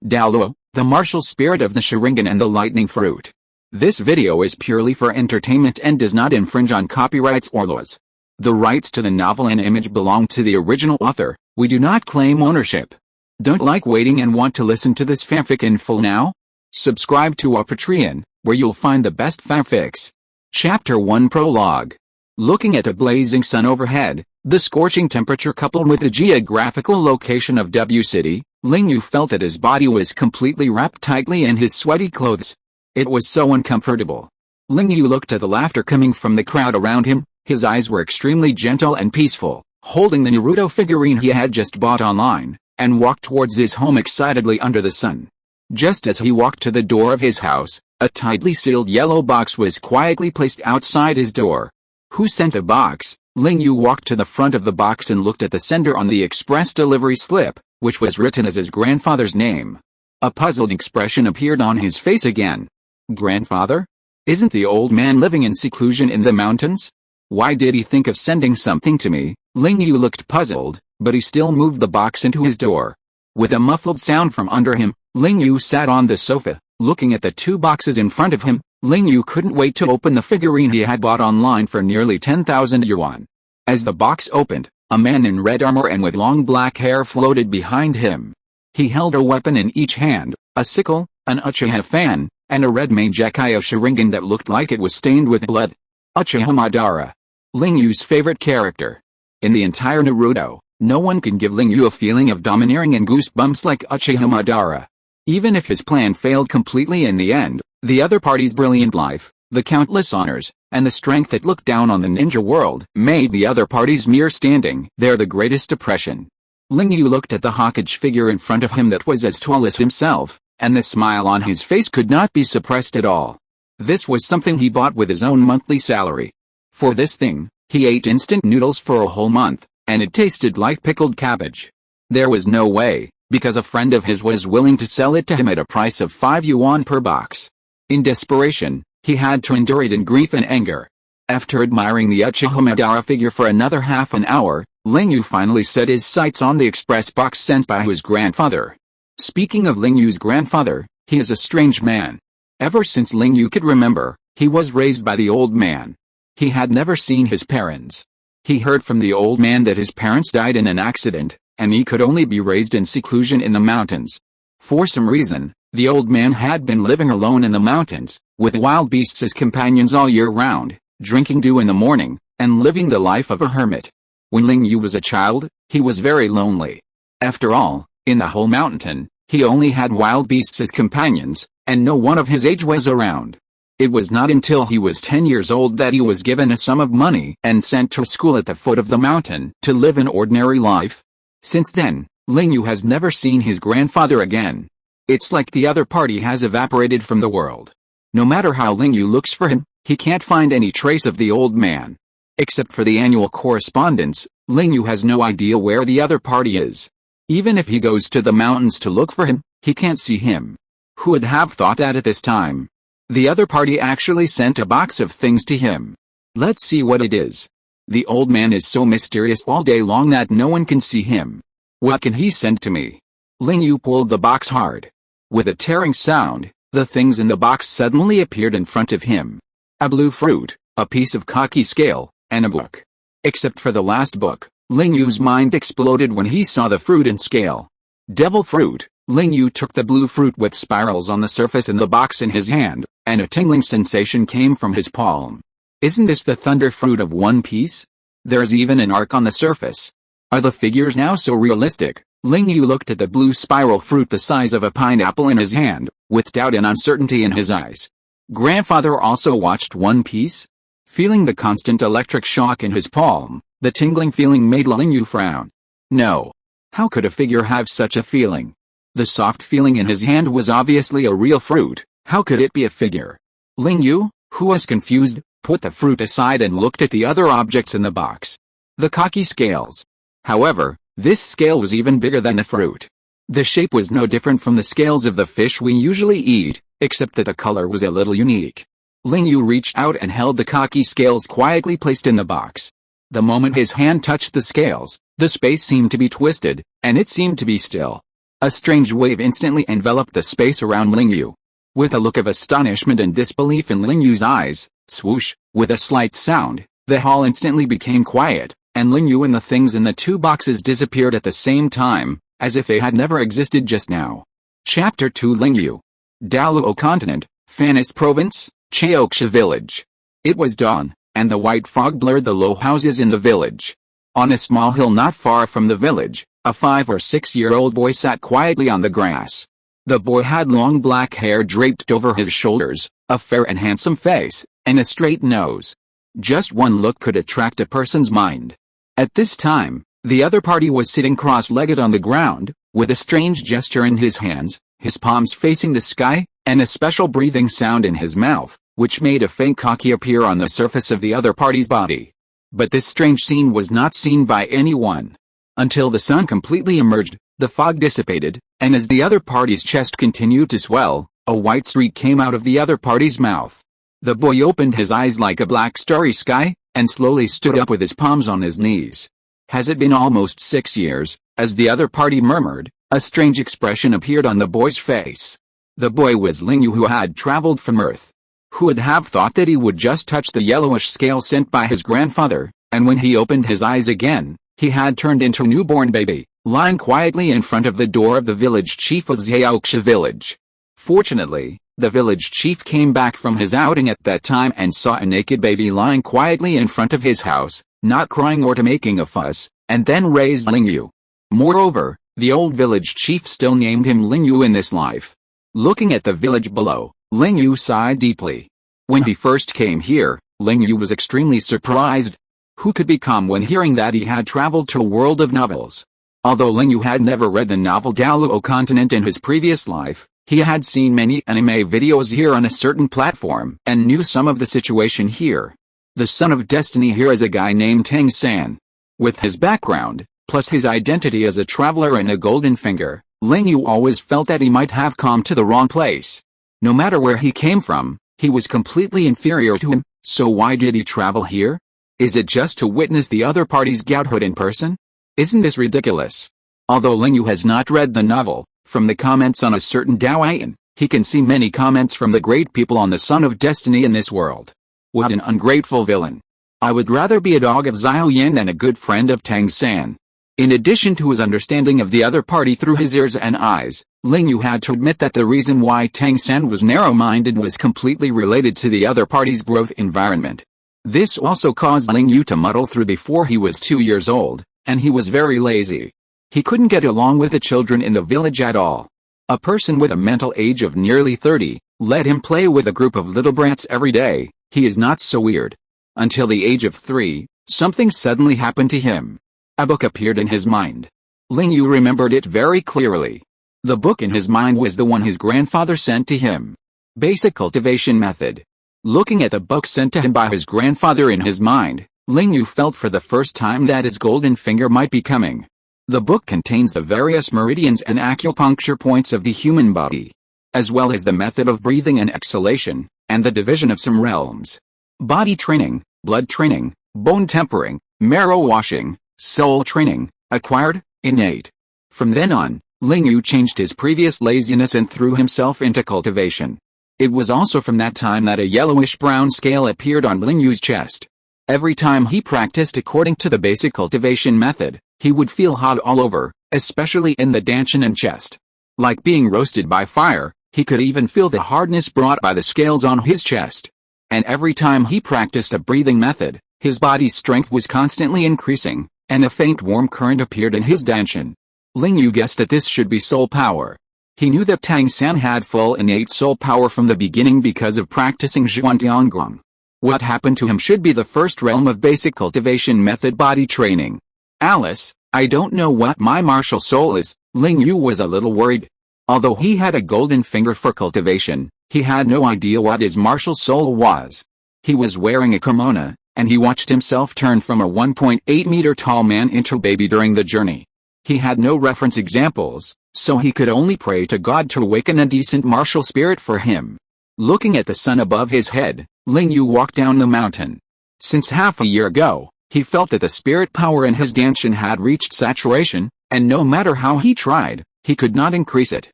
Douluo, the martial spirit of the Sharingan and the lightning fruit. This video is purely for entertainment and does not infringe on copyrights or laws. The rights to the novel and image belong to the original author. We do not claim ownership. Don't like waiting and want to listen to this fanfic in full now? Subscribe to our Patreon, where you'll find the best fanfics. Chapter 1 Prologue. Looking at a blazing sun overhead, the scorching temperature coupled with the geographical location of W City, Ling Yu felt that his body was completely wrapped tightly in his sweaty clothes. It was so uncomfortable. Ling Yu looked at the laughter coming from the crowd around him. His eyes were extremely gentle and peaceful, holding the Naruto figurine he had just bought online, and walked towards his home excitedly under the sun. Just as he walked to the door of his house, a tightly sealed yellow box was quietly placed outside his door. Who sent the box? Ling Yu walked to the front of the box and looked at the sender on the express delivery slip, which was written as his grandfather's name. A puzzled expression appeared on his face again. Grandfather? Isn't the old man living in seclusion in the mountains? Why did he think of sending something to me? Ling Yu looked puzzled, but he still moved the box into his door. With a muffled sound from under him, Ling Yu sat on the sofa, looking at the two boxes in front of him. Ling Yu couldn't wait to open the figurine he had bought online for nearly 10,000 yuan. As the box opened, a man in red armor and with long black hair floated behind him. He held a weapon in each hand, a sickle, an Uchiha fan, and a red Mangekyou Sharingan that looked like it was stained with blood. Uchiha Madara. Ling Yu's favorite character. In the entire Naruto, no one can give Ling Yu a feeling of domineering and goosebumps like Uchiha Madara. Even if his plan failed completely in the end, the other party's brilliant life, the countless honors, and the strength that looked down on the ninja world made the other party's mere standing there the greatest depression. Ling Yu looked at the Hokage figure in front of him that was as tall as himself, and the smile on his face could not be suppressed at all. This was something he bought with his own monthly salary. For this thing, he ate instant noodles for a whole month, and it tasted like pickled cabbage. There was no way, because a friend of his was willing to sell it to him at a price of 5 yuan per box. In desperation, he had to endure it in grief and anger. After admiring the Uchiha Madara figure for another half an hour, Ling Yu finally set his sights on the express box sent by his grandfather. Speaking of Ling Yu's grandfather, he is a strange man. Ever since Ling Yu could remember, he was raised by the old man. He had never seen his parents. He heard from the old man that his parents died in an accident, and he could only be raised in seclusion in the mountains. For some reason, the old man had been living alone in the mountains, with wild beasts as companions all year round, drinking dew in the morning, and living the life of a hermit. When Ling Yu was a child, he was very lonely. After all, in the whole mountain, he only had wild beasts as companions, and no one of his age was around. It was not until he was 10 years old that he was given a sum of money and sent to school at the foot of the mountain to live an ordinary life. Since then, Ling Yu has never seen his grandfather again. It's like the other party has evaporated from the world. No matter how Ling Yu looks for him, he can't find any trace of the old man. Except for the annual correspondence, Ling Yu has no idea where the other party is. Even if he goes to the mountains to look for him, he can't see him. Who would have thought that at this time? The other party actually sent a box of things to him. Let's see what it is. The old man is so mysterious all day long that no one can see him. What can he send to me? Ling Yu pulled the box hard. With a tearing sound, the things in the box suddenly appeared in front of him. A blue fruit, a piece of khaki scale, and a book. Except for the last book, Ling Yu's mind exploded when he saw the fruit and scale. Devil fruit. Ling Yu took the blue fruit with spirals on the surface and the box in his hand, and a tingling sensation came from his palm. Isn't this the thunder fruit of One Piece? There's even an arc on the surface. Are the figures now so realistic? Ling Yu looked at the blue spiral fruit the size of a pineapple in his hand, with doubt and uncertainty in his eyes. Grandfather also watched One Piece? Feeling the constant electric shock in his palm, the tingling feeling made Ling Yu frown. No. How could a figure have such a feeling? The soft feeling in his hand was obviously a real fruit. How could it be a figure? Ling Yu, who was confused, put the fruit aside and looked at the other objects in the box. The khaki scales. However, this scale was even bigger than the fruit. The shape was no different from the scales of the fish we usually eat, except that the color was a little unique. Ling Yu reached out and held the khaki scales quietly placed in the box. The moment his hand touched the scales, the space seemed to be twisted, and it seemed to be still. A strange wave instantly enveloped the space around Ling Yu. With a look of astonishment and disbelief in Ling Yu's eyes, swoosh, with a slight sound, the hall instantly became quiet, and Ling Yu and the things in the 2 boxes disappeared at the same time, as if they had never existed just now. Chapter 2 Ling Yu. Douluo Continent, Fanis Province, Cheoksha Village. It was dawn, and the white fog blurred the low houses in the village. On a small hill not far from the village, a 5 or 6-year-old boy sat quietly on the grass. The boy had long black hair draped over his shoulders, a fair and handsome face, and a straight nose. Just one look could attract a person's mind. At this time, the other party was sitting cross-legged on the ground, with a strange gesture in his hands, his palms facing the sky, and a special breathing sound in his mouth, which made a faint kaki appear on the surface of the other party's body. But this strange scene was not seen by anyone. Until the sun completely emerged, the fog dissipated, and as the other party's chest continued to swell, a white streak came out of the other party's mouth. The boy opened his eyes like a black starry sky, and slowly stood up with his palms on his knees. Has it been almost 6 years? As the other party murmured, a strange expression appeared on the boy's face. The boy was Ling Yu, who had traveled from Earth. Who would have thought that he would just touch the yellowish scale sent by his grandfather, and when he opened his eyes again, he had turned into a newborn baby, lying quietly in front of the door of the village chief of Cheoksha village. Fortunately, the village chief came back from his outing at that time and saw a naked baby lying quietly in front of his house, not crying or making a fuss, and then raised Ling Yu. Moreover, the old village chief still named him Ling Yu in this life. Looking at the village below, Ling Yu sighed deeply. When he first came here, Ling Yu was extremely surprised. Who could be calm when hearing that he had traveled to a world of novels? Although Ling Yu had never read the novel Douluo Continent in his previous life, he had seen many anime videos here on a certain platform and knew some of the situation here. The son of destiny here is a guy named Tang San. With his background, plus his identity as a traveler and a golden finger, Ling Yu always felt that he might have come to the wrong place. No matter where he came from, he was completely inferior to him, so why did he travel here? Is it just to witness the other party's godhood in person? Isn't this ridiculous? Although Ling Yu has not read the novel, from the comments on a certain Douyin, he can see many comments from the great people on the son of destiny in this world. What an ungrateful villain. I would rather be a dog of Xiao Yan than a good friend of Tang San. In addition to his understanding of the other party through his ears and eyes, Ling Yu had to admit that the reason why Tang San was narrow-minded was completely related to the other party's growth environment. This also caused Ling Yu to muddle through before he was 2 years old, and he was very lazy. He couldn't get along with the children in the village at all. A person with a mental age of nearly 30, let him play with a group of little brats every day, he is not so weird. Until the age of 3, something suddenly happened to him. A book appeared in his mind. Ling Yu remembered it very clearly. The book in his mind was the one his grandfather sent to him. Basic Cultivation Method. Looking at the book sent to him by his grandfather in his mind, Ling Yu felt for the first time that his golden finger might be coming. The book contains the various meridians and acupuncture points of the human body, as well as the method of breathing and exhalation, and the division of some realms. Body training, blood training, bone tempering, marrow washing, soul training, acquired, innate. From then on, Ling Yu changed his previous laziness and threw himself into cultivation. It was also from that time that a yellowish-brown scale appeared on Ling Yu's chest. Every time he practiced according to the basic cultivation method, he would feel hot all over, especially in the danchin and chest. Like being roasted by fire, he could even feel the hardness brought by the scales on his chest. And every time he practiced a breathing method, his body's strength was constantly increasing, and a faint warm current appeared in his danchin. Ling Yu guessed that this should be soul power. He knew that Tang San had full innate soul power from the beginning because of practicing Zhuangdianggong. What happened to him should be the first realm of basic cultivation method body training. Alice, I don't know what my martial soul is. Ling Yu was a little worried. Although he had a golden finger for cultivation, he had no idea what his martial soul was. He was wearing a kimono, and he watched himself turn from a 1.8-meter tall man into a baby during the journey. He had no reference examples, so he could only pray to God to awaken a decent martial spirit for him. Looking at the sun above his head, Ling Yu walked down the mountain. Since half a year ago, he felt that the spirit power in his danchin had reached saturation, and no matter how he tried, He could not increase it.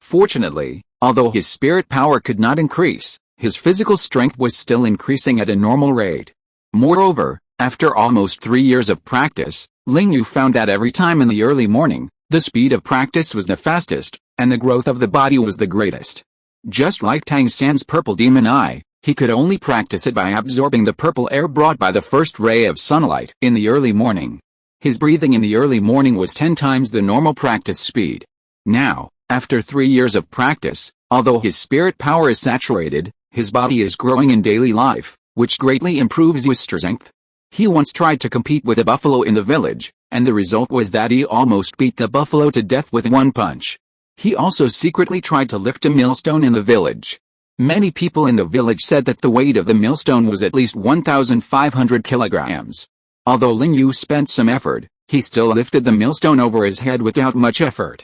Fortunately, although his spirit power could not increase, his physical strength was still increasing at a normal rate. Moreover, after almost 3 years of practice, Ling Yu found that every time in the early morning, the speed of practice was the fastest, and the growth of the body was the greatest. Just like Tang San's purple demon eye, he could only practice it by absorbing the purple air brought by the first ray of sunlight in the early morning. His breathing in the early morning was 10 times the normal practice speed. Now, after 3 years of practice, although his spirit power is saturated, his body is growing in daily life, which greatly improves his strength. He once tried to compete with a buffalo in the village, and the result was that he almost beat the buffalo to death with one punch. He also secretly tried to lift a millstone in the village. Many people in the village said that the weight of the millstone was at least 1,500 kilograms. Although Ling Yu spent some effort, he still lifted the millstone over his head without much effort.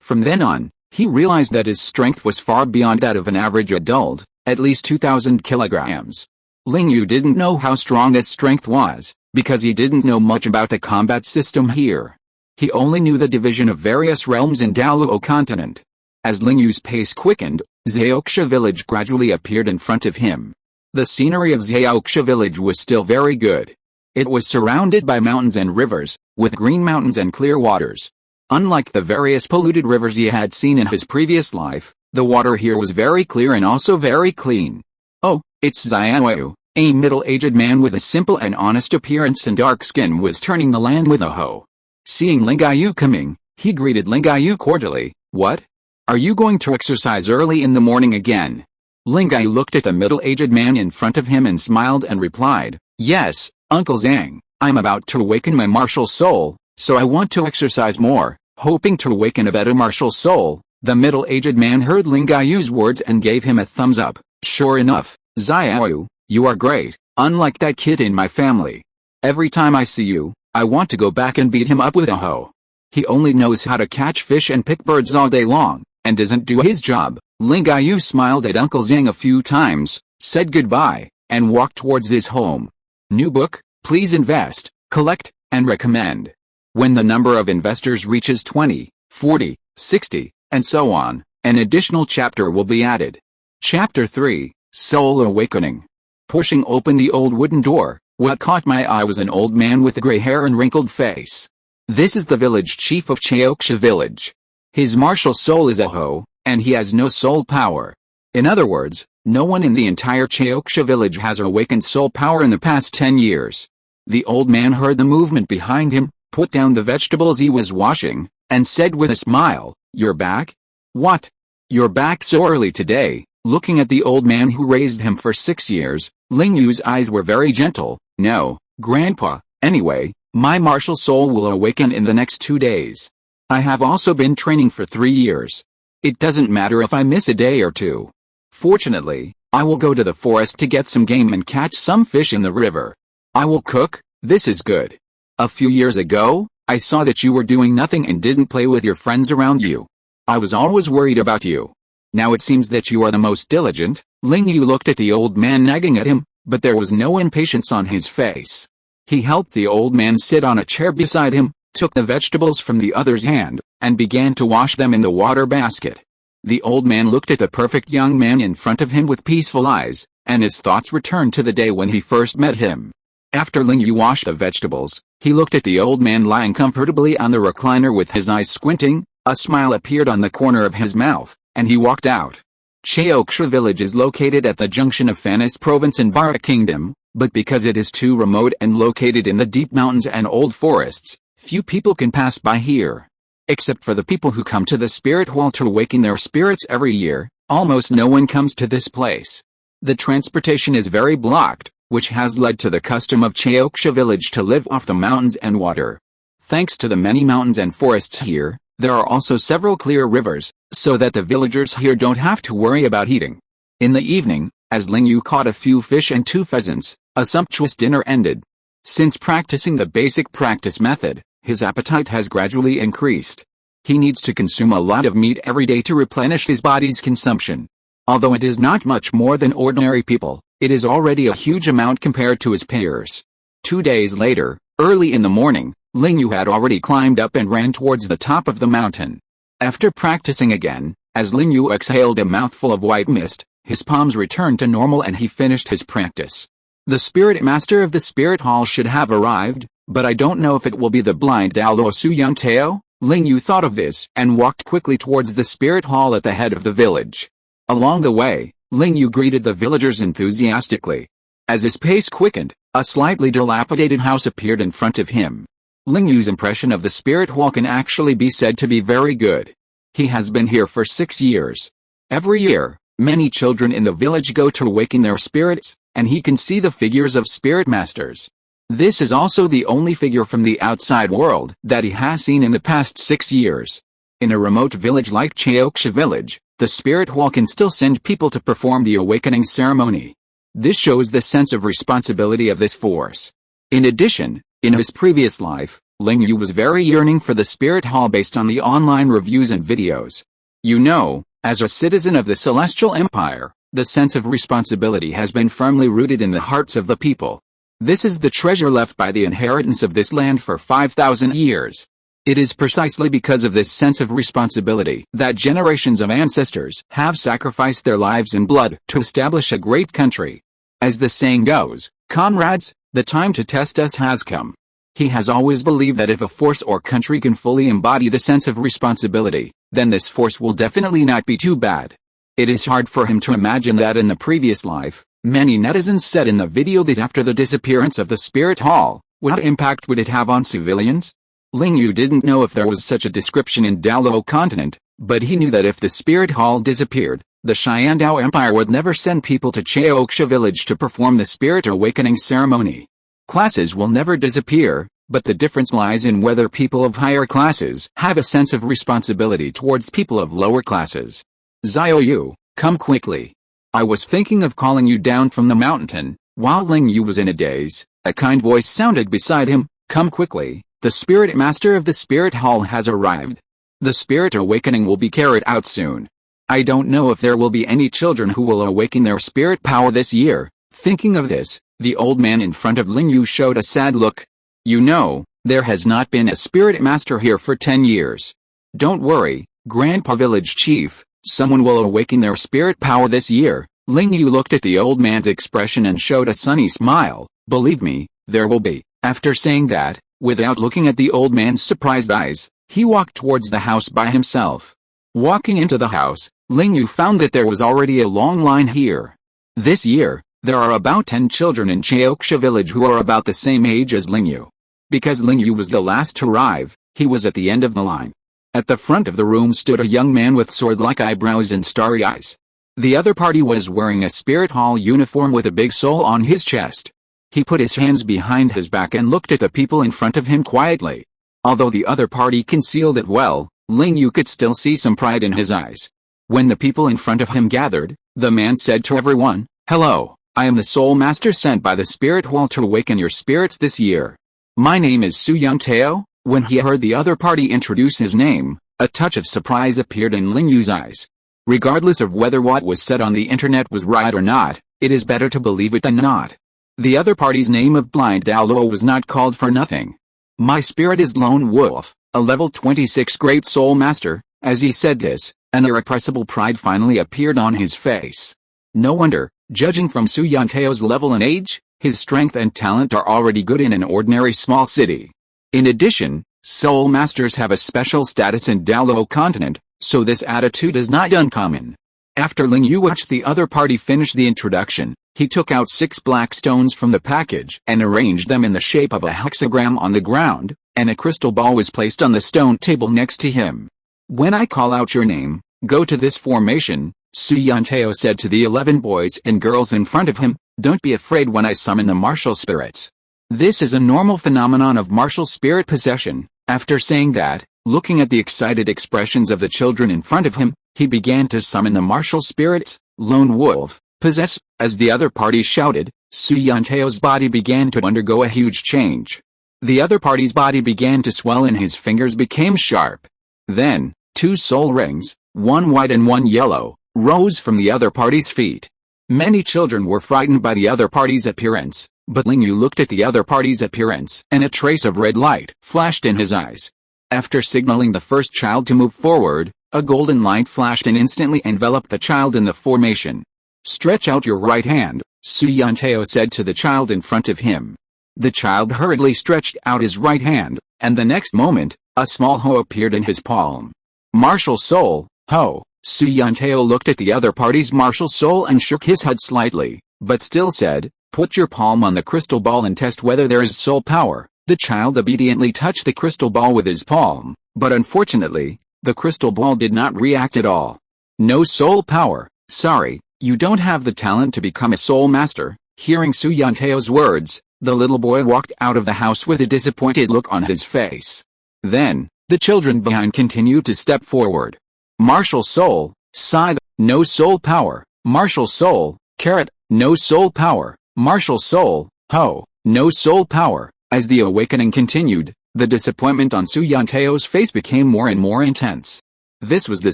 From then on, he realized that his strength was far beyond that of an average adult, at least 2,000 kilograms. Ling Yu didn't know how strong this strength was, because he didn't know much about the combat system here. He only knew the division of various realms in Douluo continent. As Ling Yu's pace quickened, Zhaoxia village gradually appeared in front of him. The scenery of Zhaoxia village was still very good. It was surrounded by mountains and rivers, with green mountains and clear waters. Unlike the various polluted rivers he had seen in his previous life, the water here was very clear and also very clean. Oh, it's Xiaoyu, a middle-aged man with a simple and honest appearance and dark skin was turning the land with a hoe. Seeing Ling Yu coming, he greeted Ling Yu cordially. What? Are you going to exercise early in the morning again? Ling Yu looked at the middle-aged man in front of him and smiled and replied, Yes, Uncle Zhang, I'm about to awaken my martial soul, so I want to exercise more, hoping to awaken a better martial soul. The middle-aged man heard Ling Yu's words and gave him a thumbs up. Sure enough, Xiaoyu, you are great, unlike that kid in my family. Every time I see you, I want to go back and beat him up with a hoe. He only knows how to catch fish and pick birds all day long, and doesn't do his job. Ling Yu smiled at Uncle Zhang a few times, said goodbye, and walked towards his home. New book, please invest, collect, and recommend. When the number of investors reaches 20, 40, 60, and so on, an additional chapter will be added. Chapter 3, Soul Awakening. Pushing open the old wooden door, what caught my eye was an old man with gray hair and wrinkled face. This is the village chief of Zhaoxia village. His martial soul is a hoe, and he has no soul power. In other words, no one in the entire Zhaoxia village has awakened soul power in the past 10 years. The old man heard the movement behind him, put down the vegetables he was washing, and said with a smile, You're back? What? You're back so early today? Looking at the old man who raised him for 6 years, Ling Yu's eyes were very gentle. No, Grandpa, anyway, my martial soul will awaken in the next 2 days. I have also been training for 3 years. It doesn't matter if I miss a day or two. Fortunately, I will go to the forest to get some game and catch some fish in the river. I will cook, this is good. A few years ago, I saw that you were doing nothing and didn't play with your friends around you. I was always worried about you. Now it seems that you are the most diligent. Ling Yu looked at the old man nagging at him, but there was no impatience on his face. He helped the old man sit on a chair beside him, took the vegetables from the other's hand, and began to wash them in the water basket. The old man looked at the perfect young man in front of him with peaceful eyes, and his thoughts returned to the day when he first met him. After Ling Yu washed the vegetables, he looked at the old man lying comfortably on the recliner with his eyes squinting. A smile appeared on the corner of his mouth, and he walked out. Zhaoxia village is located at the junction of Fanis province and Bara kingdom, but because it is too remote and located in the deep mountains and old forests, few people can pass by here. Except for the people who come to the spirit hall to awaken their spirits every year, almost no one comes to this place. The transportation is very blocked, which has led to the custom of Zhaoxia village to live off the mountains and water. Thanks to the many mountains and forests here, there are also several clear rivers, so that the villagers here don't have to worry about eating. In the evening, as Ling Yu caught a few fish and 2 pheasants, a sumptuous dinner ended. Since practicing the basic practice method, his appetite has gradually increased. He needs to consume a lot of meat every day to replenish his body's consumption. Although it is not much more than ordinary people, it is already a huge amount compared to his peers. 2 days later, early in the morning, Ling Yu had already climbed up and ran towards the top of the mountain. After practicing again, as Ling Yu exhaled a mouthful of white mist, his palms returned to normal and he finished his practice. The spirit master of the spirit hall should have arrived, but I don't know if it will be the blind Douluo Su Yangtao. Ling Yu thought of this and walked quickly towards the spirit hall at the head of the village. Along the way, Ling Yu greeted the villagers enthusiastically. As his pace quickened, a slightly dilapidated house appeared in front of him. Ling Yu's impression of the spirit hall can actually be said to be very good. He has been here for 6 years. Every year, many children in the village go to awaken their spirits, and he can see the figures of spirit masters. This is also the only figure from the outside world that he has seen in the past 6 years. In a remote village like Cheoksha village, the spirit hall can still send people to perform the awakening ceremony. This shows the sense of responsibility of this force. In addition, in his previous life, Ling Yu was very yearning for the spirit hall based on the online reviews and videos. You know, as a citizen of the Celestial Empire, the sense of responsibility has been firmly rooted in the hearts of the people. This is the treasure left by the inheritance of this land for 5,000 years. It is precisely because of this sense of responsibility that generations of ancestors have sacrificed their lives in blood to establish a great country. As the saying goes, comrades, the time to test us has come. He has always believed that if a force or country can fully embody the sense of responsibility, then this force will definitely not be too bad. It is hard for him to imagine that in the previous life, many netizens said in the video that after the disappearance of the spirit hall, what impact would it have on civilians? Ling Yu didn't know if there was such a description in Douluo continent, but he knew that if the spirit hall disappeared, the Xiandao Empire would never send people to Cheoksha village to perform the spirit awakening ceremony. Classes will never disappear, but the difference lies in whether people of higher classes have a sense of responsibility towards people of lower classes. Xiao Yu, come quickly. I was thinking of calling you down from the mountain. While Ling Yu was in a daze, a kind voice sounded beside him, come quickly. The spirit master of the spirit hall has arrived. The spirit awakening will be carried out soon. I don't know if there will be any children who will awaken their spirit power this year. Thinking of this, the old man in front of Ling Yu showed a sad look. You know, there has not been a spirit master here for 10 years. Don't worry, Grandpa Village Chief, someone will awaken their spirit power this year. Ling Yu looked at the old man's expression and showed a sunny smile. Believe me, there will be. After saying that, without looking at the old man's surprised eyes, he walked towards the house by himself. Walking into the house, Ling Yu found that there was already a long line here. This year, there are about 10 children in Cheoksha village who are about the same age as Ling Yu. Because Ling Yu was the last to arrive, he was at the end of the line. At the front of the room stood a young man with sword-like eyebrows and starry eyes. The other party was wearing a spirit hall uniform with a big soul on his chest. He put his hands behind his back and looked at the people in front of him quietly. Although the other party concealed it well, Ling Yu could still see some pride in his eyes. When the people in front of him gathered, the man said to everyone, "Hello, I am the soul master sent by the spirit hall to awaken your spirits this year. My name is Su Yangtao." When he heard the other party introduce his name, a touch of surprise appeared in Ling Yu's eyes. Regardless of whether what was said on the internet was right or not, it is better to believe it than not. The other party's name of blind Douluo was not called for nothing. My spirit is Lone Wolf, a level 26 great soul master. As he said this, an irrepressible pride finally appeared on his face. No wonder, judging from Su Yantao's level and age, his strength and talent are already good in an ordinary small city. In addition, soul masters have a special status in Douluo continent, so this attitude is not uncommon. After Ling Yu watched the other party finish the introduction, he took out 6 black stones from the package and arranged them in the shape of a hexagram on the ground, and a crystal ball was placed on the stone table next to him. When I call out your name, go to this formation, Su Yantao said to the 11 boys and girls in front of him. Don't be afraid when I summon the martial spirits. This is a normal phenomenon of martial spirit possession. After saying that, looking at the excited expressions of the children in front of him, he began to summon the martial spirits. Lone Wolf, possess. As the other party shouted, Su Yantao's body began to undergo a huge change. The other party's body began to swell and his fingers became sharp. Then, 2 soul rings, one white and one yellow, rose from the other party's feet. Many children were frightened by the other party's appearance, but Ling Yu looked at the other party's appearance and a trace of red light flashed in his eyes. After signaling the first child to move forward, a golden light flashed and instantly enveloped the child in the formation. "Stretch out your right hand," Su Yanteo said to the child in front of him. The child hurriedly stretched out his right hand, and the next moment, a small hoe appeared in his palm. "Martial soul, hoe." Su Yanteo looked at the other party's martial soul and shook his head slightly, but still said, "Put your palm on the crystal ball and test whether there is soul power." The child obediently touched the crystal ball with his palm, but unfortunately, the crystal ball did not react at all. "No soul power, sorry, you don't have the talent to become a soul master." Hearing Su Yanteo's words, the little boy walked out of the house with a disappointed look on his face. Then, the children behind continued to step forward. "Martial soul, scythe, no soul power. Martial soul, carrot, no soul power. Martial soul, hoe, no soul power." As the awakening continued, the disappointment on Su Yanteo's face became more and more intense. This was the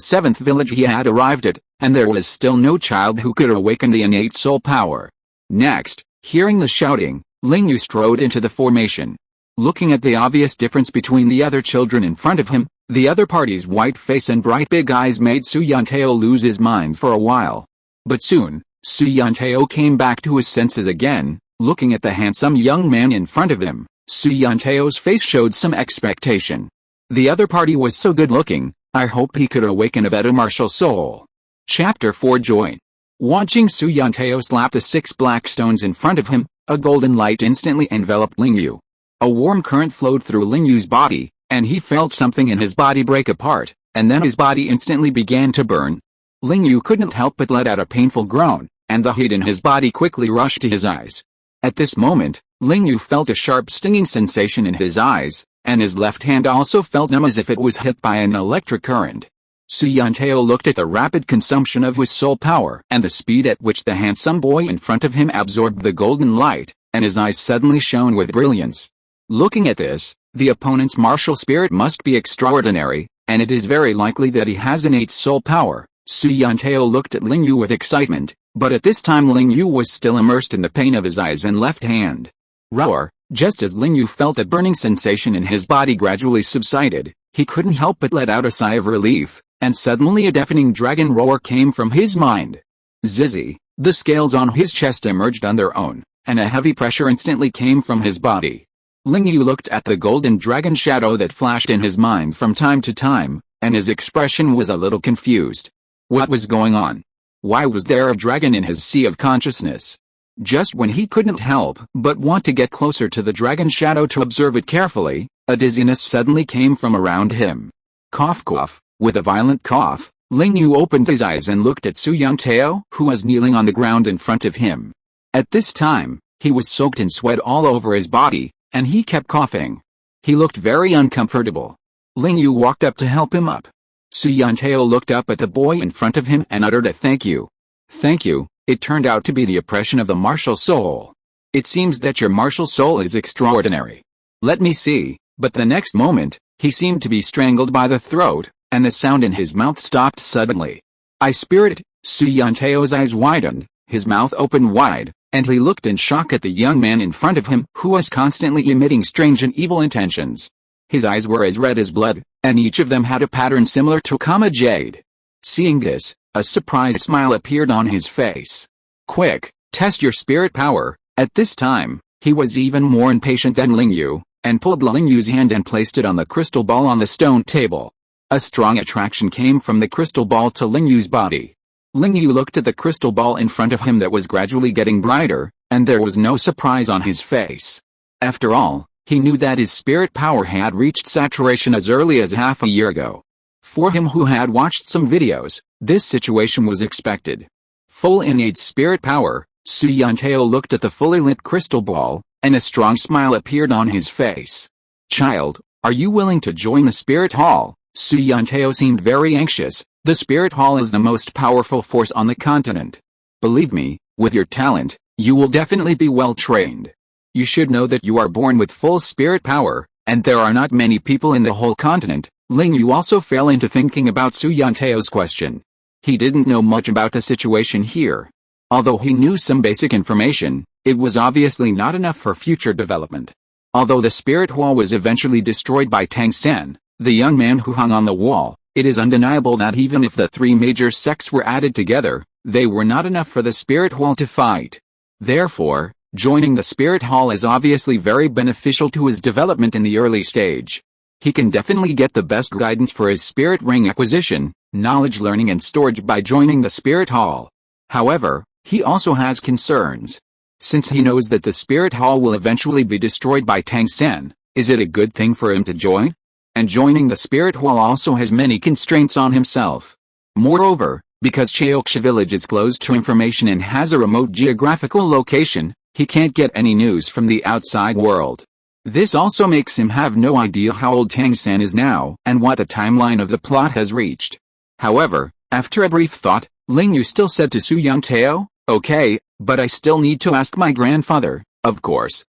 7th village he had arrived at, and there was still no child who could awaken the innate soul power. Next, hearing the shouting, Ling Yu strode into the formation. Looking at the obvious difference between the other children in front of him, the other party's white face and bright big eyes made Su Yanteo lose his mind for a while. But soon, Su Yanteo came back to his senses again. Looking at the handsome young man in front of him, Su Yanteo's face showed some expectation. The other party was so good looking, I hope he could awaken a better martial soul. Chapter 4 Joy. Watching Su Yanteo slap the 6 black stones in front of him, a golden light instantly enveloped Ling Yu. A warm current flowed through Ling Yu's body, and he felt something in his body break apart, and then his body instantly began to burn. Ling Yu couldn't help but let out a painful groan, and the heat in his body quickly rushed to his eyes. At this moment, Ling Yu felt a sharp stinging sensation in his eyes, and his left hand also felt numb as if it was hit by an electric current. Su Yanteo looked at the rapid consumption of his soul power and the speed at which the handsome boy in front of him absorbed the golden light, and his eyes suddenly shone with brilliance. Looking at this, the opponent's martial spirit must be extraordinary, and it is very likely that he has innate soul power. Su Yanteo looked at Ling Yu with excitement, but at this time Ling Yu was still immersed in the pain of his eyes and left hand. Roar! Just as Ling Yu felt a burning sensation in his body gradually subsided, he couldn't help but let out a sigh of relief, and suddenly a deafening dragon roar came from his mind. Zizzy! The scales on his chest emerged on their own, and a heavy pressure instantly came from his body. Ling Yu looked at the golden dragon shadow that flashed in his mind from time to time, and his expression was a little confused. What was going on? Why was there a dragon in his sea of consciousness? Just when he couldn't help but want to get closer to the dragon shadow to observe it carefully, a dizziness suddenly came from around him. Cough cough. With a violent cough, Ling Yu opened his eyes and looked at Su Yanteo, who was kneeling on the ground in front of him. At this time, he was soaked in sweat all over his body, and he kept coughing. He looked very uncomfortable. Ling Yu walked up to help him up. Su Yanteo looked up at the boy in front of him and uttered a thank you. Thank you. It turned out to be the oppression of the martial soul. It seems that your martial soul is extraordinary. Let me see. But the next moment, he seemed to be strangled by the throat, and the sound in his mouth stopped suddenly. I spirit. Su Yanteo's eyes widened, his mouth opened wide, and he looked in shock at the young man in front of him who was constantly emitting strange and evil intentions. His eyes were as red as blood, and each of them had a pattern similar to Kama jade. Seeing this, a surprised smile appeared on his face. Quick, test your spirit power. At this time, he was even more impatient than Ling Yu, and pulled Ling Yu's hand and placed it on the crystal ball on the stone table. A strong attraction came from the crystal ball to Ling Yu's body. Ling Yu looked at the crystal ball in front of him that was gradually getting brighter, and there was no surprise on his face. After all, he knew that his spirit power had reached saturation as early as half a year ago. For him who had watched some videos, this situation was expected. Full innate spirit power, Su Yanteo looked at the fully lit crystal ball, and a strong smile appeared on his face. Child, are you willing to join the spirit hall? Su Yanteo seemed very anxious. The spirit hall is the most powerful force on the continent. Believe me, with your talent, you will definitely be well trained. You should know that you are born with full spirit power, and there are not many people in the whole continent. Ling Yu also fell into thinking about Su Yanteo's question. He didn't know much about the situation here. Although he knew some basic information, it was obviously not enough for future development. Although the spirit hall was eventually destroyed by Tang Sen, The young man who hung on the wall. It is undeniable that even if the three major sects were added together, they were not enough for the Spirit Hall to fight. Therefore, joining the Spirit Hall is obviously very beneficial to his development in the early stage. He can definitely get the best guidance for his Spirit Ring acquisition, knowledge learning and storage by joining the Spirit Hall. However, he also has concerns. Since he knows that the Spirit Hall will eventually be destroyed by Tang Sen, is it a good thing for him to join? And joining the Spirit Hall also has many constraints on himself. Moreover, because Chaoksha village is closed to information and has a remote geographical location, he can't get any news from the outside world. This also makes him have no idea how old Tang San is now and what the timeline of the plot has reached. However, after a brief thought, Ling Yu still said to Su Yanteo, "Okay, but I still need to ask my grandfather." Of course.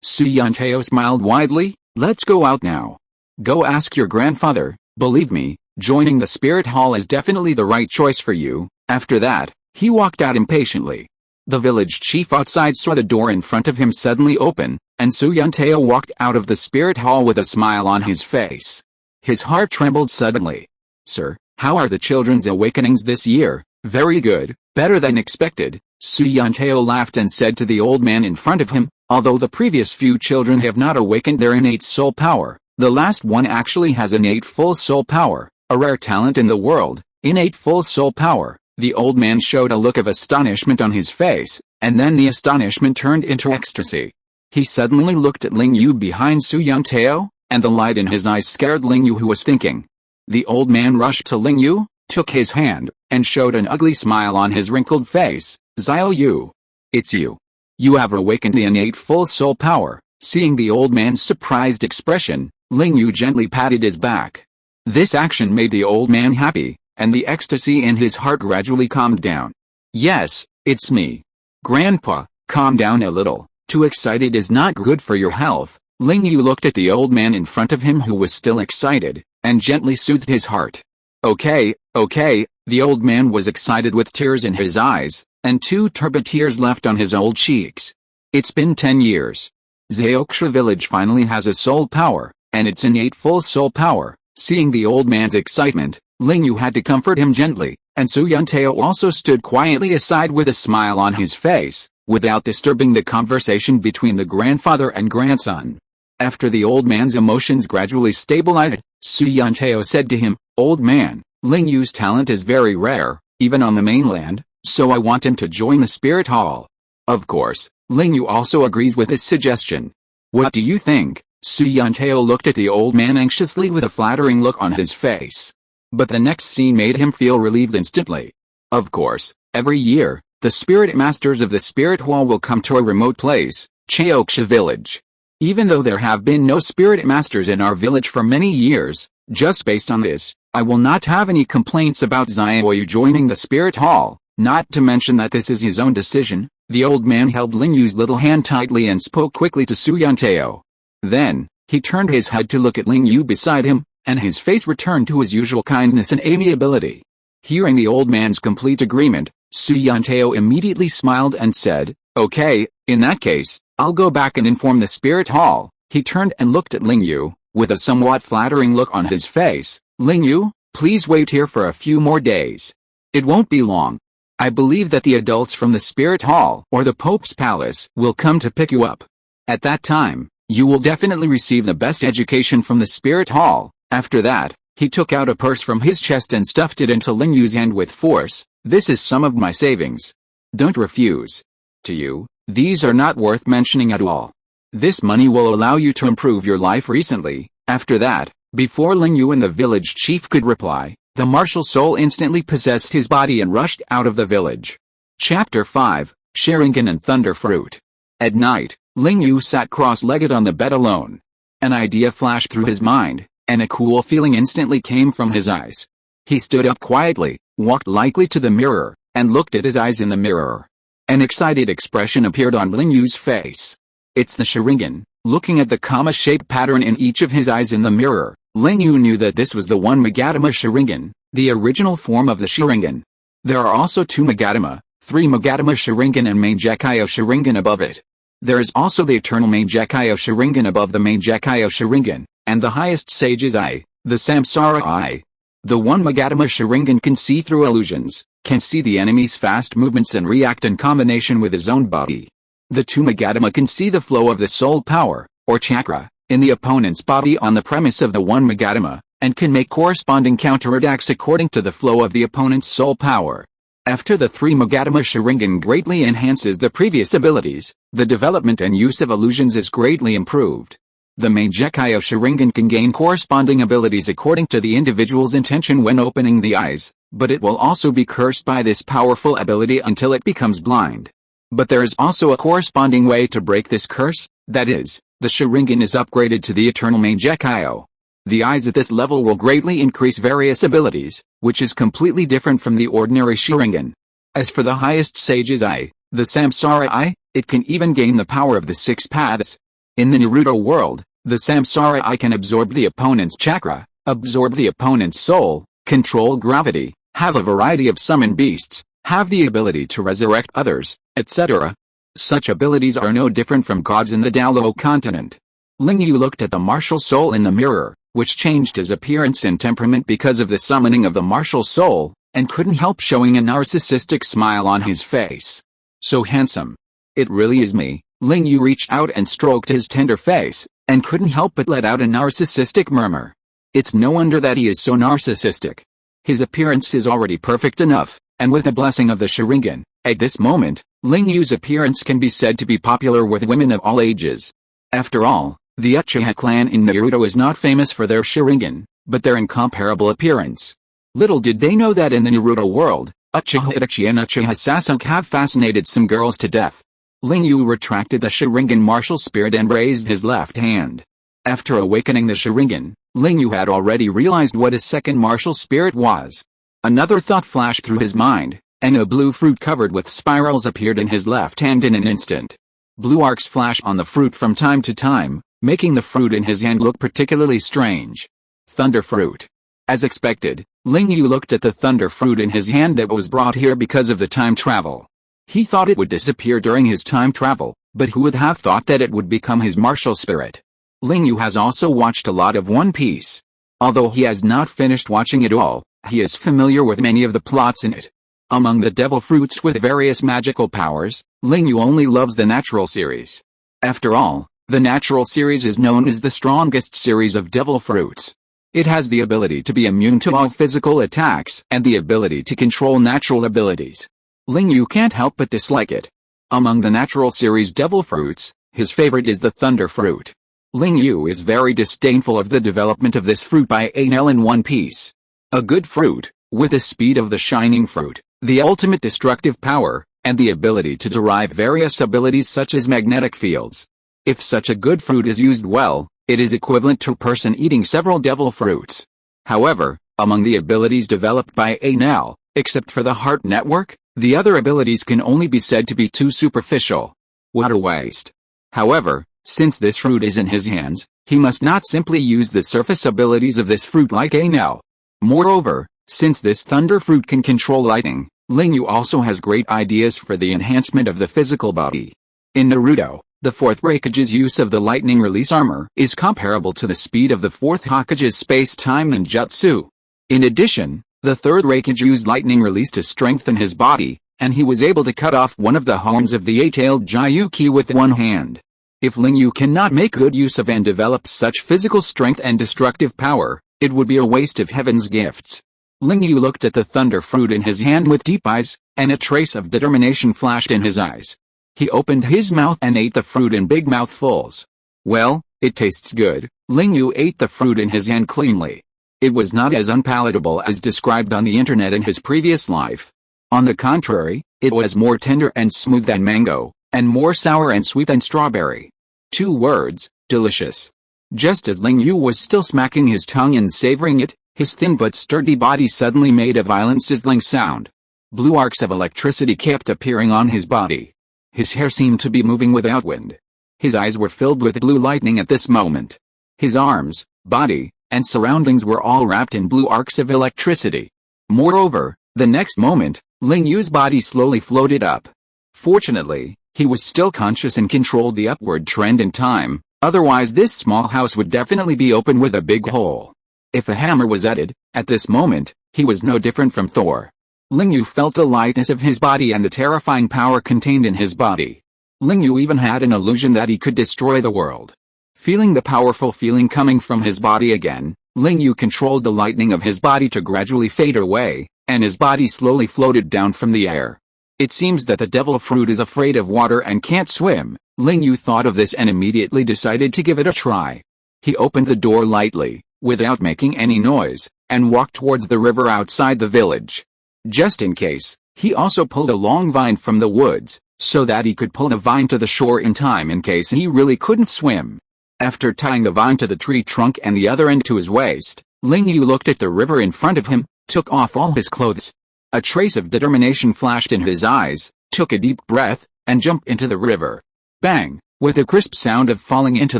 Su Yanteo smiled widely. "Let's go out now. Go ask your grandfather. Believe me, joining the Spirit Hall is definitely the right choice for you." After that, he walked out impatiently. The village chief outside saw the door in front of him suddenly open, and Su Yanteo walked out of the Spirit Hall with a smile on his face. His heart trembled suddenly. "Sir, how are the children's awakenings this year?" "Very good, better than expected," Su Yanteo laughed and said to the old man in front of him, "Although the previous few children have not awakened their innate soul power, the last one actually has innate full soul power, a rare talent in the world, innate full soul power." The old man showed a look of astonishment on his face, and then the astonishment turned into ecstasy. He suddenly looked at Ling Yu behind Su Yanteo, and the light in his eyes scared Ling Yu, who was thinking. The old man rushed to Ling Yu, took his hand, and showed an ugly smile on his wrinkled face. "Xiao Yu. It's you. You have awakened the innate full soul power." Seeing the old man's surprised expression, Ling Yu gently patted his back. This action made the old man happy, and the ecstasy in his heart gradually calmed down. "Yes, it's me. Grandpa, calm down a little. Too excited is not good for your health." Ling Yu looked at the old man in front of him, who was still excited, and gently soothed his heart. Okay. The old man was excited with tears in his eyes, and 2 turbid tears left on his old cheeks. It's been 10 years. Chaoksha village finally has a soul power, and its innate full soul power. Seeing the old man's excitement, Ling Yu had to comfort him gently, and Su Yanteo also stood quietly aside with a smile on his face, without disturbing the conversation between the grandfather and grandson. After the old man's emotions gradually stabilized, Su Yanteo said to him, "Old man, Ling Yu's talent is very rare, even on the mainland, so I want him to join the Spirit Hall." Of course, Ling Yu also agrees with this suggestion. "What do you think?" Su Yanteo looked at the old man anxiously with a flattering look on his face. But the next scene made him feel relieved instantly. Of course, every year, the spirit masters of the Spirit Hall will come to a remote place, Chaoksha village. Even though there have been no spirit masters in our village for many years, just based on this, I will not have any complaints about Xiaoyu joining the Spirit Hall, not to mention that this is his own decision. The old man held Ling Yu's little hand tightly and spoke quickly to Su Yanteo. Then, he turned his head to look at Ling Yu beside him, and his face returned to his usual kindness and amiability. Hearing the old man's complete agreement, Su Yanteo immediately smiled and said, "Okay, in that case, I'll go back and inform the Spirit Hall." He turned and looked at Ling Yu, with a somewhat flattering look on his face. "Ling Yu, please wait here for a few more days. It won't be long. I believe that the adults from the Spirit Hall or the Pope's Palace will come to pick you up. At that time, you will definitely receive the best education from the Spirit Hall." After that, he took out a purse from his chest and stuffed it into Ling Yu's hand with force. "This is some of my savings. Don't refuse. To you, these are not worth mentioning at all. This money will allow you to improve your life recently." After that, before Ling Yu and the village chief could reply, the martial soul instantly possessed his body and rushed out of the village. Chapter 5, Sharingan and Thunder Fruit. At night, Ling Yu sat cross-legged on the bed alone. An idea flashed through his mind, and a cool feeling instantly came from his eyes. He stood up quietly, walked lightly to the mirror, and looked at his eyes in the mirror. An excited expression appeared on Ling Yu's face. It's the Sharingan. Looking at the comma-shaped pattern in each of his eyes in the mirror, Ling Yu knew that this was the one Magatama Sharingan, the original form of the Sharingan. There are also 2 Magatama, 3 Magatama Sharingan and Mangekyo Sharingan above it. There is also the eternal Mangekyo Sharingan above the Mangekyo Sharingan, And the highest sage's eye, the Samsara eye. The one Magatama Sharingan can see through illusions, can see the enemy's fast movements and react in combination with his own body. The two Magatama can see the flow of the soul power, or chakra, in the opponent's body on the premise of the one Magatama, and can make corresponding counterattacks according to the flow of the opponent's soul power. After the three Magatama Sharingan greatly enhances the previous abilities, the development and use of illusions is greatly improved. The Mangekyo Sharingan can gain corresponding abilities according to the individual's intention when opening the eyes, but it will also be cursed by this powerful ability until it becomes blind. But there is also a corresponding way to break this curse, that is, the Sharingan is upgraded to the Eternal Mangekyo. The eyes at this level will greatly increase various abilities, which is completely different from the ordinary Sharingan. As for the highest sage's eye, the Samsara eye, it can even gain the power of the six paths. In the Naruto world, the Samsara eye can absorb the opponent's chakra, absorb the opponent's soul, control gravity, have a variety of summon beasts, have the ability to resurrect others, etc. Such abilities are no different from gods in the Douluo continent. Ling Yu looked at the martial soul in the mirror, which changed his appearance and temperament because of the summoning of the martial soul, and couldn't help showing a narcissistic smile on his face. So handsome. It really is me. Ling Yu reached out and stroked his tender face, and couldn't help but let out a narcissistic murmur. It's no wonder that he is so narcissistic. His appearance is already perfect enough, and with the blessing of the Sharingan, at this moment, Ling Yu's appearance can be said to be popular with women of all ages. After all, the Uchiha clan in Naruto is not famous for their Sharingan, but their incomparable appearance. Little did they know that in the Naruto world, Uchiha Itachi and Uchiha Sasuke have fascinated some girls to death. Ling Yu retracted the Sharingan martial spirit and raised his left hand. After awakening the Sharingan, Ling Yu had already realized what his second martial spirit was. Another thought flashed through his mind, and a blue fruit covered with spirals appeared in his left hand in an instant. Blue arcs flash on the fruit from time to time, making the fruit in his hand look particularly strange. Thunder fruit. As expected, Ling Yu looked at the thunder fruit in his hand that was brought here because of the time travel. He thought it would disappear during his time travel, but who would have thought that it would become his martial spirit? Ling Yu has also watched a lot of One Piece. Although he has not finished watching it all, he is familiar with many of the plots in it. Among the devil fruits with various magical powers, Ling Yu only loves the natural series. After all, the natural series is known as the strongest series of devil fruits. It has the ability to be immune to all physical attacks and the ability to control natural abilities. Ling Yu can't help but dislike it. Among the natural series devil fruits, his favorite is the thunder fruit. Ling Yu is very disdainful of the development of this fruit by Anel in One Piece. A good fruit, with the speed of the shining fruit, the ultimate destructive power, and the ability to derive various abilities such as magnetic fields. If such a good fruit is used well, it is equivalent to a person eating several devil fruits. However, among the abilities developed by Anel, except for the heart network, the other abilities can only be said to be too superficial. What a waste. However, since this fruit is in his hands, he must not simply use the surface abilities of this fruit like Anel. Moreover, since this thunder fruit can control lightning, Ling Yu also has great ideas for the enhancement of the physical body. In Naruto, the fourth Raikage's use of the lightning release armor is comparable to the speed of the fourth Hokage's space-time ninjutsu. In addition, the third Raikage used lightning release to strengthen his body, and he was able to cut off one of the horns of the eight-tailed Gyuki with one hand. If Ling Yu cannot make good use of and develop such physical strength and destructive power, it would be a waste of heaven's gifts. Ling Yu looked at the thunder fruit in his hand with deep eyes, and a trace of determination flashed in his eyes. He opened his mouth and ate the fruit in big mouthfuls. Well, it tastes good. Ling Yu ate the fruit in his hand cleanly. It was not as unpalatable as described on the internet in his previous life. On the contrary, it was more tender and smooth than mango, and more sour and sweet than strawberry. 2 words, delicious. Just as Ling Yu was still smacking his tongue and savoring it, his thin but sturdy body suddenly made a violent sizzling sound. Blue arcs of electricity kept appearing on his body. His hair seemed to be moving without wind. His eyes were filled with blue lightning at this moment. His arms, body, and surroundings were all wrapped in blue arcs of electricity. Moreover, the next moment, Ling Yu's body slowly floated up. Fortunately, he was still conscious and controlled the upward trend in time, Otherwise this small house would definitely be open with a big hole. If a hammer was added, at this moment, he was no different from Thor. Ling Yu felt the lightness of his body and the terrifying power contained in his body. Ling Yu even had an illusion that he could destroy the world. Feeling the powerful feeling coming from his body again, Ling Yu controlled the lightning of his body to gradually fade away, and his body slowly floated down from the air. It seems that the devil fruit is afraid of water and can't swim. Ling Yu thought of this and immediately decided to give it a try. He opened the door lightly, without making any noise, and walked towards the river outside the village. Just in case, he also pulled a long vine from the woods, so that he could pull the vine to the shore in time in case he really couldn't swim. After tying the vine to the tree trunk and the other end to his waist, Ling Yu looked at the river in front of him, took off all his clothes. A trace of determination flashed in his eyes, took a deep breath, and jumped into the river. Bang! With a crisp sound of falling into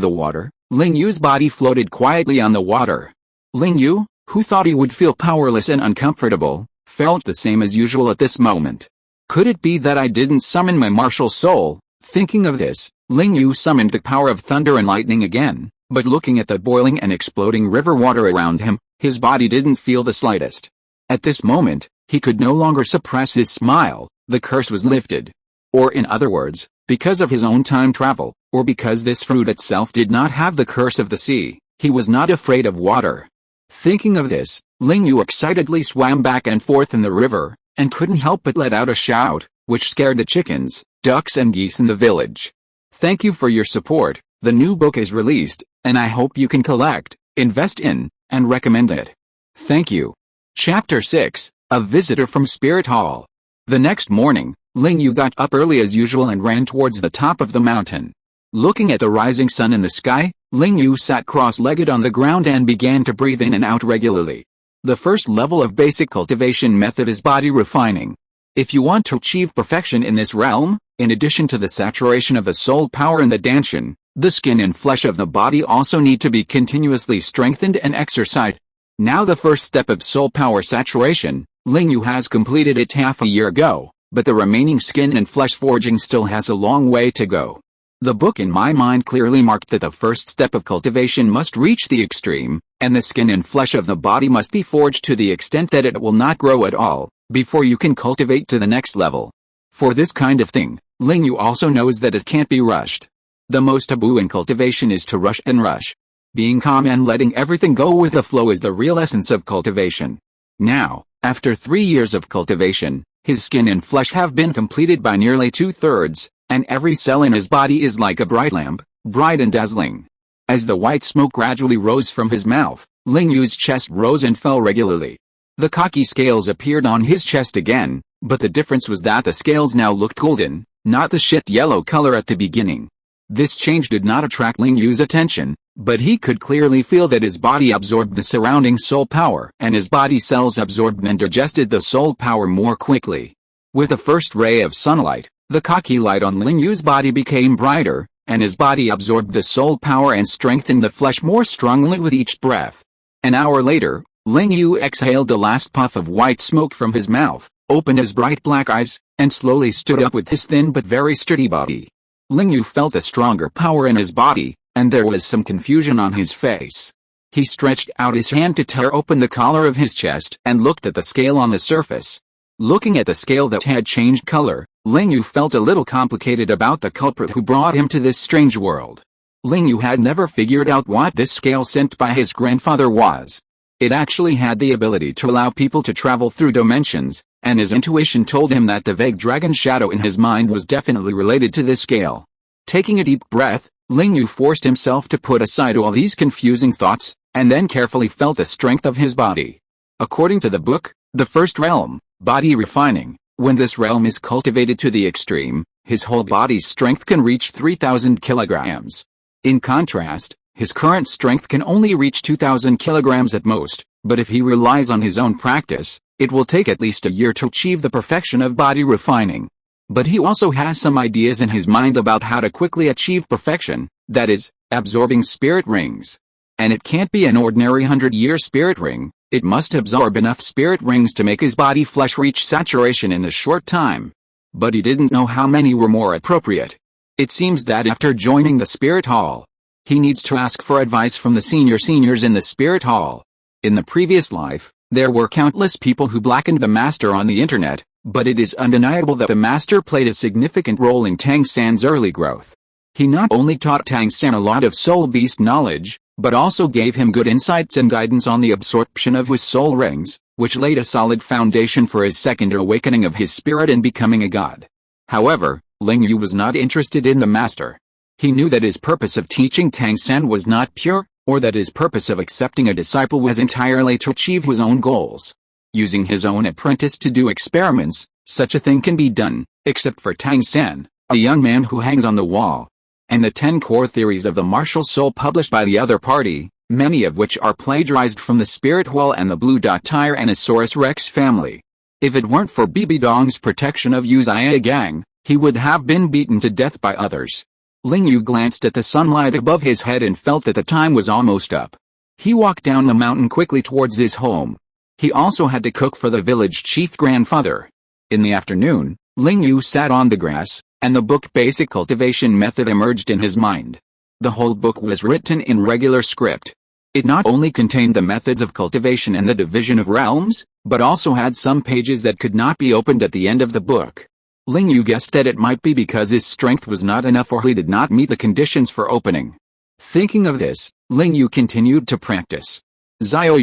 the water, Ling Yu's body floated quietly on the water. Ling Yu, who thought he would feel powerless and uncomfortable, felt the same as usual at this moment. Could it be that I didn't summon my martial soul? Thinking of this, Ling Yu summoned the power of thunder and lightning again, but looking at the boiling and exploding river water around him, his body didn't feel the slightest. At this moment, he could no longer suppress his smile. The curse was lifted. Or in other words, because of his own time travel, or because this fruit itself did not have the curse of the sea, he was not afraid of water. Thinking of this, Ling Yu excitedly swam back and forth in the river, and couldn't help but let out a shout, which scared the chickens, ducks and geese in the village. Thank you for your support. The new book is released, and I hope you can collect, invest in, and recommend it. Thank you. Chapter 6, A Visitor from Spirit Hall. The next morning, Ling Yu got up early as usual and ran towards the top of the mountain. Looking at the rising sun in the sky, Ling Yu sat cross-legged on the ground and began to breathe in and out regularly. The first level of basic cultivation method is body refining. If you want to achieve perfection in this realm, in addition to the saturation of the soul power and the danshin, the skin and flesh of the body also need to be continuously strengthened and exercised. Now the first step of soul power saturation, Ling Yu has completed it half a year ago, but the remaining skin and flesh forging still has a long way to go. The book in my mind clearly marked that the first step of cultivation must reach the extreme, and the skin and flesh of the body must be forged to the extent that it will not grow at all, before you can cultivate to the next level. For this kind of thing, Ling Yu also knows that it can't be rushed. The most taboo in cultivation is to rush and rush. Being calm and letting everything go with the flow is the real essence of cultivation. Now, after 3 years of cultivation, his skin and flesh have been completed by nearly 2/3, and every cell in his body is like a bright lamp, bright and dazzling. As the white smoke gradually rose from his mouth, Ling Yu's chest rose and fell regularly. The cocky scales appeared on his chest again, but the difference was that the scales now looked golden, not the shit yellow color at the beginning. This change did not attract Ling Yu's attention, but he could clearly feel that his body absorbed the surrounding soul power and his body cells absorbed and digested the soul power more quickly. With the first ray of sunlight, the cocky light on Ling Yu's body became brighter, and his body absorbed the soul power and strengthened the flesh more strongly with each breath. An hour later, Ling Yu exhaled the last puff of white smoke from his mouth, opened his bright black eyes, and slowly stood up with his thin but very sturdy body. Ling Yu felt a stronger power in his body, and there was some confusion on his face. He stretched out his hand to tear open the collar of his chest and looked at the scale on the surface. Looking at the scale that had changed color, Ling Yu felt a little complicated about the culprit who brought him to this strange world. Ling Yu had never figured out what this scale sent by his grandfather was. It actually had the ability to allow people to travel through dimensions, and his intuition told him that the vague dragon shadow in his mind was definitely related to this scale. Taking a deep breath, Ling Yu forced himself to put aside all these confusing thoughts, and then carefully felt the strength of his body. According to the book, the first realm, body refining, when this realm is cultivated to the extreme, his whole body's strength can reach 3,000 kilograms. In contrast, his current strength can only reach 2,000 kilograms at most, but if he relies on his own practice, it will take at least a year to achieve the perfection of body refining. But he also has some ideas in his mind about how to quickly achieve perfection, that is, absorbing spirit rings. And it can't be an ordinary 100-year spirit ring, it must absorb enough spirit rings to make his body flesh reach saturation in a short time. But he didn't know how many were more appropriate. It seems that after joining the spirit hall, He needs to ask for advice from the seniors in the spirit hall. In the previous life, there were countless people who blackened the master on the internet, but it is undeniable that the master played a significant role in Tang San's early growth. He not only taught Tang San a lot of soul beast knowledge, but also gave him good insights and guidance on the absorption of his soul rings, which laid a solid foundation for his second awakening of his spirit and becoming a god. However, Ling Yu was not interested in the master. He knew that his purpose of teaching Tang San was not pure, or that his purpose of accepting a disciple was entirely to achieve his own goals. Using his own apprentice to do experiments, such a thing can be done, except for Tang San, a young man who hangs on the wall. And the 10 core theories of the martial soul published by the other party, many of which are plagiarized from the Spirit Hall and the Blue Tyrannosaurus Rex family. If it weren't for BBDong's protection of Uzaya Gang, he would have been beaten to death by others. Ling Yu glanced at the sunlight above his head and felt that the time was almost up. He walked down the mountain quickly towards his home. He also had to cook for the village chief grandfather. In the afternoon, Ling Yu sat on the grass, and the book Basic Cultivation Method emerged in his mind. The whole book was written in regular script. It not only contained the methods of cultivation and the division of realms, but also had some pages that could not be opened at the end of the book. Ling Yu guessed that it might be because his strength was not enough or he did not meet the conditions for opening. Thinking of this, Ling Yu continued to practice. Xiao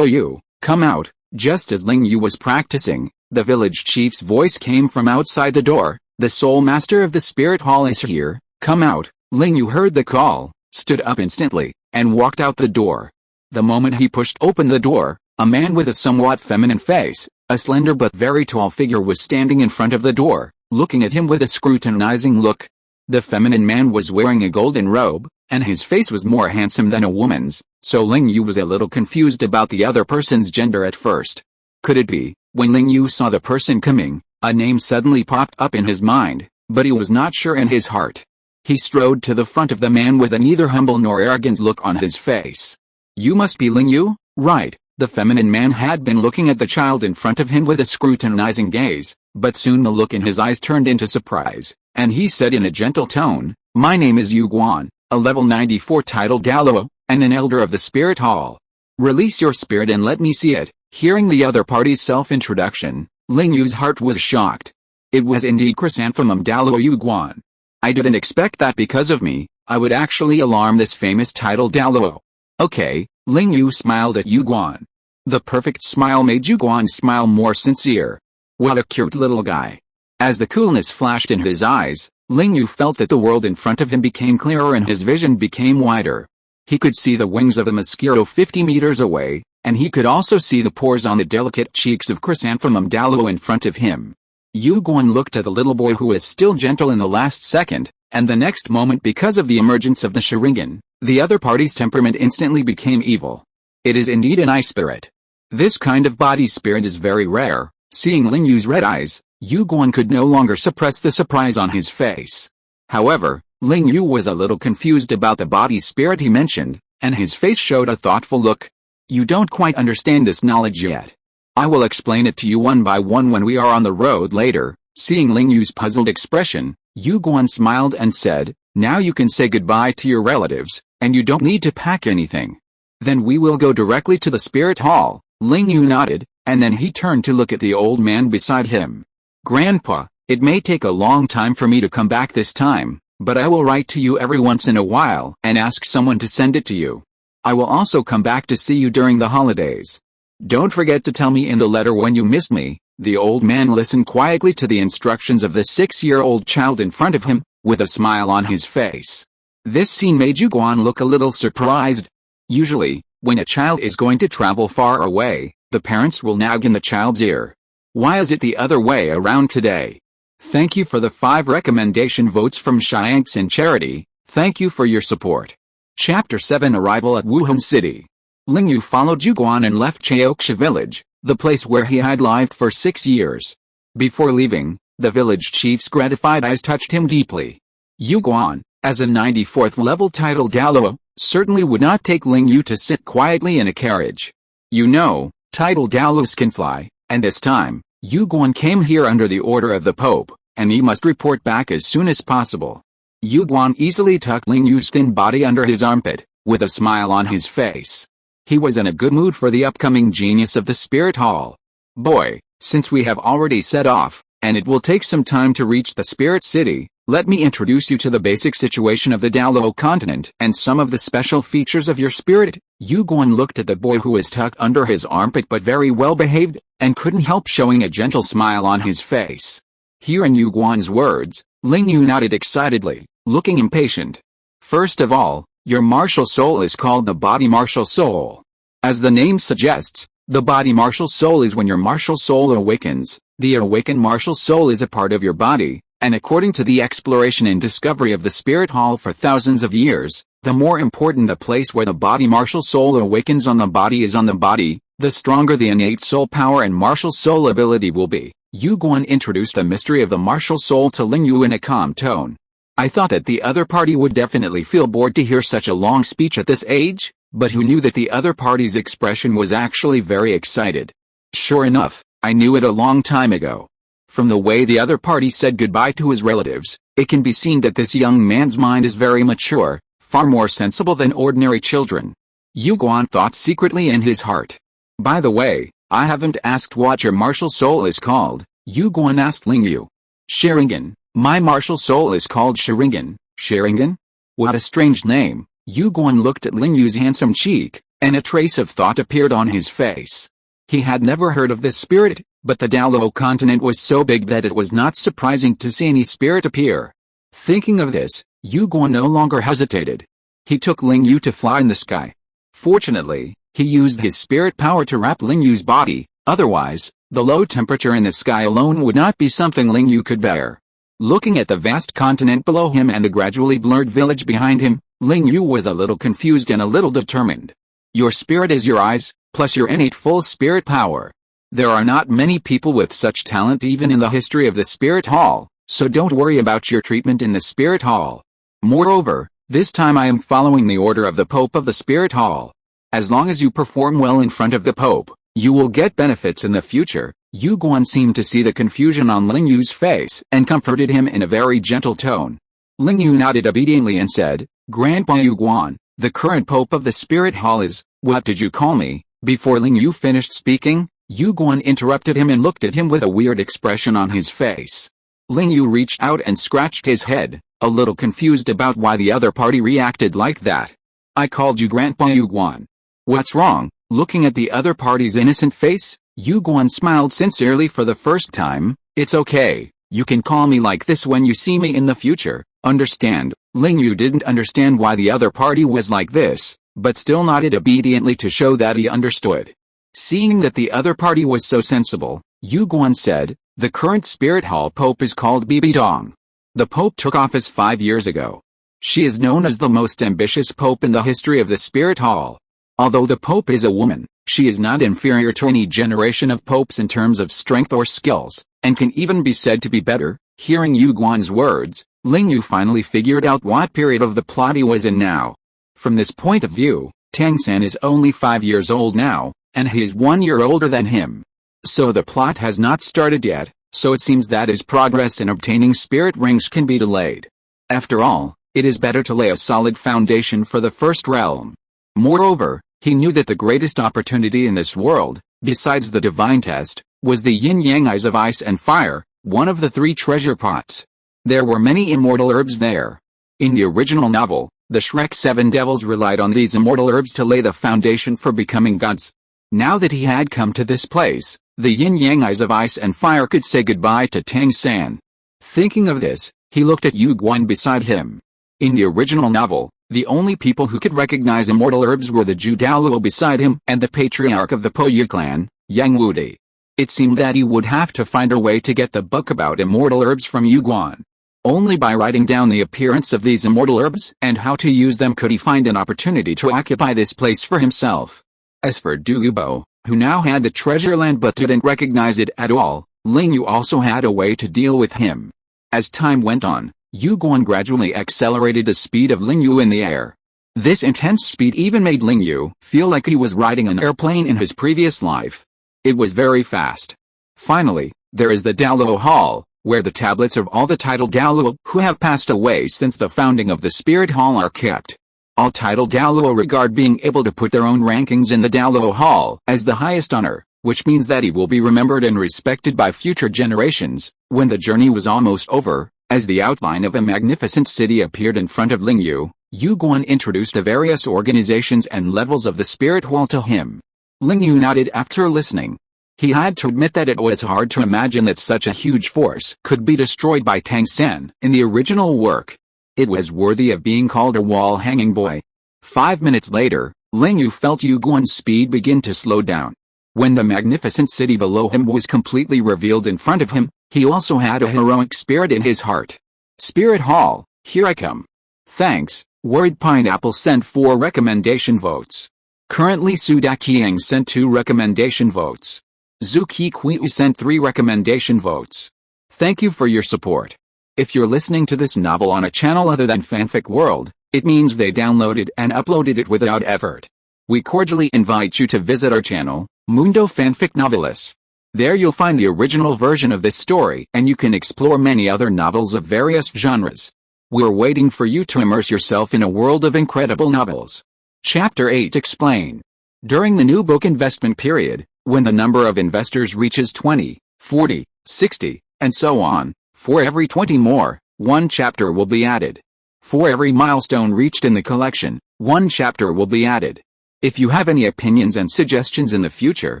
Yu, come out. Just as Ling Yu was practicing, the village chief's voice came from outside the door. The soul master of the spirit hall is here, come out. Ling Yu heard the call, stood up instantly, and walked out the door. The moment he pushed open the door, a man with a somewhat feminine face, a slender but very tall figure was standing in front of the door, looking at him with a scrutinizing look. The feminine man was wearing a golden robe, and his face was more handsome than a woman's, so Ling Yu was a little confused about the other person's gender at first. Could it be? When Ling Yu saw the person coming, a name suddenly popped up in his mind, but he was not sure in his heart. He strode to the front of the man with a neither humble nor arrogant look on his face. You must be Ling Yu, right? The feminine man had been looking at the child in front of him with a scrutinizing gaze, but soon the look in his eyes turned into surprise, and he said in a gentle tone, my name is Yu Guan, a level 94 titled Douluo, and an elder of the Spirit Hall. Release your spirit and let me see it. Hearing the other party's self-introduction, Ling Yu's heart was shocked. It was indeed Chrysanthemum Douluo Yu Guan. I didn't expect that because of me, I would actually alarm this famous title Douluo. Okay, Ling Yu smiled at Yu Guan. The perfect smile made Yu Guan smile more sincere. What a cute little guy. As the coolness flashed in his eyes, Ling Yu felt that the world in front of him became clearer and his vision became wider. He could see the wings of a mosquito 50 meters away, and he could also see the pores on the delicate cheeks of Chrysanthemum Douluo in front of him. Yu Guan looked at the little boy who was still gentle in the last second, and the next moment because of the emergence of the Sharingan, the other party's temperament instantly became evil. It is indeed an ice spirit. This kind of body spirit is very rare. Seeing Ling Yu's red eyes, Yu Guan could no longer suppress the surprise on his face. However, Ling Yu was a little confused about the body spirit he mentioned, and his face showed a thoughtful look. You don't quite understand this knowledge yet. I will explain it to you one by one when we are on the road later. Seeing Ling Yu's puzzled expression, Yu Guan smiled and said, now you can say goodbye to your relatives, and you don't need to pack anything. Then we will go directly to the spirit hall. Ling Yu nodded, and then he turned to look at the old man beside him. Grandpa, it may take a long time for me to come back this time, but I will write to you every once in a while and ask someone to send it to you. I will also come back to see you during the holidays. Don't forget to tell me in the letter when you missed me. The old man listened quietly to the instructions of the 6-year-old child in front of him, with a smile on his face. This scene made Yu Guan look a little surprised. Usually, when a child is going to travel far away, the parents will nag in the child's ear. Why is it the other way around today? Thank you for the 5 recommendation votes from Sharingan and Charity. Thank you for your support. Chapter 7 Arrival at Wuhun City. Ling Yu followed Yu Guan and left Chaoxia village, the place where he had lived for 6 years. Before leaving, the village chief's gratified eyes touched him deeply. Yu Guan, as a 94th level title Douluo, certainly would not take Ling Yu to sit quietly in a carriage. You know, title Douluos can fly, and this time, Yu Guan came here under the order of the Pope, and he must report back as soon as possible. Yu Guan easily tucked Ling Yu's thin body under his armpit, with a smile on his face. He was in a good mood for the upcoming genius of the Spirit Hall. Boy, since we have already set off, and it will take some time to reach the Spirit City, let me introduce you to the basic situation of the Douluo continent and some of the special features of your spirit. Yu Guan looked at the boy who was tucked under his armpit but very well behaved, and couldn't help showing a gentle smile on his face. Hearing Yu Guan's words, Ling Yu nodded excitedly, looking impatient. First of all, your martial soul is called the body martial soul. As the name suggests, the body martial soul is when your martial soul awakens. The awakened martial soul is a part of your body, and according to the exploration and discovery of the Spirit Hall for thousands of years, the more important the place where the body martial soul awakens on the body is on the body, the stronger the innate soul power and martial soul ability will be. Yu Guan introduced the mystery of the martial soul to Ling Yu in a calm tone. I thought that the other party would definitely feel bored to hear such a long speech at this age, but who knew that the other party's expression was actually very excited. Sure enough, I knew it a long time ago. From the way the other party said goodbye to his relatives, it can be seen that this young man's mind is very mature, far more sensible than ordinary children. Yu Guan thought secretly in his heart. By the way, I haven't asked what your martial soul is called. Yu Guan asked Ling Yu. Sharingan. My martial soul is called Sharingan. Sharingan? What a strange name. Yu Guan looked at Ling Yu's handsome cheek, and a trace of thought appeared on his face. He had never heard of this spirit, but the Douluo continent was so big that it was not surprising to see any spirit appear. Thinking of this, Yu Guan no longer hesitated. He took Ling Yu to fly in the sky. Fortunately, he used his spirit power to wrap Ling Yu's body, otherwise, the low temperature in the sky alone would not be something Ling Yu could bear. Looking at the vast continent below him and the gradually blurred village behind him, Ling Yu was a little confused and a little determined. Your spirit is your eyes, plus your innate full spirit power. There are not many people with such talent even in the history of the Spirit Hall, so don't worry about your treatment in the Spirit Hall. Moreover, this time I am following the order of the Pope of the Spirit Hall. As long as you perform well in front of the Pope, you will get benefits in the future. Yu Guan seemed to see the confusion on Ling Yu's face and comforted him in a very gentle tone. Ling Yu nodded obediently and said, Grandpa Yu Guan, the current Pope of the Spirit Hall is, what did you call me? Before Ling Yu finished speaking, Yu Guan interrupted him and looked at him with a weird expression on his face. Ling Yu reached out and scratched his head, a little confused about why the other party reacted like that. I called you Grandpa Yu Guan. What's wrong? Looking at the other party's innocent face, Yu Guan smiled sincerely for the first time. It's okay, you can call me like this when you see me in the future, understand? Ling Yu didn't understand why the other party was like this, but still nodded obediently to show that he understood. Seeing that the other party was so sensible, Yu Guan said, the current Spirit Hall Pope is called BBDong. The Pope took office 5 years ago. She is known as the most ambitious Pope in the history of the Spirit Hall. Although the Pope is a woman, she is not inferior to any generation of popes in terms of strength or skills, and can even be said to be better. Hearing Yu Guan's words, Ling Yu finally figured out what period of the plot he was in now. From this point of view, Tang San is only 5 years old now, and he is 1 year older than him. So the plot has not started yet, so it seems that his progress in obtaining spirit rings can be delayed. After all, it is better to lay a solid foundation for the first realm. Moreover, he knew that the greatest opportunity in this world, besides the divine test, was the yin-yang eyes of ice and fire, one of the 3 treasure pots. There were many immortal herbs there. In the original novel, the Shrek 7 devils relied on these immortal herbs to lay the foundation for becoming gods. Now that he had come to this place, the yin-yang eyes of ice and fire could say goodbye to Tang San. Thinking of this, he looked at Yu Guan beside him. In the original novel, the only people who could recognize immortal herbs were the Ju Douluo beside him and the patriarch of the Poyu clan, Yang Wudi. It seemed that he would have to find a way to get the book about immortal herbs from Yu Guan. Only by writing down the appearance of these immortal herbs and how to use them could he find an opportunity to occupy this place for himself. As for Douluo, who now had the treasure land but didn't recognize it at all, Ling Yu also had a way to deal with him. As time went on, Yu Guan gradually accelerated the speed of Ling Yu in the air. This intense speed even made Ling Yu feel like he was riding an airplane in his previous life. It was very fast. Finally, there is the Douluo Hall, where the tablets of all the titled Douluo who have passed away since the founding of the Spirit Hall are kept. All titled Douluo regard being able to put their own rankings in the Douluo Hall as the highest honor, which means that he will be remembered and respected by future generations. When the journey was almost over, as the outline of a magnificent city appeared in front of Ling Yu, Yu Guan introduced the various organizations and levels of the Spirit Hall to him. Ling Yu nodded after listening. He had to admit that it was hard to imagine that such a huge force could be destroyed by Tang Sen in the original work. It was worthy of being called a wall-hanging boy. 5 minutes later, Ling Yu felt Yu Guan's speed begin to slow down. When the magnificent city below him was completely revealed in front of him, he also had a heroic spirit in his heart. Spirit Hall, here I come. Thanks. Worried Pineapple sent 4 recommendation votes. Currently Sudakiang sent 2 recommendation votes. Zuki Qiu sent 3 recommendation votes. Thank you for your support. If you're listening to this novel on a channel other than Fanfic World, it means they downloaded and uploaded it without effort. We cordially invite you to visit our channel, Mundo Fanfic Novelis. There you'll find the original version of this story and you can explore many other novels of various genres. We're waiting for you to immerse yourself in a world of incredible novels. Chapter 8 Explain. During the new book investment period, when the number of investors reaches 20, 40, 60, and so on, for every 20 more, 1 chapter will be added. For every milestone reached in the collection, 1 chapter will be added. If you have any opinions and suggestions in the future,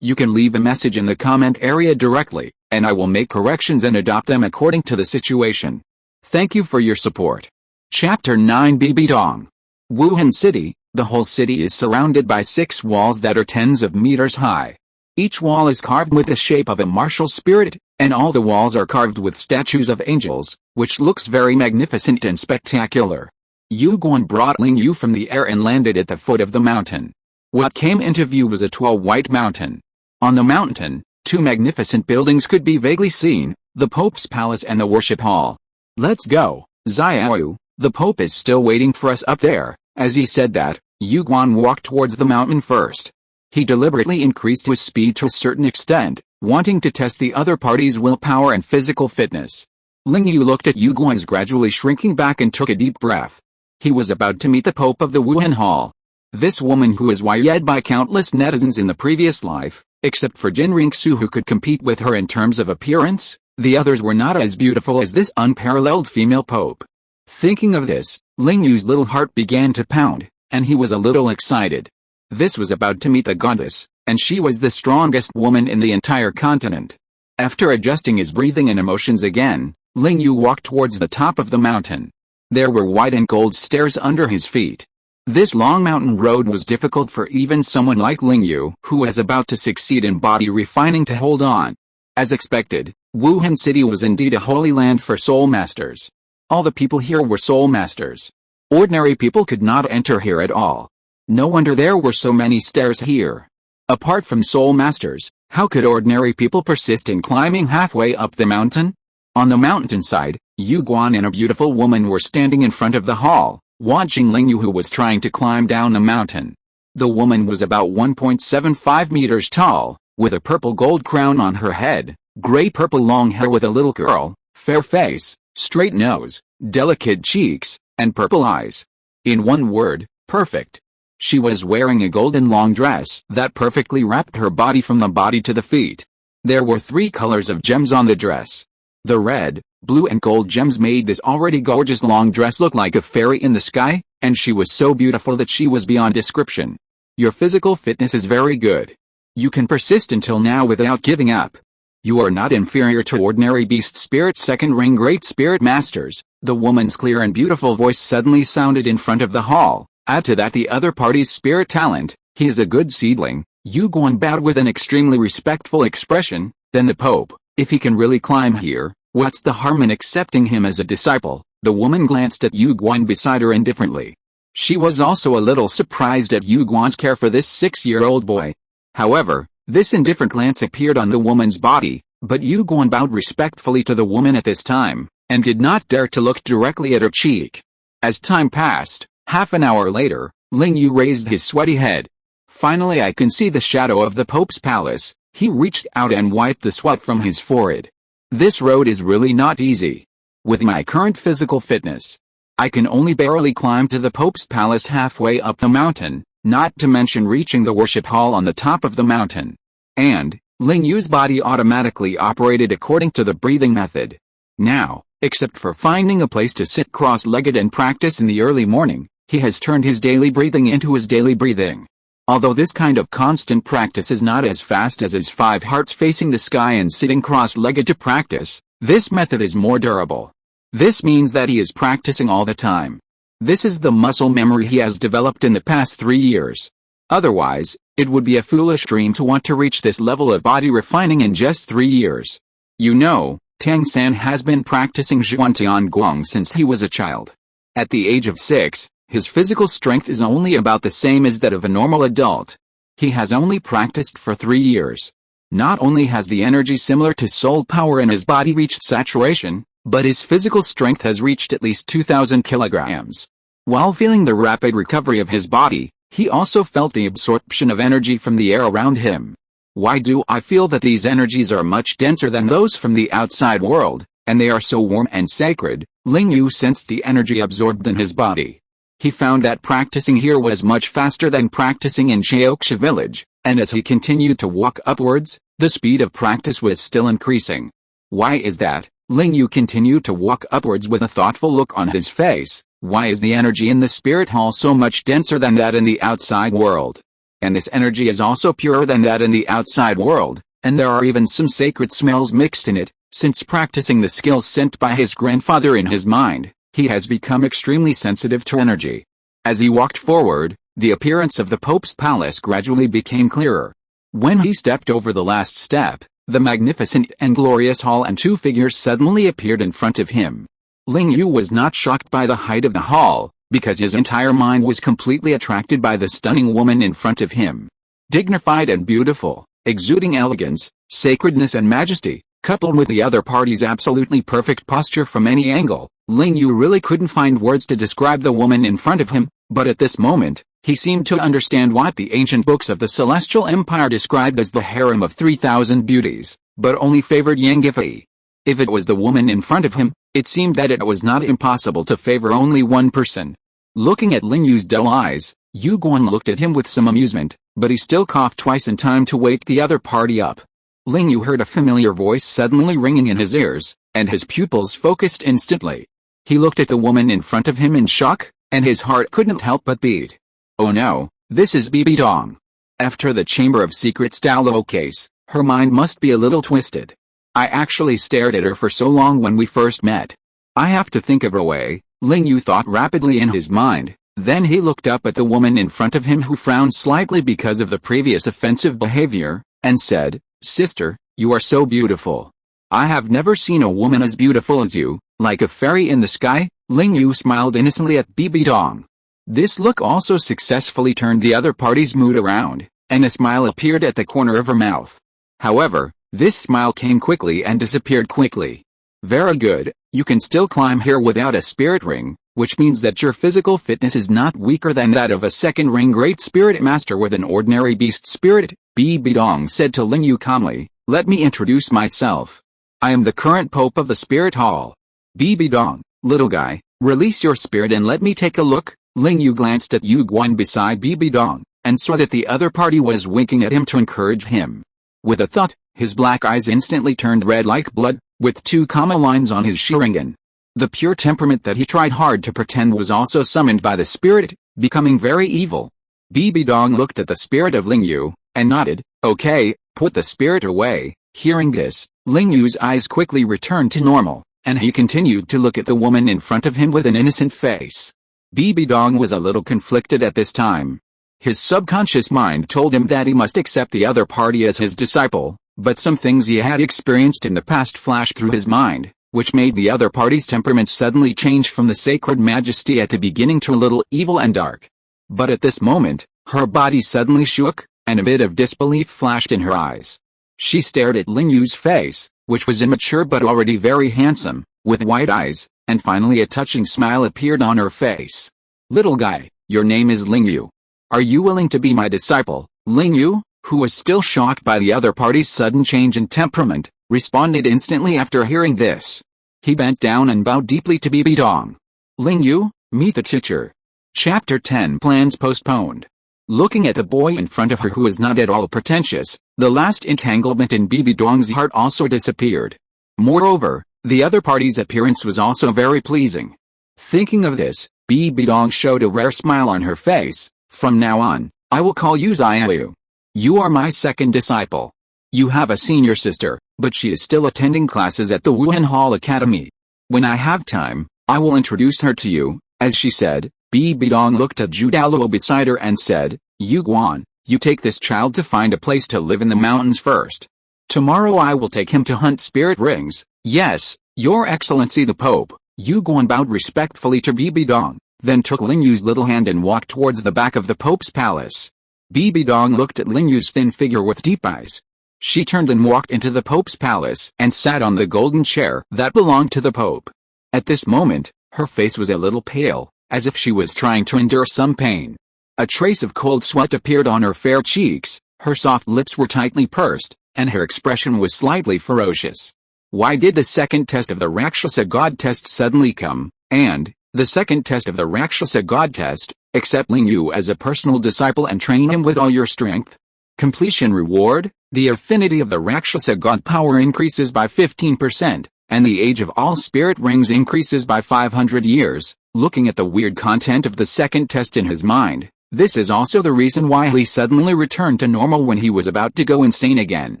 you can leave a message in the comment area directly, and I will make corrections and adopt them according to the situation. Thank you for your support. Chapter 9 BBDong. Wuhun City. The whole city is surrounded by 6 walls that are tens of meters high. Each wall is carved with the shape of a martial spirit, and all the walls are carved with statues of angels, which looks very magnificent and spectacular. Yu Guan brought Ling Yu from the air and landed at the foot of the mountain. What came into view was a tall white mountain. On the mountain, 2 magnificent buildings could be vaguely seen, the Pope's Palace and the Worship Hall. Let's go, Xiao, the Pope is still waiting for us up there. As he said that, Yu Guan walked towards the mountain first. He deliberately increased his speed to a certain extent, wanting to test the other party's willpower and physical fitness. Ling Yu looked at Yu Guan's gradually shrinking back and took a deep breath. He was about to meet the Pope of the Wuhan Hall. This woman who was yed by countless netizens in the previous life, except for Jin Ringsu who could compete with her in terms of appearance, the others were not as beautiful as this unparalleled female Pope. Thinking of this, Ling Yu's little heart began to pound, and he was a little excited. This was about to meet the goddess, and she was the strongest woman in the entire continent. After adjusting his breathing and emotions again, Ling Yu walked towards the top of the mountain. There were white and gold stairs under his feet. This long mountain road was difficult for even someone like Ling Yu, who was about to succeed in body refining, to hold on. As expected, Wuhan City was indeed a holy land for soul masters. All the people here were soul masters. Ordinary people could not enter here at all. No wonder there were so many stairs here. Apart from soul masters, how could ordinary people persist in climbing halfway up the mountain? On the mountainside, Yu Guan and a beautiful woman were standing in front of the hall, watching Ling Yu who was trying to climb down the mountain. The woman was about 1.75 meters tall, with a purple gold crown on her head, gray-purple long hair with a little curl, fair face, straight nose, delicate cheeks, and purple eyes. In one word, perfect. She was wearing a golden long dress that perfectly wrapped her body from the body to the feet. There were 3 colors of gems on the dress. The red, blue and gold gems made this already gorgeous long dress look like a fairy in the sky, and she was so beautiful that she was beyond description. Your physical fitness is very good. You can persist until now without giving up. You are not inferior to ordinary beast spirit second ring great spirit masters. The woman's clear and beautiful voice suddenly sounded in front of the hall. Add to that the other party's spirit talent. He is a good seedling. Yu Guan bowed with an extremely respectful expression. Then the Pope, if he can really climb here, what's the harm in accepting him as a disciple? The woman glanced at Yu Guan beside her indifferently. She was also a little surprised at Yu Guan's care for this 6-year-old boy. However, this indifferent glance appeared on the woman's body, but Yu Guan bowed respectfully to the woman at this time, and did not dare to look directly at her cheek. As time passed, half an hour later, Ling Yu raised his sweaty head. Finally I can see the shadow of the Pope's palace. He reached out and wiped the sweat from his forehead. This road is really not easy. With my current physical fitness, I can only barely climb to the Pope's palace halfway up the mountain, not to mention reaching the worship hall on the top of the mountain. And, Ling Yu's body automatically operated according to the breathing method. Now, except for finding a place to sit cross-legged and practice in the early morning, he has turned his daily breathing into his daily breathing. Although this kind of constant practice is not as fast as his 5 hearts facing the sky and sitting cross-legged to practice, this method is more durable. This means that he is practicing all the time. This is the muscle memory he has developed in the past 3 years. Otherwise, it would be a foolish dream to want to reach this level of body refining in just 3 years. You know, Tang-san has been practicing Zhuan-Tian-Guang since he was a child. At the age of 6, his physical strength is only about the same as that of a normal adult. He has only practiced for 3 years. Not only has the energy similar to soul power in his body reached saturation, but his physical strength has reached at least 2,000 kilograms. While feeling the rapid recovery of his body, he also felt the absorption of energy from the air around him. Why do I feel that these energies are much denser than those from the outside world, and they are so warm and sacred? Ling Yu sensed the energy absorbed in his body. He found that practicing here was much faster than practicing in Cheoksha village, and as he continued to walk upwards, the speed of practice was still increasing. Why is that? Ling Yu continued to walk upwards with a thoughtful look on his face. Why is the energy in the spirit hall so much denser than that in the outside world? And this energy is also purer than that in the outside world, and there are even some sacred smells mixed in it. Since practicing the skills sent by his grandfather in his mind, he has become extremely sensitive to energy. As he walked forward, the appearance of the Pope's palace gradually became clearer. When he stepped over the last step, the magnificent and glorious hall and 2 figures suddenly appeared in front of him. Ling Yu was not shocked by the height of the hall, because his entire mind was completely attracted by the stunning woman in front of him. Dignified and beautiful, exuding elegance, sacredness and majesty, coupled with the other party's absolutely perfect posture from any angle, Ling Yu really couldn't find words to describe the woman in front of him, but at this moment, he seemed to understand what the ancient books of the Celestial Empire described as the harem of 3,000 beauties, but only favored Yangifi. If it was the woman in front of him, it seemed that it was not impossible to favor only one person. Looking at Ling Yu's dull eyes, Yu Guan looked at him with some amusement, but he still coughed twice in time to wake the other party up. Ling Yu heard a familiar voice suddenly ringing in his ears, and his pupils focused instantly. He looked at the woman in front of him in shock, and his heart couldn't help but beat. Oh no, this is BBDong. After the Chamber of Secrets Douluo case, her mind must be a little twisted. I actually stared at her for so long when we first met. I have to think of a way, Ling Yu thought rapidly in his mind. Then he looked up at the woman in front of him who frowned slightly because of the previous offensive behavior, and said, "Sister, you are so beautiful. I have never seen a woman as beautiful as you, like a fairy in the sky." Ling Yu smiled innocently at BBDong. This look also successfully turned the other party's mood around, and a smile appeared at the corner of her mouth. However, this smile came quickly and disappeared quickly. Very good, you can still climb here without a spirit ring, which means that your physical fitness is not weaker than that of a second-ring Great Spirit Master with an ordinary beast spirit, BBDong said to Ling Yu calmly. Let me introduce myself. I am the current Pope of the Spirit Hall. BBDong, little guy, release your spirit and let me take a look. Ling Yu glanced at Yu Guan beside BBDong, and saw that the other party was winking at him to encourage him. With a thought, his black eyes instantly turned red like blood, with 2 comma lines on his Sharingan. The pure temperament that he tried hard to pretend was also summoned by the spirit, becoming very evil. BBDong looked at the spirit of Ling Yu, and nodded. Okay, put the spirit away. Hearing this, Ling Yu's eyes quickly returned to normal, and he continued to look at the woman in front of him with an innocent face. BBDong was a little conflicted at this time. His subconscious mind told him that he must accept the other party as his disciple, but some things he had experienced in the past flashed through his mind, which made the other party's temperament suddenly change from the sacred majesty at the beginning to a little evil and dark. But at this moment, her body suddenly shook, and a bit of disbelief flashed in her eyes. She stared at Ling Yu's face, which was immature but already very handsome, with white eyes, and finally a touching smile appeared on her face. Little guy, your name is Ling Yu. Are you willing to be my disciple? Ling Yu, who was still shocked by the other party's sudden change in temperament, responded instantly after hearing this. He bent down and bowed deeply to BBDong. Ling Yu, meet the teacher. Chapter 10 Plans postponed. Looking at the boy in front of her who was not at all pretentious, the last entanglement in BBDong's heart also disappeared. Moreover, the other party's appearance was also very pleasing. Thinking of this, BBDong showed a rare smile on her face. From now on, I will call you Xiaoyu. You are my second disciple. You have a senior sister, but she is still attending classes at the Wuhun Hall Academy. When I have time, I will introduce her to you. As she said, BBDong looked at Douluo beside her and said, Yu Guan, you take this child to find a place to live in the mountains first. Tomorrow I will take him to hunt spirit rings. Yes, Your Excellency the Pope. Yu Guan bowed respectfully to BBDong, then took Ling Yu's little hand and walked towards the back of the Pope's palace. BBDong looked at Ling Yu's thin figure with deep eyes. She turned and walked into the Pope's palace and sat on the golden chair that belonged to the Pope. At this moment, her face was a little pale, as if she was trying to endure some pain. A trace of cold sweat appeared on her fair cheeks, her soft lips were tightly pursed, and her expression was slightly ferocious. Why did the second test of the Rakshasa God test suddenly come, and, the second test of the Rakshasa God test, accept Ling Yu as a personal disciple and train him with all your strength? Completion reward, the affinity of the Rakshasa God power increases by 15%, and the age of all spirit rings increases by 500 years. Looking at the weird content of the second test in his mind, this is also the reason why he suddenly returned to normal when he was about to go insane again.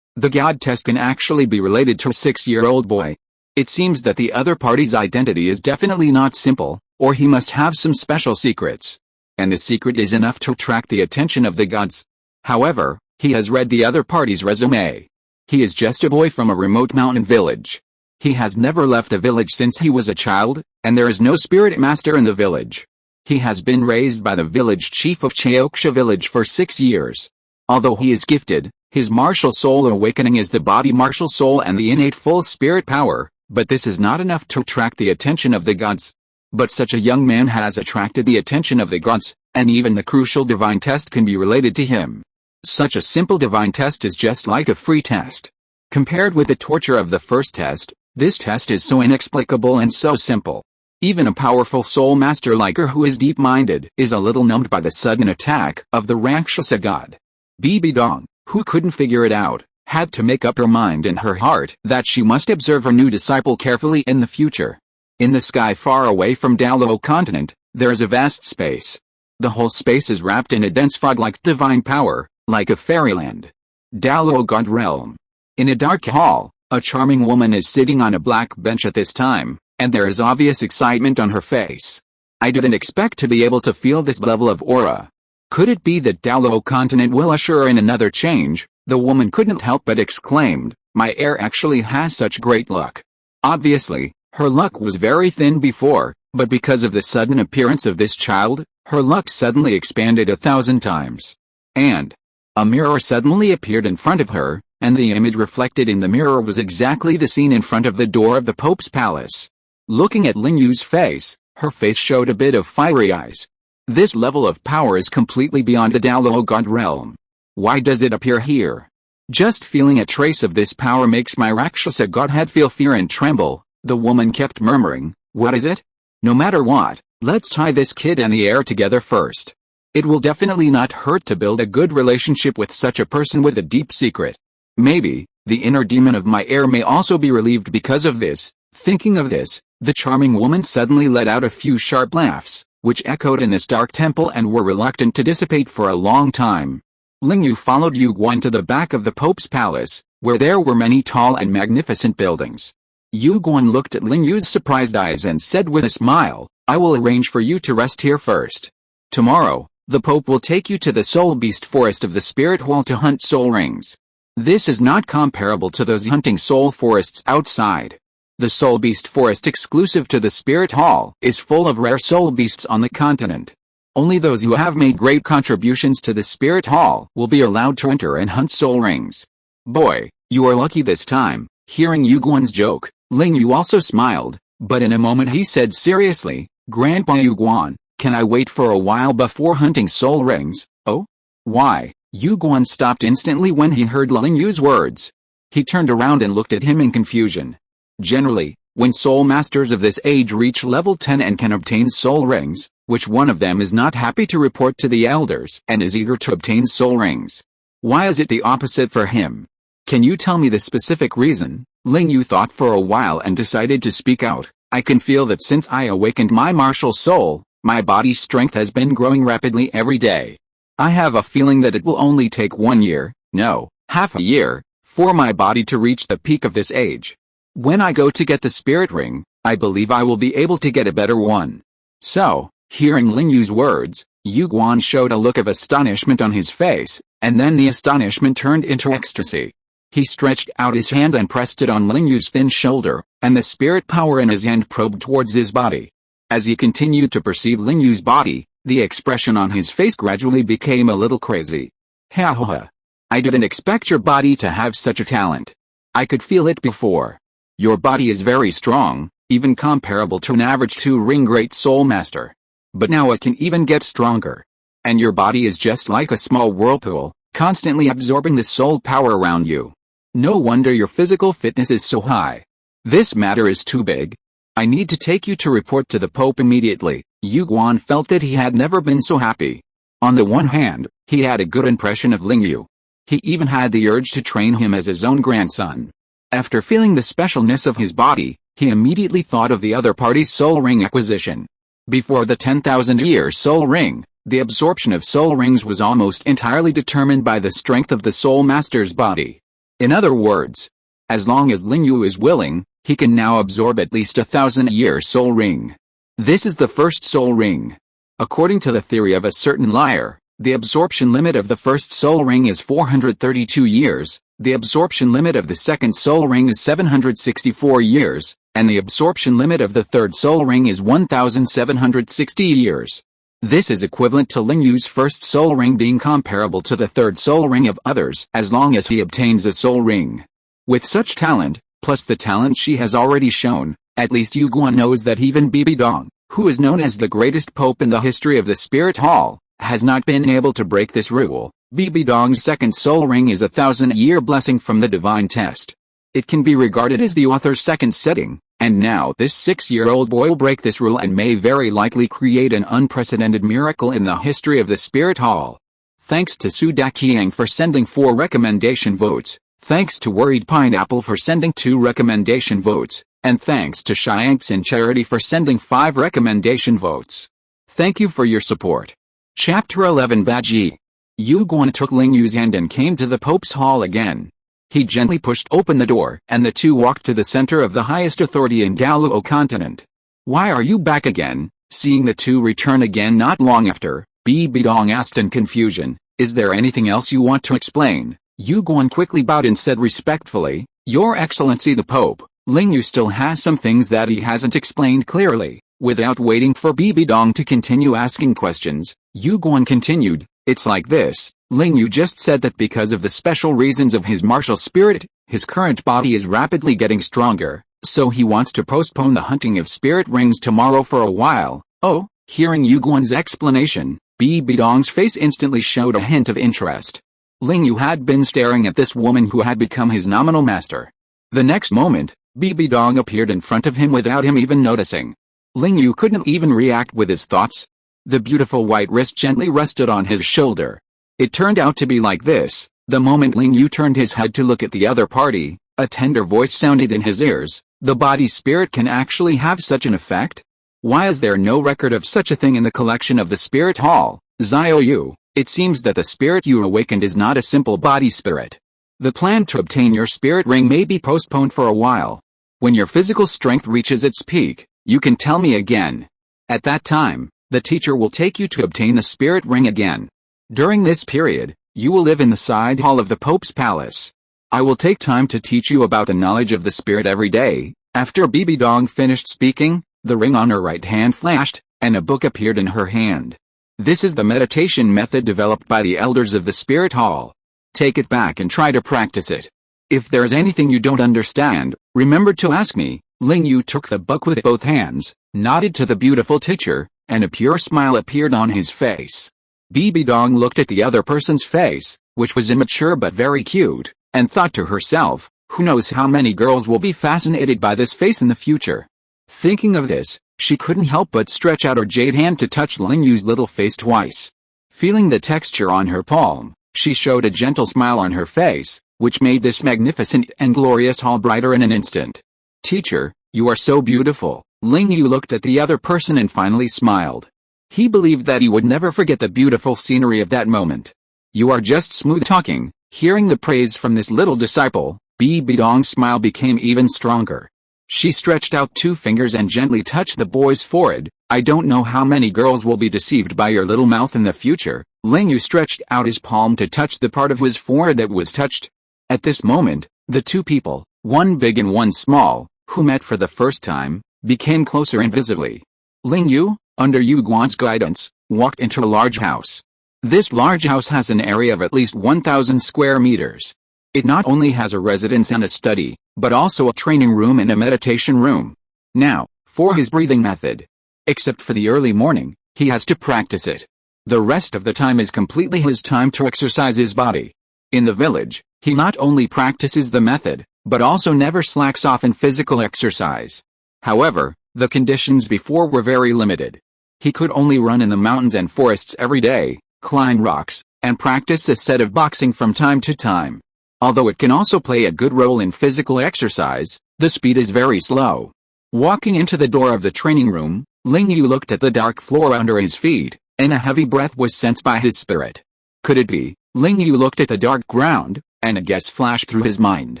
The God test can actually be related to a 6-year-old boy. It seems that the other party's identity is definitely not simple, or he must have some special secrets. And the secret is enough to attract the attention of the gods. However, he has read the other party's resume. He is just a boy from a remote mountain village. He has never left the village since he was a child, and there is no spirit master in the village. He has been raised by the village chief of Cheoksha village for 6 years. Although he is gifted, his martial soul awakening is the body martial soul and the innate full spirit power, but this is not enough to attract the attention of the gods. But such a young man has attracted the attention of the gods, and even the crucial divine test can be related to him. Such a simple divine test is just like a free test. Compared with the torture of the first test, this test is so inexplicable and so simple. Even a powerful soul master like her who is deep-minded is a little numbed by the sudden attack of the Rakshasa god. BBDong, who couldn't figure it out, had to make up her mind in her heart that she must observe her new disciple carefully in the future. In the sky far away from Douluo continent, there is a vast space. The whole space is wrapped in a dense fog-like divine power, like a fairyland. Douluo God realm. In a dark hall, a charming woman is sitting on a black bench at this time, and there is obvious excitement on her face. I didn't expect to be able to feel this level of aura. Could it be that Douluo continent will usher in another change? The woman couldn't help but exclaimed, my heir actually has such great luck. Obviously, her luck was very thin before, but because of the sudden appearance of this child, her luck suddenly expanded 1,000 times. And a mirror suddenly appeared in front of her, and the image reflected in the mirror was exactly the scene in front of the door of the Pope's palace. Looking at Ling Yu's face, her face showed a bit of fiery eyes. This level of power is completely beyond the Douluo God realm. Why does it appear here? Just feeling a trace of this power makes my Rakshasa godhead feel fear and tremble. The woman kept murmuring, what is it? No matter what, let's tie this kid and the heir together first. It will definitely not hurt to build a good relationship with such a person with a deep secret. Maybe, the inner demon of my heir may also be relieved because of this. Thinking of this, the charming woman suddenly let out a few sharp laughs, which echoed in this dark temple and were reluctant to dissipate for a long time. Ling Yu followed Yu Guan to the back of the Pope's palace, where there were many tall and magnificent buildings. Yu Guan looked at Ling Yu's surprised eyes and said with a smile, I will arrange for you to rest here first. Tomorrow, the Pope will take you to the Soul Beast Forest of the Spirit Hall to hunt soul rings. This is not comparable to those hunting soul forests outside. The Soul Beast Forest exclusive to the Spirit Hall is full of rare soul beasts on the continent. Only those who have made great contributions to the Spirit Hall will be allowed to enter and hunt soul rings. Boy, you are lucky this time. Hearing Yu Guan's joke, Ling Yu also smiled, but in a moment he said seriously, Grandpa Yu Guan, can I wait for a while before hunting soul rings? Oh? Why? Yu Guan stopped instantly when he heard Ling Yu's words. He turned around and looked at him in confusion. Generally, when soul masters of this age reach level 10 and can obtain soul rings, which one of them is not happy to report to the elders and is eager to obtain soul rings? Why is it the opposite for him? Can you tell me the specific reason? Ling Yu thought for a while and decided to speak out. I can feel that since I awakened my martial soul, my body's strength has been growing rapidly every day. I have a feeling that it will only take 1 year, no, half a year, for my body to reach the peak of this age. When I go to get the spirit ring, I believe I will be able to get a better one. So, hearing Ling Yu's words, Yu Guan showed a look of astonishment on his face, and then the astonishment turned into ecstasy. He stretched out his hand and pressed it on Ling Yu's thin shoulder, and the spirit power in his hand probed towards his body. As he continued to perceive Ling Yu's body, the expression on his face gradually became a little crazy. Ha ha ha. I didn't expect your body to have such a talent. I could feel it before. Your body is very strong, even comparable to an average 2-ring great soul master. But now it can even get stronger. And your body is just like a small whirlpool, constantly absorbing the soul power around you. No wonder your physical fitness is so high. This matter is too big. I need to take you to report to the Pope immediately. Yu Guan felt that he had never been so happy. On the one hand, he had a good impression of Ling Yu. He even had the urge to train him as his own grandson. After feeling the specialness of his body, he immediately thought of the other party's soul ring acquisition. Before the 10,000-year soul ring, the absorption of soul rings was almost entirely determined by the strength of the soul master's body. In other words, as long as Ling Yu is willing, he can now absorb at least 1,000-year soul ring. This is the first soul ring. According to the theory of a certain liar, the absorption limit of the first soul ring is 432 years, the absorption limit of the second soul ring is 764 years, and the absorption limit of the third soul ring is 1,760 years. This is equivalent to Ling Yu's first soul ring being comparable to the third soul ring of others as long as he obtains a soul ring. With such talent, plus the talent she has already shown, at least Yu Guan knows that even BBDong, who is known as the greatest pope in the history of the Spirit Hall, has not been able to break this rule. BBDong's second soul ring is a 1,000-year blessing from the divine test. It can be regarded as the author's second setting, and now this 6-year-old boy will break this rule and may very likely create an unprecedented miracle in the history of the Spirit Hall. Thanks to Su Daqiang for sending 4 recommendation votes, thanks to Worried Pineapple for sending 2 recommendation votes, and thanks to Shiangxin Charity for sending 5 recommendation votes. Thank you for your support. Chapter 11 Baji. Yu Guan took Ling Yu's hand and came to the Pope's hall again. He gently pushed open the door and the two walked to the center of the highest authority in Douluo continent. Why are you back again? Seeing the two return again not long after, BBDong asked in confusion, is there anything else you want to explain? Yu Guan quickly bowed and said respectfully, Your Excellency the Pope, Ling Yu still has some things that he hasn't explained clearly. Without waiting for BBDong to continue asking questions, Yu Guan continued, It's like this, Ling Yu just said that because of the special reasons of his martial spirit, his current body is rapidly getting stronger, so he wants to postpone the hunting of spirit rings tomorrow for a while. Oh, hearing Yu Guan's explanation, BBDong's face instantly showed a hint of interest. Ling Yu had been staring at this woman who had become his nominal master. The next moment, BBDong appeared in front of him without him even noticing. Ling Yu couldn't even react with his thoughts. The beautiful white wrist gently rested on his shoulder. It turned out to be like this. The moment Ling Yu turned his head to look at the other party, a tender voice sounded in his ears. The body spirit can actually have such an effect? Why is there no record of such a thing in the collection of the Spirit Hall? Xiao Yu, it seems that the spirit you awakened is not a simple body spirit. The plan to obtain your spirit ring may be postponed for a while. When your physical strength reaches its peak, you can tell me again. At that time, the teacher will take you to obtain the spirit ring again. During this period, you will live in the side hall of the Pope's palace. I will take time to teach you about the knowledge of the spirit every day. After BBDong finished speaking, the ring on her right hand flashed, and a book appeared in her hand. This is the meditation method developed by the elders of the Spirit Hall. Take it back and try to practice it. If there's anything you don't understand, remember to ask me. Ling Yu took the book with both hands, nodded to the beautiful teacher, and a pure smile appeared on his face. BBDong looked at the other person's face, which was immature but very cute, and thought to herself, Who knows how many girls will be fascinated by this face in the future. Thinking of this, she couldn't help but stretch out her jade hand to touch Ling Yu's little face twice. Feeling the texture on her palm, she showed a gentle smile on her face, which made this magnificent and glorious hall brighter in an instant. Teacher, you are so beautiful. Ling Yu looked at the other person and finally smiled. He believed that he would never forget the beautiful scenery of that moment. You are just smooth talking. Hearing the praise from this little disciple, BBDong's smile became even stronger. She stretched out 2 fingers and gently touched the boy's forehead. I don't know how many girls will be deceived by your little mouth in the future. Ling Yu stretched out his palm to touch the part of his forehead that was touched. At this moment, the 2 people, one big and one small, who met for the first time, became closer invisibly. Ling Yu, under Yu Guan's guidance, walked into a large house. This large house has an area of at least 1,000 square meters. It not only has a residence and a study, but also a training room and a meditation room. Now, for his breathing method. Except for the early morning, he has to practice it. The rest of the time is completely his time to exercise his body. In the village, he not only practices the method, but also never slacks off in physical exercise. However, the conditions before were very limited. He could only run in the mountains and forests every day, climb rocks, and practice a set of boxing from time to time. Although it can also play a good role in physical exercise, the speed is very slow. Walking into the door of the training room, Ling Yu looked at the dark floor under his feet, and a heavy breath was sensed by his spirit. Could it be? Ling Yu looked at the dark ground, and a guess flashed through his mind.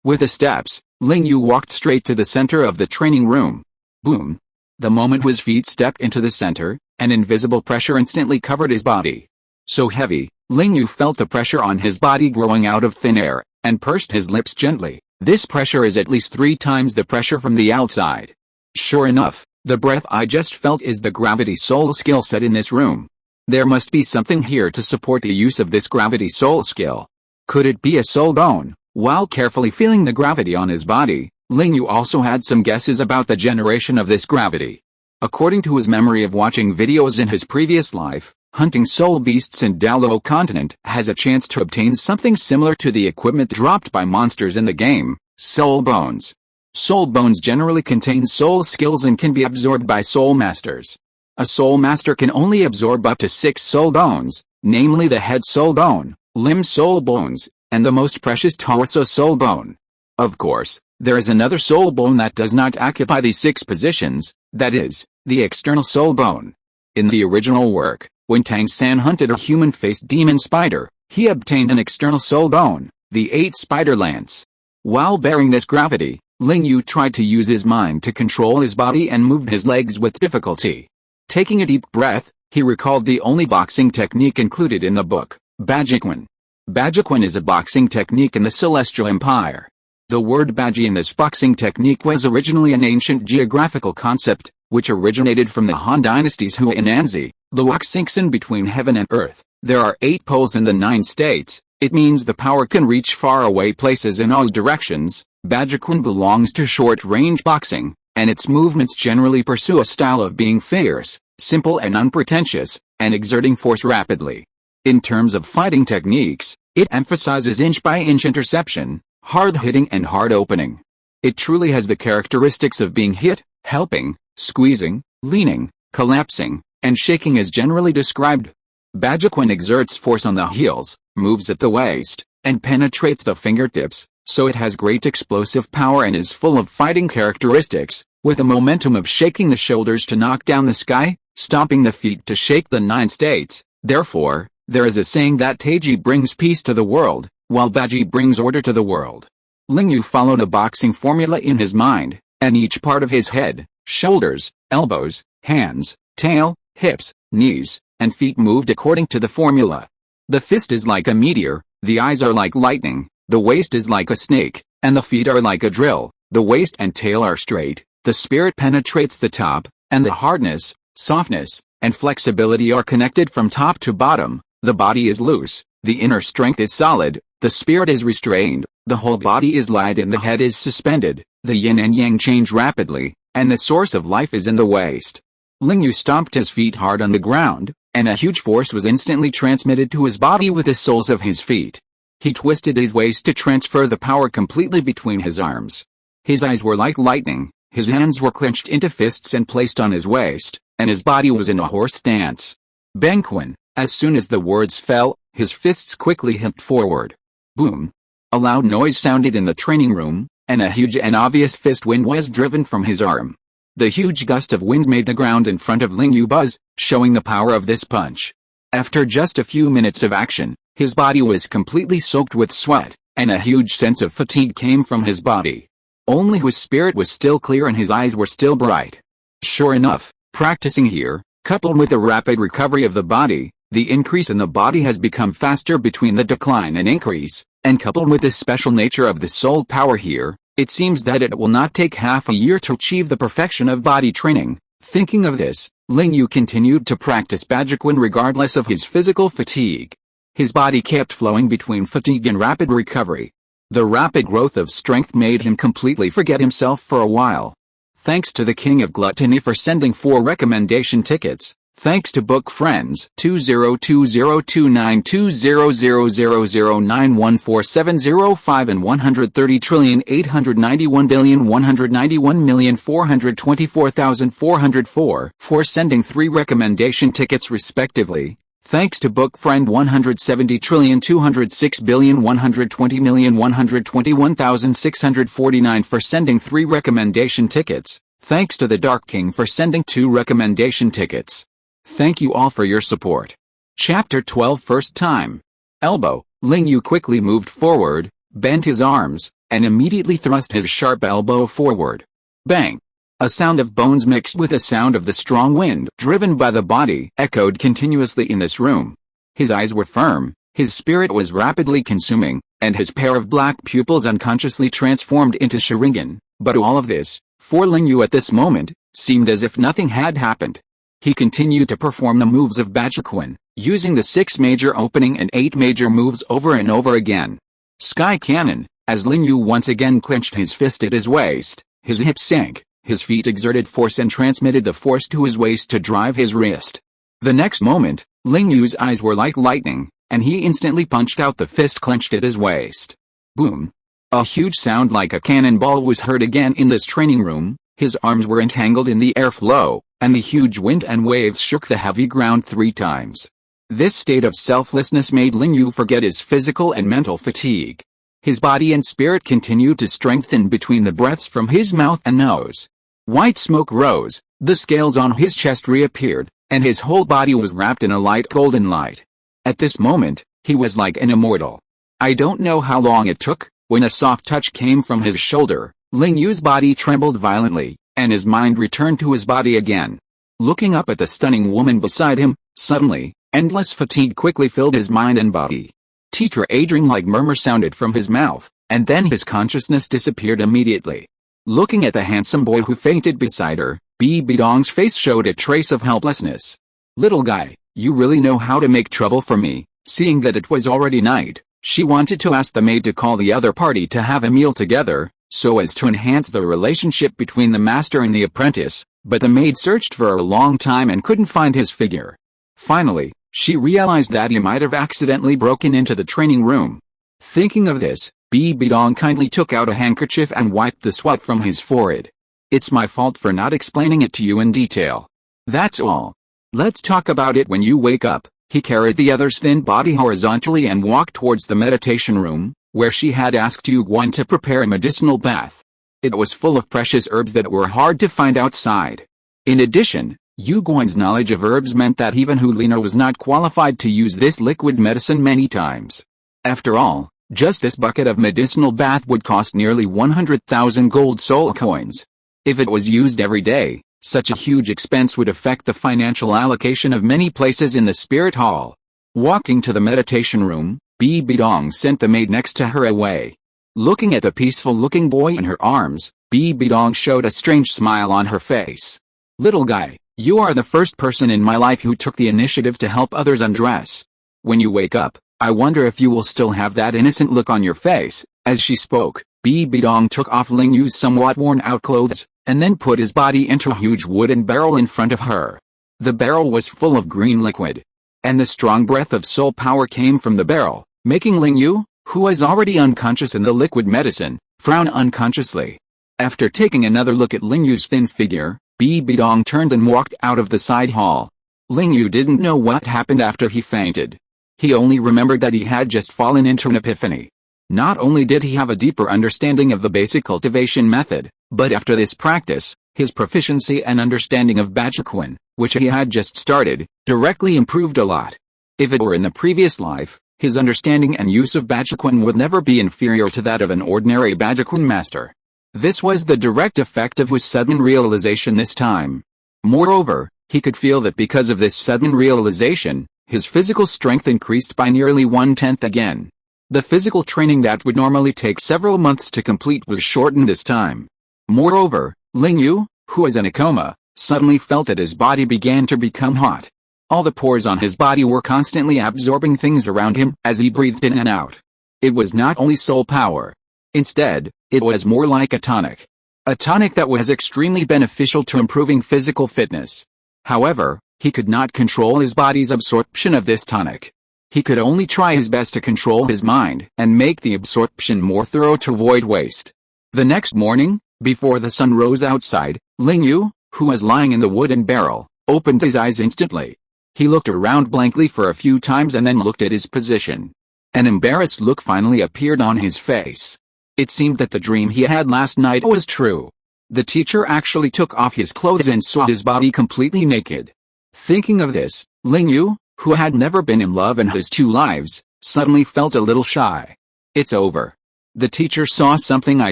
With the steps, Ling Yu walked straight to the center of the training room. Boom! The moment his feet stepped into the center, an invisible pressure instantly covered his body. So heavy, Ling Yu felt the pressure on his body growing out of thin air, and pursed his lips gently. This pressure is at least 3 times the pressure from the outside. Sure enough, the breath I just felt is the gravity soul skill set in this room. There must be something here to support the use of this gravity soul skill. Could it be a soul bone? While carefully feeling the gravity on his body, Ling Yu also had some guesses about the generation of this gravity. According to his memory of watching videos in his previous life, hunting soul beasts in Douluo continent has a chance to obtain something similar to the equipment dropped by monsters in the game, soul bones. Soul bones generally contain soul skills and can be absorbed by soul masters. A soul master can only absorb up to 6 soul bones, namely the head soul bone, limb soul bones, and the most precious torso soul bone. Of course, there is another soul bone that does not occupy these 6 positions, that is, the external soul bone. In the original work, when Tang-san hunted a human-faced demon spider, he obtained an external soul bone, the 8 spider lance. While bearing this gravity, Ling Yu tried to use his mind to control his body and moved his legs with difficulty. Taking a deep breath, he recalled the only boxing technique included in the book, Bajiquan. Bajiquan is a boxing technique in the Celestial Empire. The word Baji in this boxing technique was originally an ancient geographical concept, which originated from the Han Dynasty's Hu and Anzi, the Wuxingxin between heaven and earth. There are 8 poles in the 9 states. It means the power can reach far away places in all directions. Bajiquan belongs to short-range boxing, and its movements generally pursue a style of being fierce, simple and unpretentious, and exerting force rapidly. In terms of fighting techniques, it emphasizes inch-by-inch interception, hard hitting and hard opening. It truly has the characteristics of being hit, helping, squeezing, leaning, collapsing, and shaking as generally described. Bajiquan exerts force on the heels, moves at the waist, and penetrates the fingertips, so it has great explosive power and is full of fighting characteristics, with a momentum of shaking the shoulders to knock down the sky, stomping the feet to shake the 9 states. Therefore, there is a saying that Taiji brings peace to the world, while Baji brings order to the world. Ling Yu followed a boxing formula in his mind, and each part of his head, shoulders, elbows, hands, tail, hips, knees, and feet moved according to the formula. The fist is like a meteor, the eyes are like lightning, the waist is like a snake, and the feet are like a drill. The waist and tail are straight, the spirit penetrates the top, and the hardness, softness, and flexibility are connected from top to bottom. The body is loose, the inner strength is solid, the spirit is restrained, the whole body is light and the head is suspended, the yin and yang change rapidly, and the source of life is in the waist. Ling Yu stomped his feet hard on the ground, and a huge force was instantly transmitted to his body with the soles of his feet. He twisted his waist to transfer the power completely between his arms. His eyes were like lightning, his hands were clenched into fists and placed on his waist, and his body was in a horse stance. Benquin, as soon as the words fell, his fists quickly hipped forward. Boom! A loud noise sounded in the training room, and a huge and obvious fist wind was driven from his arm. The huge gust of wind made the ground in front of Ling Yu buzz, showing the power of this punch. After just a few minutes of action, his body was completely soaked with sweat, and a huge sense of fatigue came from his body. Only his spirit was still clear and his eyes were still bright. Sure enough, practicing here, coupled with the rapid recovery of the body, the increase in the body has become faster between the decline and increase, and coupled with the special nature of the soul power here, it seems that it will not take half a year to achieve the perfection of body training. Thinking of this, Ling Yu continued to practice Bajiquan regardless of his physical fatigue. His body kept flowing between fatigue and rapid recovery. The rapid growth of strength made him completely forget himself for a while. Thanks to the King of Gluttony for sending 4 recommendation tickets. Thanks to Book Friends 202029200009147005 and 130,891,191,424,404 for sending 3 recommendation tickets respectively. Thanks to Book Friend 170,206,120,121,649 for sending 3 recommendation tickets. Thanks to the Dark King for sending 2 recommendation tickets. Thank you all for your support. Chapter 12 First Time. Elbow. Ling Yu quickly moved forward, bent his arms, and immediately thrust his sharp elbow forward. Bang! A sound of bones mixed with a sound of the strong wind driven by the body echoed continuously in this room. His eyes were firm, his spirit was rapidly consuming, and his pair of black pupils unconsciously transformed into Sharingan. But all of this, for Ling Yu at this moment, seemed as if nothing had happened. He continued to perform the moves of Bajiquan, using the 6 major opening and 8 major moves over and over again. Sky Cannon, as Ling Yu once again clenched his fist at his waist, his hips sank, his feet exerted force and transmitted the force to his waist to drive his wrist. The next moment, Ling Yu's eyes were like lightning, and he instantly punched out the fist clenched at his waist. Boom! A huge sound like a cannonball was heard again in this training room. His arms were entangled in the airflow, and the huge wind and waves shook the heavy ground 3 times. This state of selflessness made Ling Yu forget his physical and mental fatigue. His body and spirit continued to strengthen between the breaths from his mouth and nose. White smoke rose, the scales on his chest reappeared, and his whole body was wrapped in a light golden light. At this moment, he was like an immortal. I don't know how long it took. When a soft touch came from his shoulder, Ling Yu's body trembled violently, and his mind returned to his body again. Looking up at the stunning woman beside him, suddenly, endless fatigue quickly filled his mind and body. Teacher Adrian-like murmur sounded from his mouth, and then his consciousness disappeared immediately. Looking at the handsome boy who fainted beside her, BBDong's face showed a trace of helplessness. Little guy, you really know how to make trouble for me. Seeing that it was already night, she wanted to ask the maid to call the other party to have a meal together, so as to enhance the relationship between the master and the apprentice, but the maid searched for a long time and couldn't find his figure. Finally, she realized that he might have accidentally broken into the training room. Thinking of this, BBDong kindly took out a handkerchief and wiped the sweat from his forehead. It's my fault for not explaining it to you in detail. That's all. Let's talk about it when you wake up. He carried the other's thin body horizontally and walked towards the meditation room, where she had asked Yu Guan to prepare a medicinal bath. It was full of precious herbs that were hard to find outside. In addition, Yu Guan's knowledge of herbs meant that even Helina was not qualified to use this liquid medicine many times. After all, just this bucket of medicinal bath would cost nearly 100,000 gold soul coins. If it was used every day, such a huge expense would affect the financial allocation of many places in the spirit hall. Walking to the meditation room, BBDong sent the maid next to her away. Looking at the peaceful-looking boy in her arms, BBDong showed a strange smile on her face. Little guy, you are the first person in my life who took the initiative to help others undress. When you wake up, I wonder if you will still have that innocent look on your face. As she spoke, BBDong took off Ling Yu's somewhat worn-out clothes, and then put his body into a huge wooden barrel in front of her. The barrel was full of green liquid, and the strong breath of soul power came from the barrel, making Ling Yu, who was already unconscious in the liquid medicine, frowned unconsciously. After taking another look at Ling Yu's thin figure, BBDong turned and walked out of the side hall. Ling Yu didn't know what happened after he fainted. He only remembered that he had just fallen into an epiphany. Not only did he have a deeper understanding of the basic cultivation method, but after this practice, his proficiency and understanding of Bachikuan, which he had just started, directly improved a lot. If it were in the previous life, his understanding and use of Bachikuan would never be inferior to that of an ordinary Bachikuan master. This was the direct effect of his sudden realization this time. Moreover, he could feel that because of this sudden realization, his physical strength increased by nearly 1/10 again. The physical training that would normally take several months to complete was shortened this time. Moreover, Ling Yu, who was in a coma, suddenly felt that his body began to become hot. All the pores on his body were constantly absorbing things around him as he breathed in and out. It was not only soul power. Instead, it was more like a tonic. A tonic that was extremely beneficial to improving physical fitness. However, he could not control his body's absorption of this tonic. He could only try his best to control his mind and make the absorption more thorough to avoid waste. The next morning, before the sun rose outside, Ling Yu, who was lying in the wooden barrel, opened his eyes instantly. He looked around blankly for a few times and then looked at his position. An embarrassed look finally appeared on his face. It seemed that the dream he had last night was true. The teacher actually took off his clothes and saw his body completely naked. Thinking of this, Ling Yu, who had never been in love in his 2 lives, suddenly felt a little shy. It's over. The teacher saw something I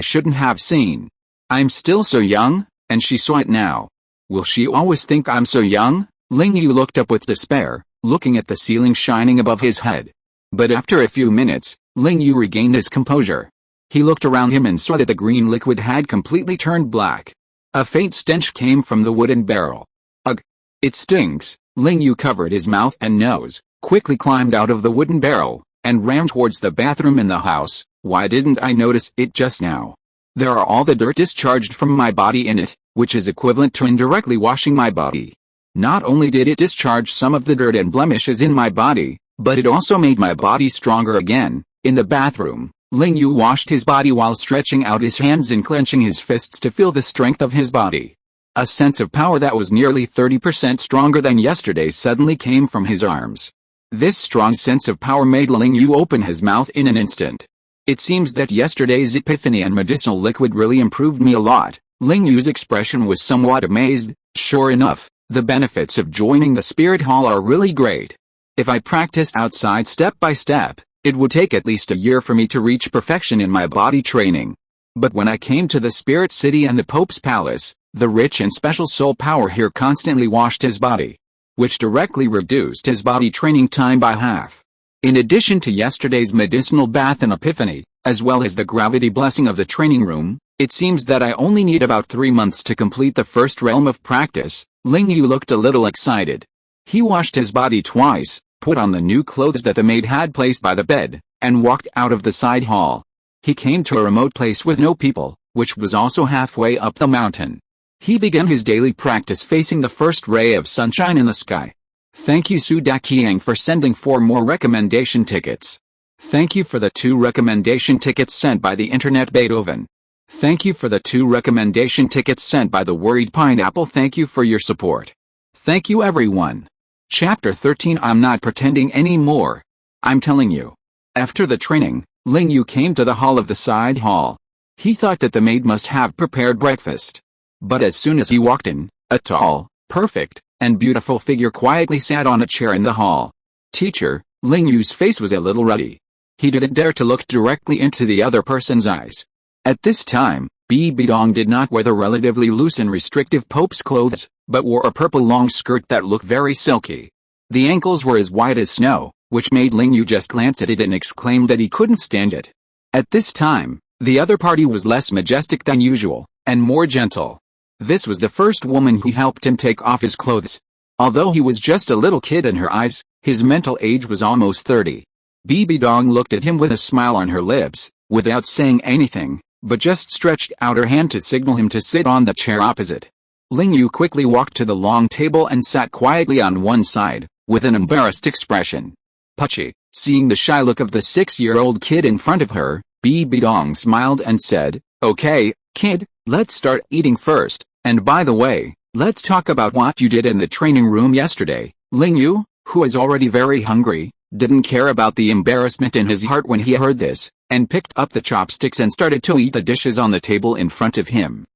shouldn't have seen. I'm still so young, and she saw it now. Will she always think I'm so young? Ling Yu looked up with despair, looking at the ceiling shining above his head. But after a few minutes, Ling Yu regained his composure. He looked around him and saw that the green liquid had completely turned black. A faint stench came from the wooden barrel. Ugh! It stinks. Ling Yu covered his mouth and nose, quickly climbed out of the wooden barrel, and ran towards the bathroom in the house. Why didn't I notice it just now? There are all the dirt discharged from my body in it, which is equivalent to indirectly washing my body. Not only did it discharge some of the dirt and blemishes in my body, but it also made my body stronger again. In the bathroom, Ling Yu washed his body while stretching out his hands and clenching his fists to feel the strength of his body. A sense of power that was nearly 30% stronger than yesterday suddenly came from his arms. This strong sense of power made Ling Yu open his mouth in an instant. It seems that yesterday's epiphany and medicinal liquid really improved me a lot. Ling Yu's expression was somewhat amazed. Sure enough, the benefits of joining the spirit hall are really great. If I practiced outside step by step, it would take at least a year for me to reach perfection in my body training. But when I came to the spirit city and the Pope's palace, the rich and special soul power here constantly washed his body, which directly reduced his body training time by half. In addition to yesterday's medicinal bath and epiphany, as well as the gravity blessing of the training room, it seems that I only need about 3 months to complete the first realm of practice. Ling Yu looked a little excited. He washed his body twice, put on the new clothes that the maid had placed by the bed, and walked out of the side hall. He came to a remote place with no people, which was also halfway up the mountain. He began his daily practice facing the first ray of sunshine in the sky. Thank you Su Daqiang for sending 4 more recommendation tickets. Thank you for the 2 recommendation tickets sent by the internet Beethoven. Thank you for the 2 recommendation tickets sent by the worried pineapple. Thank you for your support. Thank you everyone. Chapter 13. I'm not pretending anymore. I'm telling you. After the training, Ling Yu came to the hall of the side hall. He thought that the maid must have prepared breakfast. But as soon as he walked in, a tall, perfect, and beautiful figure quietly sat on a chair in the hall. Teacher, Ling Yu's face was a little ruddy. He didn't dare to look directly into the other person's eyes. At this time, BBDong did not wear the relatively loose and restrictive Pope's clothes, but wore a purple long skirt that looked very silky. The ankles were as white as snow, which made Ling Yu just glance at it and exclaim that he couldn't stand it. At this time, the other party was less majestic than usual, and more gentle. This was the first woman who helped him take off his clothes. Although he was just a little kid in her eyes, his mental age was almost 30. BBDong looked at him with a smile on her lips, without saying anything, but just stretched out her hand to signal him to sit on the chair opposite. Ling Yu quickly walked to the long table and sat quietly on one side, with an embarrassed expression. Pucci, Seeing the shy look of the 6-year-old kid in front of her, BBDong smiled and said, "Okay, kid, let's start eating first, and by the way, let's talk about what you did in the training room yesterday." Ling Yu, who is already very hungry, didn't care about the embarrassment in his heart when he heard this, and picked up the chopsticks and started to eat the dishes on the table in front of him.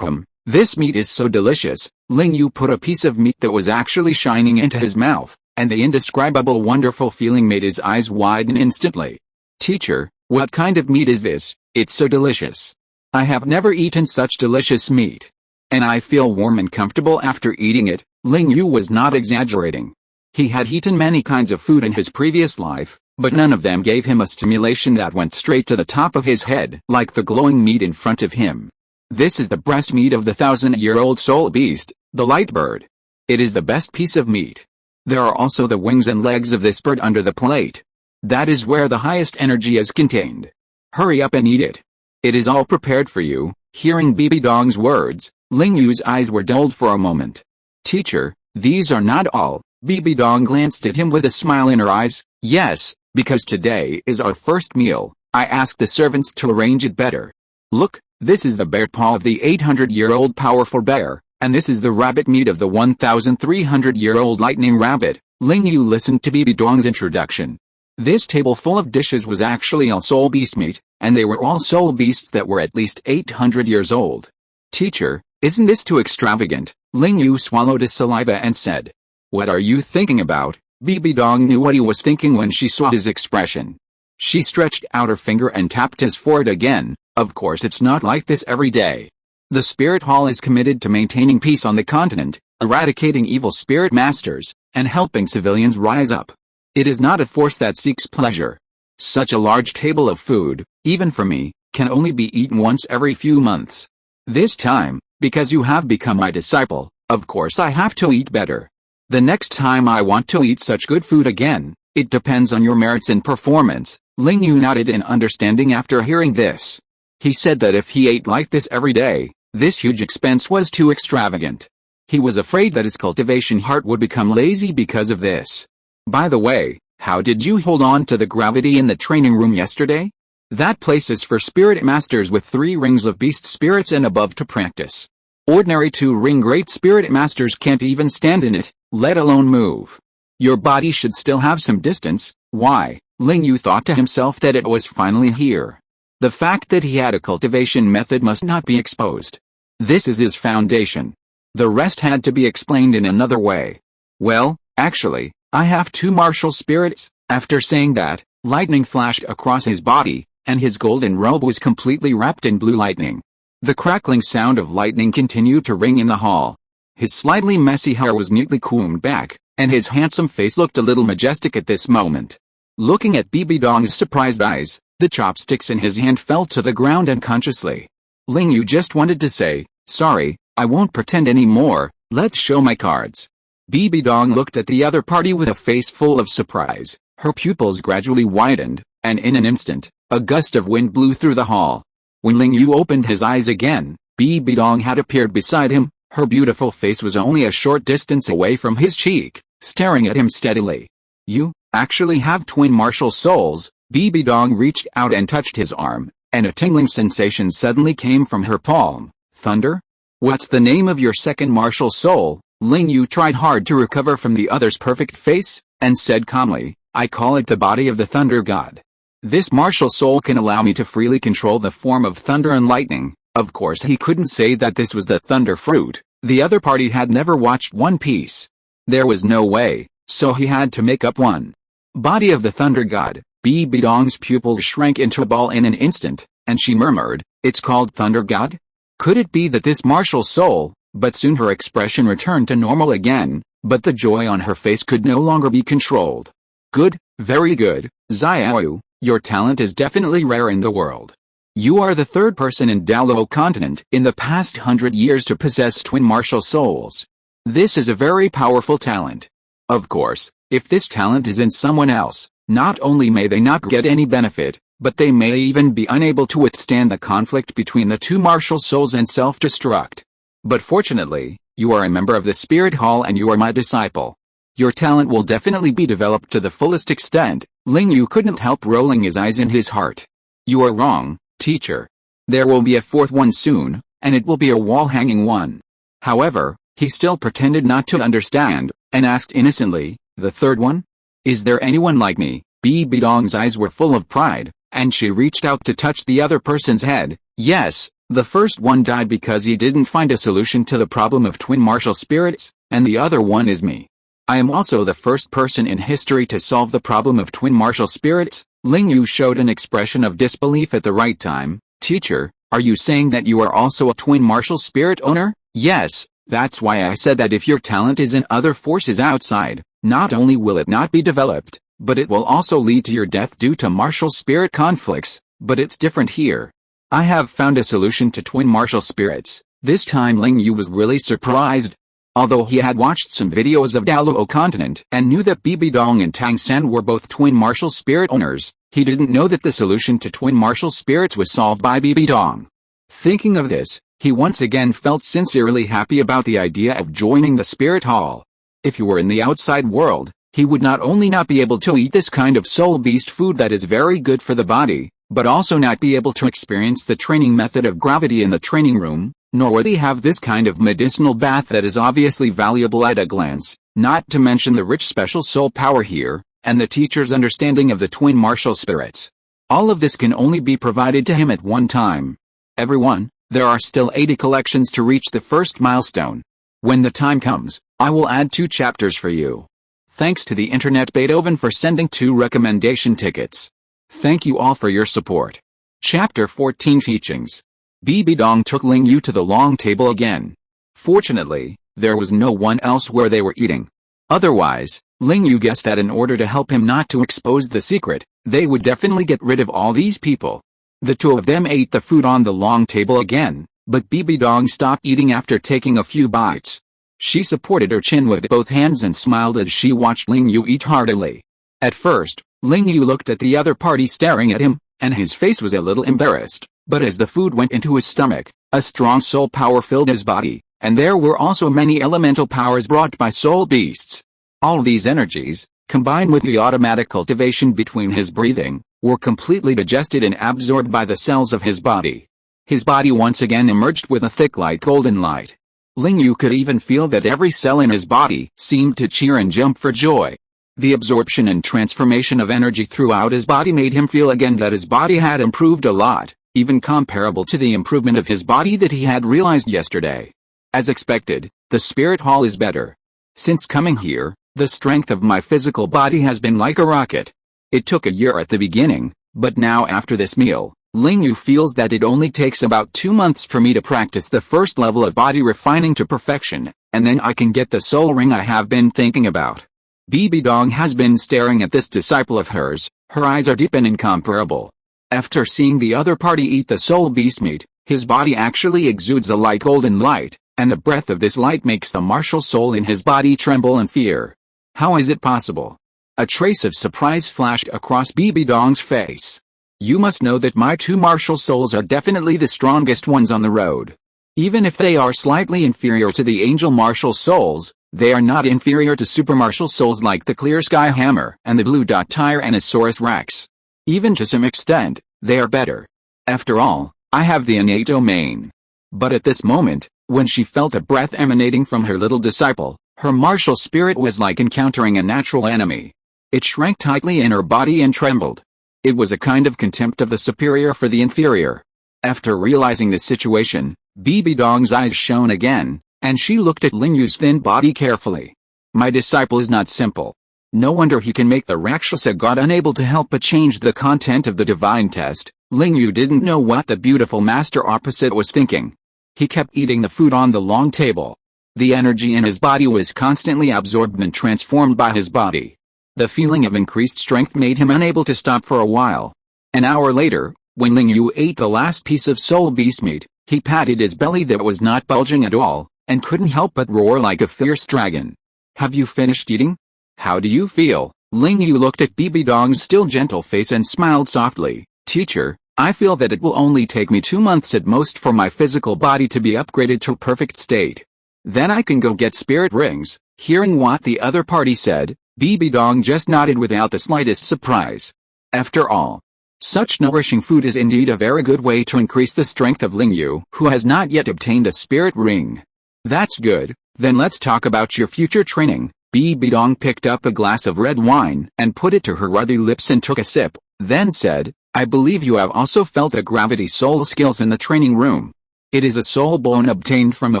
This meat is so delicious." Ling Yu put a piece of meat that was actually shining into his mouth, and the indescribable wonderful feeling made his eyes widen instantly. "Teacher, what kind of meat is this? It's so delicious. I have never eaten such delicious meat. And I feel warm and comfortable after eating it." Ling Yu was not exaggerating. He had eaten many kinds of food in his previous life, but none of them gave him a stimulation that went straight to the top of his head like the glowing meat in front of him. This is the breast meat of the 1,000-year-old soul beast, the light bird. It is the best piece of meat. There are also the wings and legs of this bird under the plate. That is where the highest energy is contained. Hurry up and eat it. It is all prepared for you." Hearing BBDong's words, Ling Yu's eyes were dulled for a moment. "Teacher, these are not all." BBDong glanced at him with a smile in her eyes. "Yes, because today is our first meal, I asked the servants to arrange it better. Look, this is the bear paw of the 800-year-old powerful bear, and this is the rabbit meat of the 1,300-year-old lightning rabbit." Ling Yu listened to BBDong's introduction. This table full of dishes was actually all soul beast meat, and they were all soul beasts that were at least 800 years old. "Teacher, isn't this too extravagant?" Ling Yu swallowed his saliva and said. "What are you thinking about?" BBDong knew what he was thinking when she saw his expression. She stretched out her finger and tapped his forehead again. "Of course it's not like this every day. The Spirit Hall is committed to maintaining peace on the continent, eradicating evil spirit masters, and helping civilians rise up. It is not a force that seeks pleasure. Such a large table of food, even for me, can only be eaten once every few months. This time, because you have become my disciple, of course I have to eat better. The next time I want to eat such good food again, it depends on your merits and performance." Ling Yu nodded in understanding after hearing this. He said that if he ate like this every day, this huge expense was too extravagant. He was afraid that his cultivation heart would become lazy because of this. "By the way, how did you hold on to the gravity in the training room yesterday? That place is for spirit masters with 3 rings of beast spirits and above to practice. Ordinary 2-ring great spirit masters can't even stand in it, let alone move. Your body should still have some distance." Why? Ling Yu thought to himself that it was finally here. The fact that he had a cultivation method must not be exposed. This is his foundation. The rest had to be explained in another way. "Well, actually, I have 2 martial spirits." After saying that, lightning flashed across his body, and his golden robe was completely wrapped in blue lightning. The crackling sound of lightning continued to ring in the hall. His slightly messy hair was neatly combed back, and his handsome face looked a little majestic at this moment. Looking at BBDong's surprised eyes, the chopsticks in his hand fell to the ground unconsciously. Ling Yu just wanted to say, "Sorry, I won't pretend anymore, let's show my cards." BBDong looked at the other party with a face full of surprise. Her pupils gradually widened, and in an instant, a gust of wind blew through the hall. When Ling Yu opened his eyes again, BBDong had appeared beside him. Her beautiful face was only a short distance away from his cheek, staring at him steadily. "You actually have twin martial souls." BBDong reached out and touched his arm, and a tingling sensation suddenly came from her palm. "Thunder? What's the name of your second martial soul?" Ling Yu tried hard to recover from the other's perfect face, and said calmly, "I call it the body of the thunder god. This martial soul can allow me to freely control the form of thunder and lightning." Of course he couldn't say that this was the thunder fruit. The other party had never watched One Piece. There was no way, so he had to make up one. "Body of the thunder god." BBDong's pupils shrank into a ball in an instant, and she murmured, "It's called thunder god? Could it be that this martial soul?" But soon her expression returned to normal again, but the joy on her face could no longer be controlled. "Good, very good, Xiaoyu, your talent is definitely rare in the world. You are the 3rd person in Douluo continent in the past 100 years to possess twin martial souls. This is a very powerful talent. Of course, if this talent is in someone else, not only may they not get any benefit, but they may even be unable to withstand the conflict between the 2 martial souls and self-destruct. But fortunately, you are a member of the Spirit Hall and you are my disciple. Your talent will definitely be developed to the fullest extent." Ling Yu couldn't help rolling his eyes in his heart. You are wrong, teacher. There will be a fourth one soon, and it will be a wall-hanging one. However, he still pretended not to understand, and asked innocently, the third one? Is there anyone like me? BBDong's eyes were full of pride, and she reached out to touch the other person's head. Yes, the first one died because he didn't find a solution to the problem of twin martial spirits, and the other one is me. I am also the first person in history to solve the problem of twin martial spirits. Ling Yu showed an expression of disbelief at the right time. Teacher, are you saying that you are also a twin martial spirit owner? Yes, that's why I said that if your talent is in other forces outside, not only will it not be developed, but it will also lead to your death due to martial spirit conflicts. But it's different here. I have found a solution to twin martial spirits. This time Ling Yu was really surprised. Although he had watched some videos of Douluo continent and knew that BBDong and Tang San were both twin martial spirit owners, he didn't know that the solution to twin martial spirits was solved by BBDong. Thinking of this, he once again felt sincerely happy about the idea of joining the spirit hall. If he were in the outside world, he would not only not be able to eat this kind of soul beast food that is very good for the body, but also not be able to experience the training method of gravity in the training room, nor would he have this kind of medicinal bath that is obviously valuable at a glance, not to mention the rich special soul power here, and the teacher's understanding of the twin martial spirits. All of this can only be provided to him at one time. Everyone, there are still 80 collections to reach the first milestone. When the time comes, I will add 2 chapters for you. Thanks to the internet Beethoven for sending 2 recommendation tickets. Thank you all for your support. Chapter 14 Teachings. BBDong took Ling Yu to the long table again. Fortunately, there was no one else where they were eating. Otherwise, Ling Yu guessed that in order to help him not to expose the secret, they would definitely get rid of all these people. The 2 of them ate the food on the long table again, but BBDong stopped eating after taking a few bites. She supported her chin with both hands and smiled as she watched Ling Yu eat heartily. At first, Ling Yu looked at the other party staring at him, and his face was a little embarrassed. But as the food went into his stomach, a strong soul power filled his body, and there were also many elemental powers brought by soul beasts. All these energies, combined with the automatic cultivation between his breathing, were completely digested and absorbed by the cells of his body. His body once again emerged with a thick light golden light. Ling Yu could even feel that every cell in his body seemed to cheer and jump for joy. The absorption and transformation of energy throughout his body made him feel again that his body had improved a lot, even comparable to the improvement of his body that he had realized yesterday. As expected, the spirit hall is better. Since coming here, the strength of my physical body has been like a rocket. It took a year at the beginning, but now after this meal, Ling Yu feels that it only takes about 2 months for me to practice the first level of body refining to perfection, and then I can get the soul ring I have been thinking about. BBDong has been staring at this disciple of hers, her eyes are deep and incomparable. After seeing the other party eat the soul beast meat, his body actually exudes a light golden light, and the breath of this light makes the martial soul in his body tremble in fear. How is it possible? A trace of surprise flashed across BBDong's face. You must know that my 2 martial souls are definitely the strongest ones on the road. Even if they are slightly inferior to the angel martial souls, they are not inferior to super martial souls like the Clear Sky Hammer and the Blue Dot Tyrannosaurus Rex. Even to some extent, they are better. After all, I have the innate domain. But at this moment, when she felt a breath emanating from her little disciple, her martial spirit was like encountering a natural enemy. It shrank tightly in her body and trembled. It was a kind of contempt of the superior for the inferior. After realizing the situation, BBDong's eyes shone again, and she looked at Ling Yu's thin body carefully. My disciple is not simple. No wonder he can make the Rakshasa god unable to help but change the content of the divine test. Ling Yu didn't know what the beautiful master opposite was thinking. He kept eating the food on the long table. The energy in his body was constantly absorbed and transformed by his body. The feeling of increased strength made him unable to stop for a while. An hour later, when Ling Yu ate the last piece of soul beast meat, he patted his belly that was not bulging at all, and couldn't help but roar like a fierce dragon. Have you finished eating? How do you feel? Ling Yu looked at BBDong's still gentle face and smiled softly. Teacher, I feel that it will only take me 2 months at most for my physical body to be upgraded to a perfect state. Then I can go get spirit rings. Hearing what the other party said, BBDong just nodded without the slightest surprise. After all, such nourishing food is indeed a very good way to increase the strength of Ling Yu, who has not yet obtained a spirit ring. That's good, then let's talk about your future training. BBDong picked up a glass of red wine and put it to her ruddy lips and took a sip, then said, I believe you have also felt the gravity soul skills in the training room. It is a soul bone obtained from a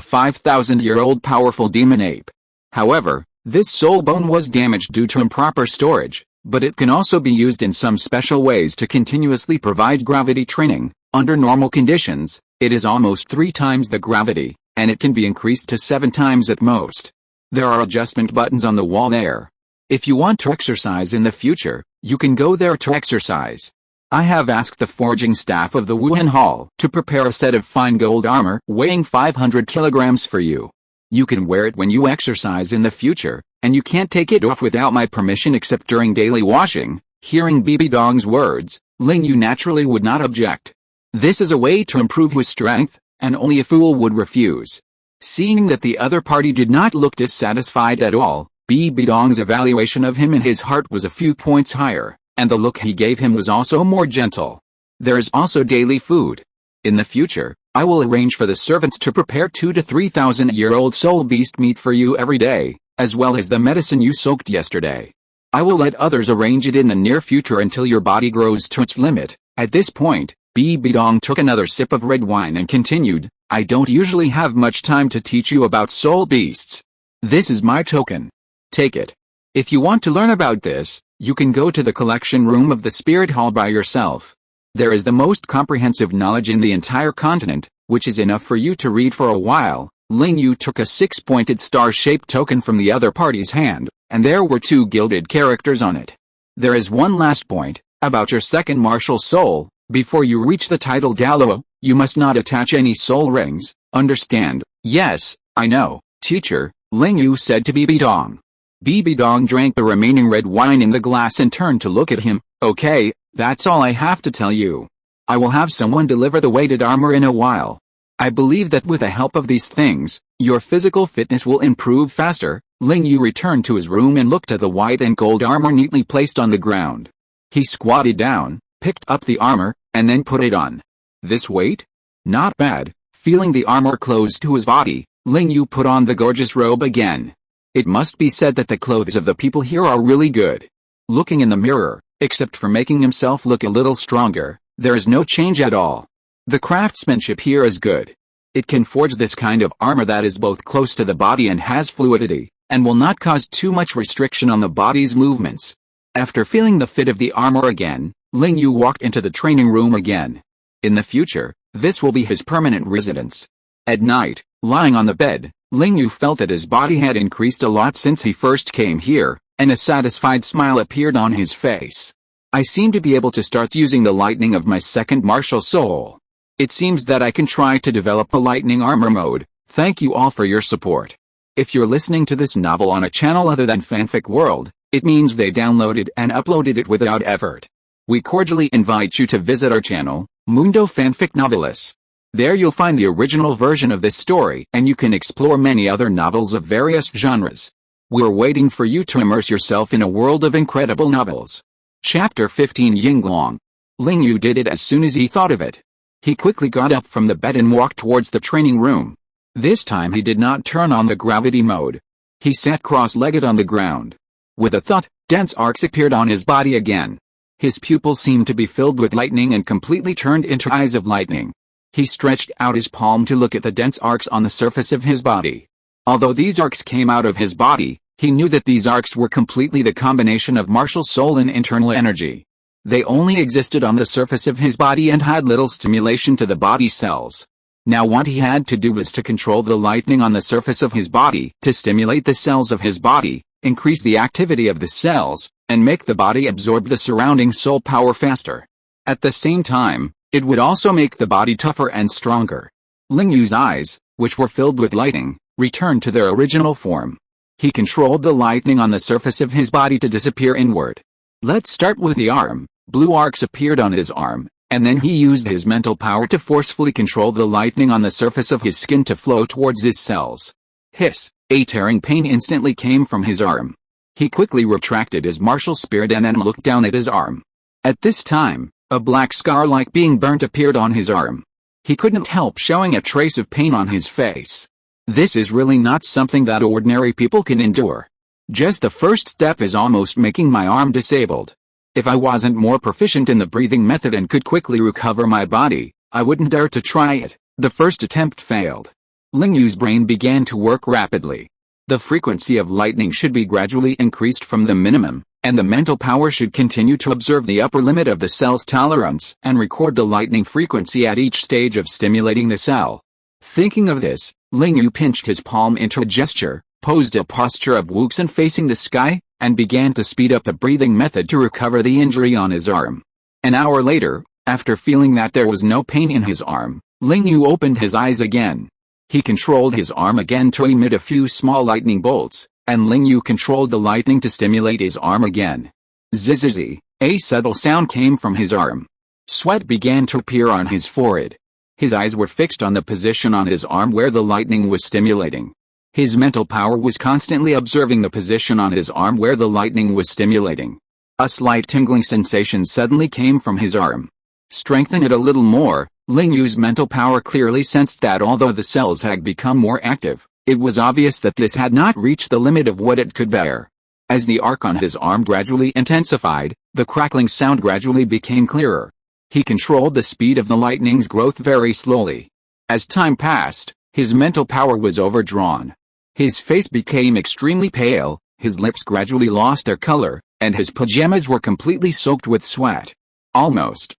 5,000-year-old powerful demon ape. However, this soul bone was damaged due to improper storage, but it can also be used in some special ways to continuously provide gravity training. Under normal conditions, it is almost 3 times the gravity, and it can be increased to 7 times at most. There are adjustment buttons on the wall there. If you want to exercise in the future, you can go there to exercise. I have asked the forging staff of the Wuhun Hall to prepare a set of fine gold armor weighing 500 kilograms for you. You can wear it when you exercise in the future, and you can't take it off without my permission except during daily washing. Hearing BBDong's words, Ling Yu naturally would not object. This is a way to improve his strength, and only a fool would refuse. Seeing that the other party did not look dissatisfied at all, BBDong's evaluation of him in his heart was a few points higher, and the look he gave him was also more gentle. There is also daily food. In the future, I will arrange for the servants to prepare 2,000 to 3,000-year-old soul beast meat for you every day, as well as the medicine you soaked yesterday. I will let others arrange it in the near future until your body grows to its limit. At this point, BBDong took another sip of red wine and continued, I don't usually have much time to teach you about soul beasts. This is my token. Take it. If you want to learn about this, you can go to the collection room of the Spirit Hall by yourself. There is the most comprehensive knowledge in the entire continent, which is enough for you to read for a while. Ling Yu took a 6-pointed star-shaped token from the other party's hand, and there were 2 gilded characters on it. There is one last point, about your second martial soul. Before you reach the title Douluo, you must not attach any soul rings, understand? Yes, I know, teacher, Ling Yu said to BBDong. BBDong drank the remaining red wine in the glass and turned to look at him. Okay, that's all I have to tell you. I will have someone deliver the weighted armor in a while. I believe that with the help of these things, your physical fitness will improve faster. Ling Yu returned to his room and looked at the white and gold armor neatly placed on the ground. He squatted down, picked up the armor, and then put it on. This weight? Not bad. Feeling the armor close to his body, Ling Yu put on the gorgeous robe again. It must be said that the clothes of the people here are really good. Looking in the mirror, except for making himself look a little stronger, there is no change at all. The craftsmanship here is good. It can forge this kind of armor that is both close to the body and has fluidity, and will not cause too much restriction on the body's movements. After feeling the fit of the armor again, Ling Yu walked into the training room again. In the future, this will be his permanent residence. At night, lying on the bed, Ling Yu felt that his body had increased a lot since he first came here, and a satisfied smile appeared on his face. I seem to be able to start using the lightning of my second martial soul. It seems that I can try to develop the lightning armor mode. Thank you all for your support. If you're listening to this novel on a channel other than Fanfic World, it means they downloaded and uploaded it without effort. We cordially invite you to visit our channel, Mundo Fanfic Novelis. There you'll find the original version of this story, and you can explore many other novels of various genres. We're waiting for you to immerse yourself in a world of incredible novels. Chapter 15 Yinglong. Ling Yu did it as soon as he thought of it. He quickly got up from the bed and walked towards the training room. This time he did not turn on the gravity mode. He sat cross-legged on the ground. With a thud, dense arcs appeared on his body again. His pupils seemed to be filled with lightning and completely turned into eyes of lightning. He stretched out his palm to look at the dense arcs on the surface of his body. Although these arcs came out of his body, he knew that these arcs were completely the combination of martial soul and internal energy. They only existed on the surface of his body and had little stimulation to the body cells. Now what he had to do was to control the lightning on the surface of his body, to stimulate the cells of his body, increase the activity of the cells, and make the body absorb the surrounding soul power faster. At the same time, it would also make the body tougher and stronger. Ling Yu's eyes, which were filled with lightning, returned to their original form. He controlled the lightning on the surface of his body to disappear inward. Let's start with the arm. Blue arcs appeared on his arm, and then he used his mental power to forcefully control the lightning on the surface of his skin to flow towards his cells. Hiss! A tearing pain instantly came from his arm. He quickly retracted his martial spirit and then looked down at his arm. At this time, a black scar like being burnt appeared on his arm. He couldn't help showing a trace of pain on his face. This is really not something that ordinary people can endure. Just the first step is almost making my arm disabled. If I wasn't more proficient in the breathing method and could quickly recover my body, I wouldn't dare to try it. The first attempt failed. Ling Yu's brain began to work rapidly. The frequency of lightning should be gradually increased from the minimum, and the mental power should continue to observe the upper limit of the cell's tolerance and record the lightning frequency at each stage of stimulating the cell. Thinking of this, Ling Yu pinched his palm into a gesture, posed a posture of Wuxin facing the sky, and began to speed up the breathing method to recover the injury on his arm. An hour later, after feeling that there was no pain in his arm, Ling Yu opened his eyes again. He controlled his arm again to emit a few small lightning bolts, and Ling Yu controlled the lightning to stimulate his arm again. Zzzz, a subtle sound came from his arm. Sweat began to appear on his forehead. His eyes were fixed on the position on his arm where the lightning was stimulating. His mental power was constantly observing the position on his arm where the lightning was stimulating. A slight tingling sensation suddenly came from his arm. Strengthen it a little more. Ling Yu's mental power clearly sensed that although the cells had become more active, it was obvious that this had not reached the limit of what it could bear. As the arc on his arm gradually intensified, the crackling sound gradually became clearer. He controlled the speed of the lightning's growth very slowly. As time passed, his mental power was overdrawn. His face became extremely pale, his lips gradually lost their color, and his pajamas were completely soaked with sweat. Almost,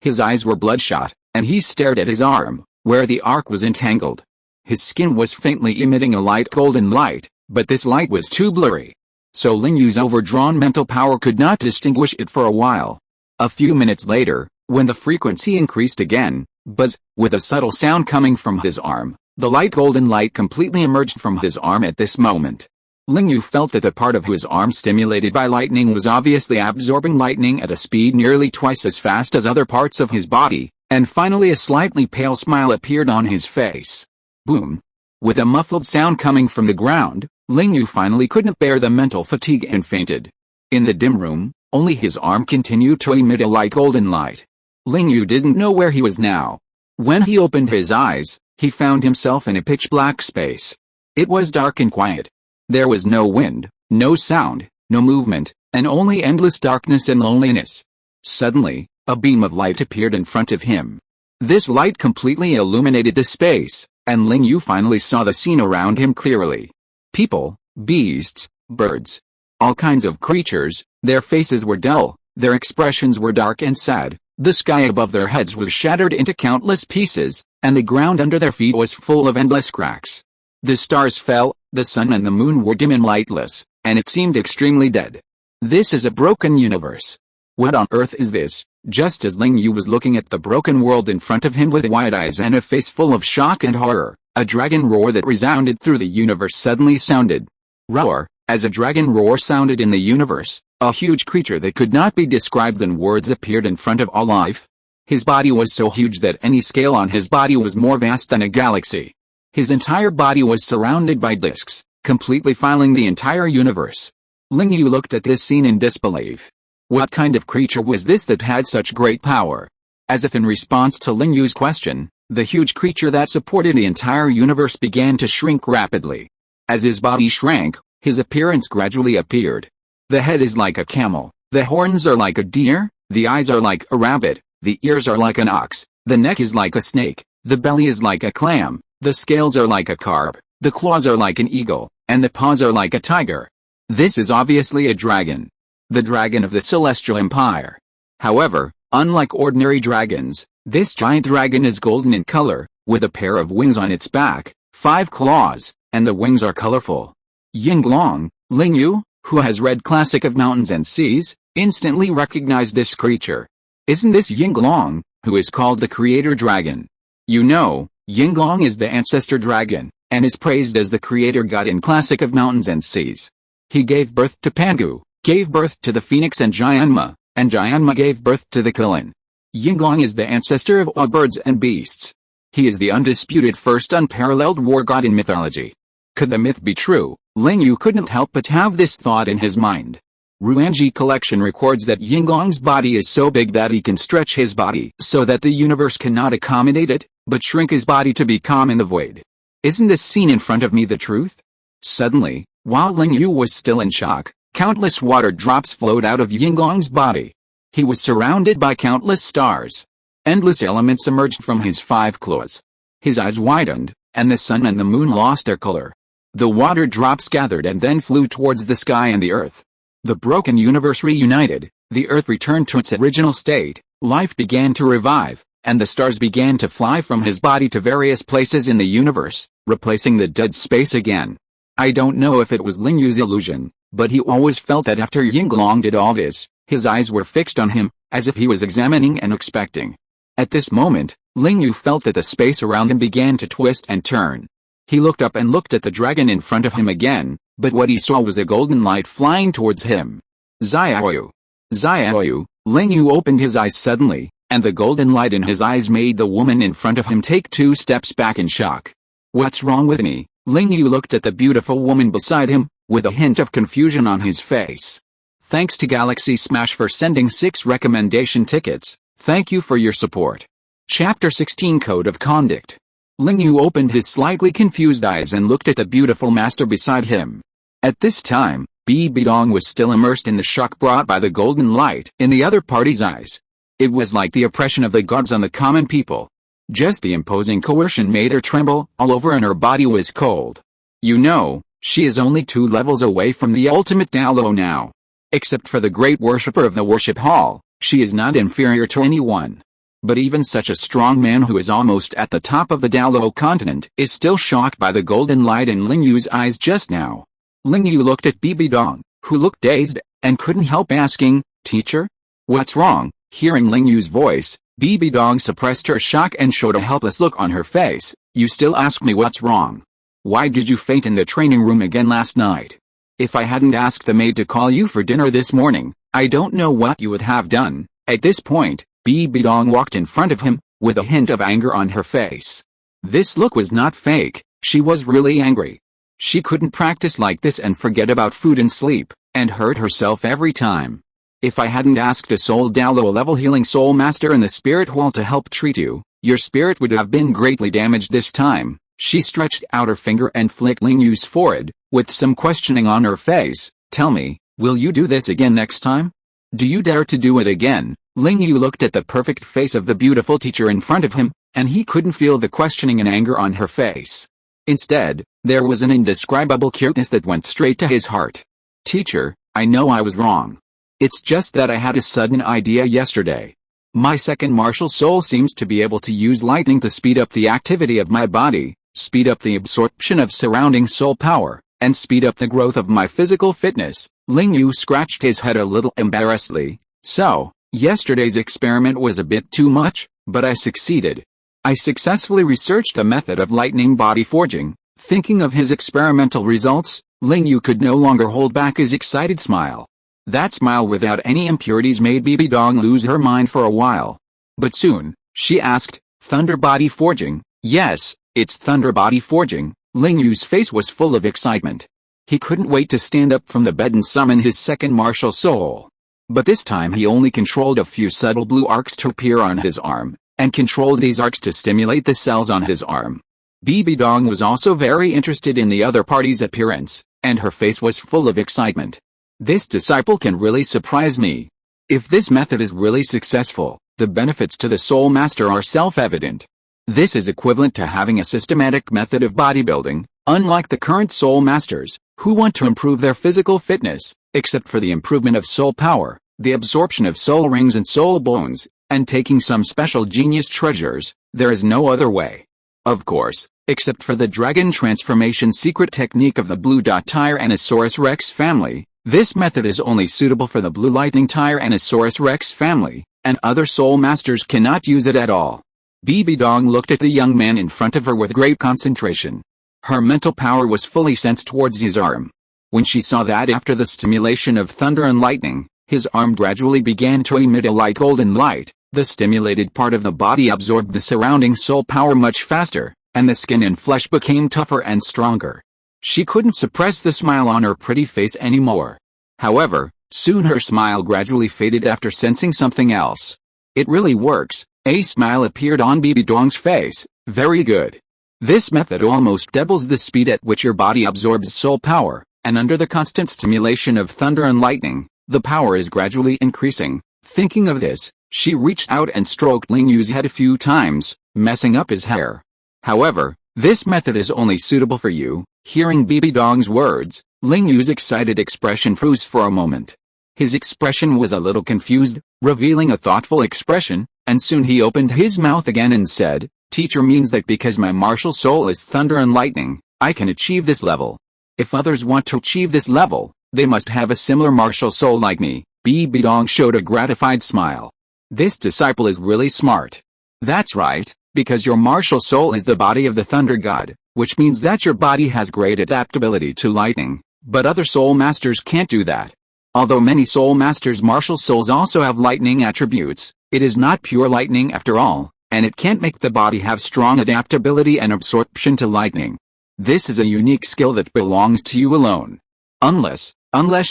his eyes were bloodshot, and he stared at his arm, where the arc was entangled. His skin was faintly emitting a light golden light, but this light was too blurry. So Ling Yu's overdrawn mental power could not distinguish it for a while. A few minutes later, when the frequency increased again, buzz, with a subtle sound coming from his arm, the light golden light completely emerged from his arm at this moment. Ling Yu felt that the part of his arm stimulated by lightning was obviously absorbing lightning at a speed nearly twice as fast as other parts of his body, and finally a slightly pale smile appeared on his face. Boom! With a muffled sound coming from the ground, Ling Yu finally couldn't bear the mental fatigue and fainted. In the dim room, only his arm continued to emit a light golden light. Ling Yu didn't know where he was now. When he opened his eyes, he found himself in a pitch-black space. It was dark and quiet. There was no wind, no sound, no movement, and only endless darkness and loneliness. Suddenly, a beam of light appeared in front of him. This light completely illuminated the space, and Ling Yu finally saw the scene around him clearly. People, beasts, birds. All kinds of creatures, their faces were dull, their expressions were dark and sad, the sky above their heads was shattered into countless pieces, and the ground under their feet was full of endless cracks. The stars fell, the sun and the moon were dim and lightless, and it seemed extremely dead. This is a broken universe. What on earth is this? Just as Ling Yu was looking at the broken world in front of him with wide eyes and a face full of shock and horror, a dragon roar that resounded through the universe suddenly sounded. Roar! As a dragon roar sounded in the universe, a huge creature that could not be described in words appeared in front of all life. His body was so huge that any scale on his body was more vast than a galaxy. His entire body was surrounded by discs, completely filling the entire universe. Ling Yu looked at this scene in disbelief. What kind of creature was this that had such great power? As if in response to Ling Yu's question, the huge creature that supported the entire universe began to shrink rapidly. As his body shrank, his appearance gradually appeared. The head is like a camel, the horns are like a deer, the eyes are like a rabbit, the ears are like an ox, the neck is like a snake, the belly is like a clam. The scales are like a carp, the claws are like an eagle, and the paws are like a tiger. This is obviously a dragon. The dragon of the Celestial Empire. However, unlike ordinary dragons, this giant dragon is golden in color, with a pair of wings on its back, 5 claws, and the wings are colorful. Yinglong, Ling Yu, who has read Classic of Mountains and Seas, instantly recognized this creature. Isn't this Yinglong, who is called the Creator Dragon? You know, Yinglong is the ancestor dragon, and is praised as the creator god in Classic of Mountains and Seas. He gave birth to Pangu, gave birth to the Phoenix and Jianma gave birth to the Kilin. Yinglong is the ancestor of all birds and beasts. He is the undisputed first unparalleled war god in mythology. Could the myth be true? Ling Yu couldn't help but have this thought in his mind. Ruanji collection records that Yinglong's body is so big that he can stretch his body so that the universe cannot accommodate it, but shrink his body to become in the void. Isn't this scene in front of me the truth? Suddenly, while Ling Yu was still in shock, countless water drops flowed out of Yinglong's body. He was surrounded by countless stars. Endless elements emerged from his 5 claws. His eyes widened, and the sun and the moon lost their color. The water drops gathered and then flew towards the sky and the earth. The broken universe reunited, the earth returned to its original state, life began to revive, and the stars began to fly from his body to various places in the universe, replacing the dead space again. I don't know if it was Ling Yu's illusion, but he always felt that after Yinglong did all this, his eyes were fixed on him, as if he was examining and expecting. At this moment, Ling Yu felt that the space around him began to twist and turn. He looked up and looked at the dragon in front of him again, but what he saw was a golden light flying towards him. Xiaoyu! Xiaoyu! Ling Yu opened his eyes suddenly, and the golden light in his eyes made the woman in front of him take 2 steps back in shock. What's wrong with me? Ling Yu looked at the beautiful woman beside him, with a hint of confusion on his face. Thanks to Galaxy Smash for sending 6 recommendation tickets. Thank you for your support. Chapter 16 Code of Conduct. Ling Yu opened his slightly confused eyes and looked at the beautiful master beside him. At this time, BBDong was still immersed in the shock brought by the golden light in the other party's eyes. It was like the oppression of the gods on the common people. Just the imposing coercion made her tremble all over and her body was cold. You know, she is only 2 levels away from the ultimate Douluo now. Except for the great worshipper of the worship hall, she is not inferior to anyone. But even such a strong man who is almost at the top of the Douluo continent is still shocked by the golden light in Ling Yu's eyes just now. Ling Yu looked at BBDong, who looked dazed, and couldn't help asking, "Teacher? What's wrong?" Hearing Ling Yu's voice, BBDong suppressed her shock and showed a helpless look on her face. "You still ask me what's wrong? Why did you faint in the training room again last night? If I hadn't asked the maid to call you for dinner this morning, I don't know what you would have done." At this point, BBDong walked in front of him, with a hint of anger on her face. This look was not fake, she was really angry. She couldn't practice like this and forget about food and sleep, and hurt herself every time. "If I hadn't asked a Soul Douluo level healing soul master in the spirit hall to help treat you, your spirit would have been greatly damaged this time." She stretched out her finger and flicked Ling Yu's forehead, with some questioning on her face. "Tell me, will you do this again next time? Do you dare to do it again?" Ling Yu looked at the perfect face of the beautiful teacher in front of him, and he couldn't feel the questioning and anger on her face. Instead, there was an indescribable cuteness that went straight to his heart. "Teacher, I know I was wrong. It's just that I had a sudden idea yesterday. My second martial soul seems to be able to use lightning to speed up the activity of my body, speed up the absorption of surrounding soul power, and speed up the growth of my physical fitness." Ling Yu scratched his head a little embarrassedly. "So, yesterday's experiment was a bit too much, but I succeeded. I successfully researched the method of lightning body forging." Thinking of his experimental results, Ling Yu could no longer hold back his excited smile. That smile without any impurities made BBDong lose her mind for a while. But soon, she asked, "Thunder body forging?" "Yes, it's thunder body forging." Ling Yu's face was full of excitement. He couldn't wait to stand up from the bed and summon his second martial soul. But this time he only controlled a few subtle blue arcs to appear on his arm, and controlled these arcs to stimulate the cells on his arm. BBDong was also very interested in the other party's appearance, and her face was full of excitement. "This disciple can really surprise me. If this method is really successful, the benefits to the Soul Master are self-evident. This is equivalent to having a systematic method of bodybuilding, unlike the current Soul Masters, who want to improve their physical fitness, except for the improvement of soul power, the absorption of soul rings and soul bones, and taking some special genius treasures. There is no other way. Of course, except for the dragon transformation secret technique of the Blue Tyrannosaurus Rex family. This method is only suitable for the Blue Lightning Tyrannosaurus Rex family, and other Soul Masters cannot use it at all." BBDong looked at the young man in front of her with great concentration. Her mental power was fully sensed towards his arm. When she saw that after the stimulation of thunder and lightning, his arm gradually began to emit a light golden light, the stimulated part of the body absorbed the surrounding soul power much faster, and the skin and flesh became tougher and stronger. She couldn't suppress the smile on her pretty face anymore. However, soon her smile gradually faded after sensing something else. It really works. A smile appeared on BBDong's face. Very good. This method almost doubles the speed at which your body absorbs soul power, and under the constant stimulation of thunder and lightning, the power is gradually increasing. Thinking of this, she reached out and stroked Ling Yu's head a few times, messing up his hair. However, this method is only suitable for you. Hearing BBDong's words, Ling Yu's excited expression froze for a moment. His expression was a little confused, revealing a thoughtful expression, and soon he opened his mouth again and said, "Teacher means that because my martial soul is thunder and lightning, I can achieve this level. If others want to achieve this level, they must have a similar martial soul like me." BBDong showed a gratified smile. This disciple is really smart. That's right, because your martial soul is the body of the thunder god, which means that your body has great adaptability to lightning, but other soul masters can't do that. Although many soul masters' martial souls also have lightning attributes, it is not pure lightning after all, and it can't make the body have strong adaptability and absorption to lightning. This is a unique skill that belongs to you alone. Unless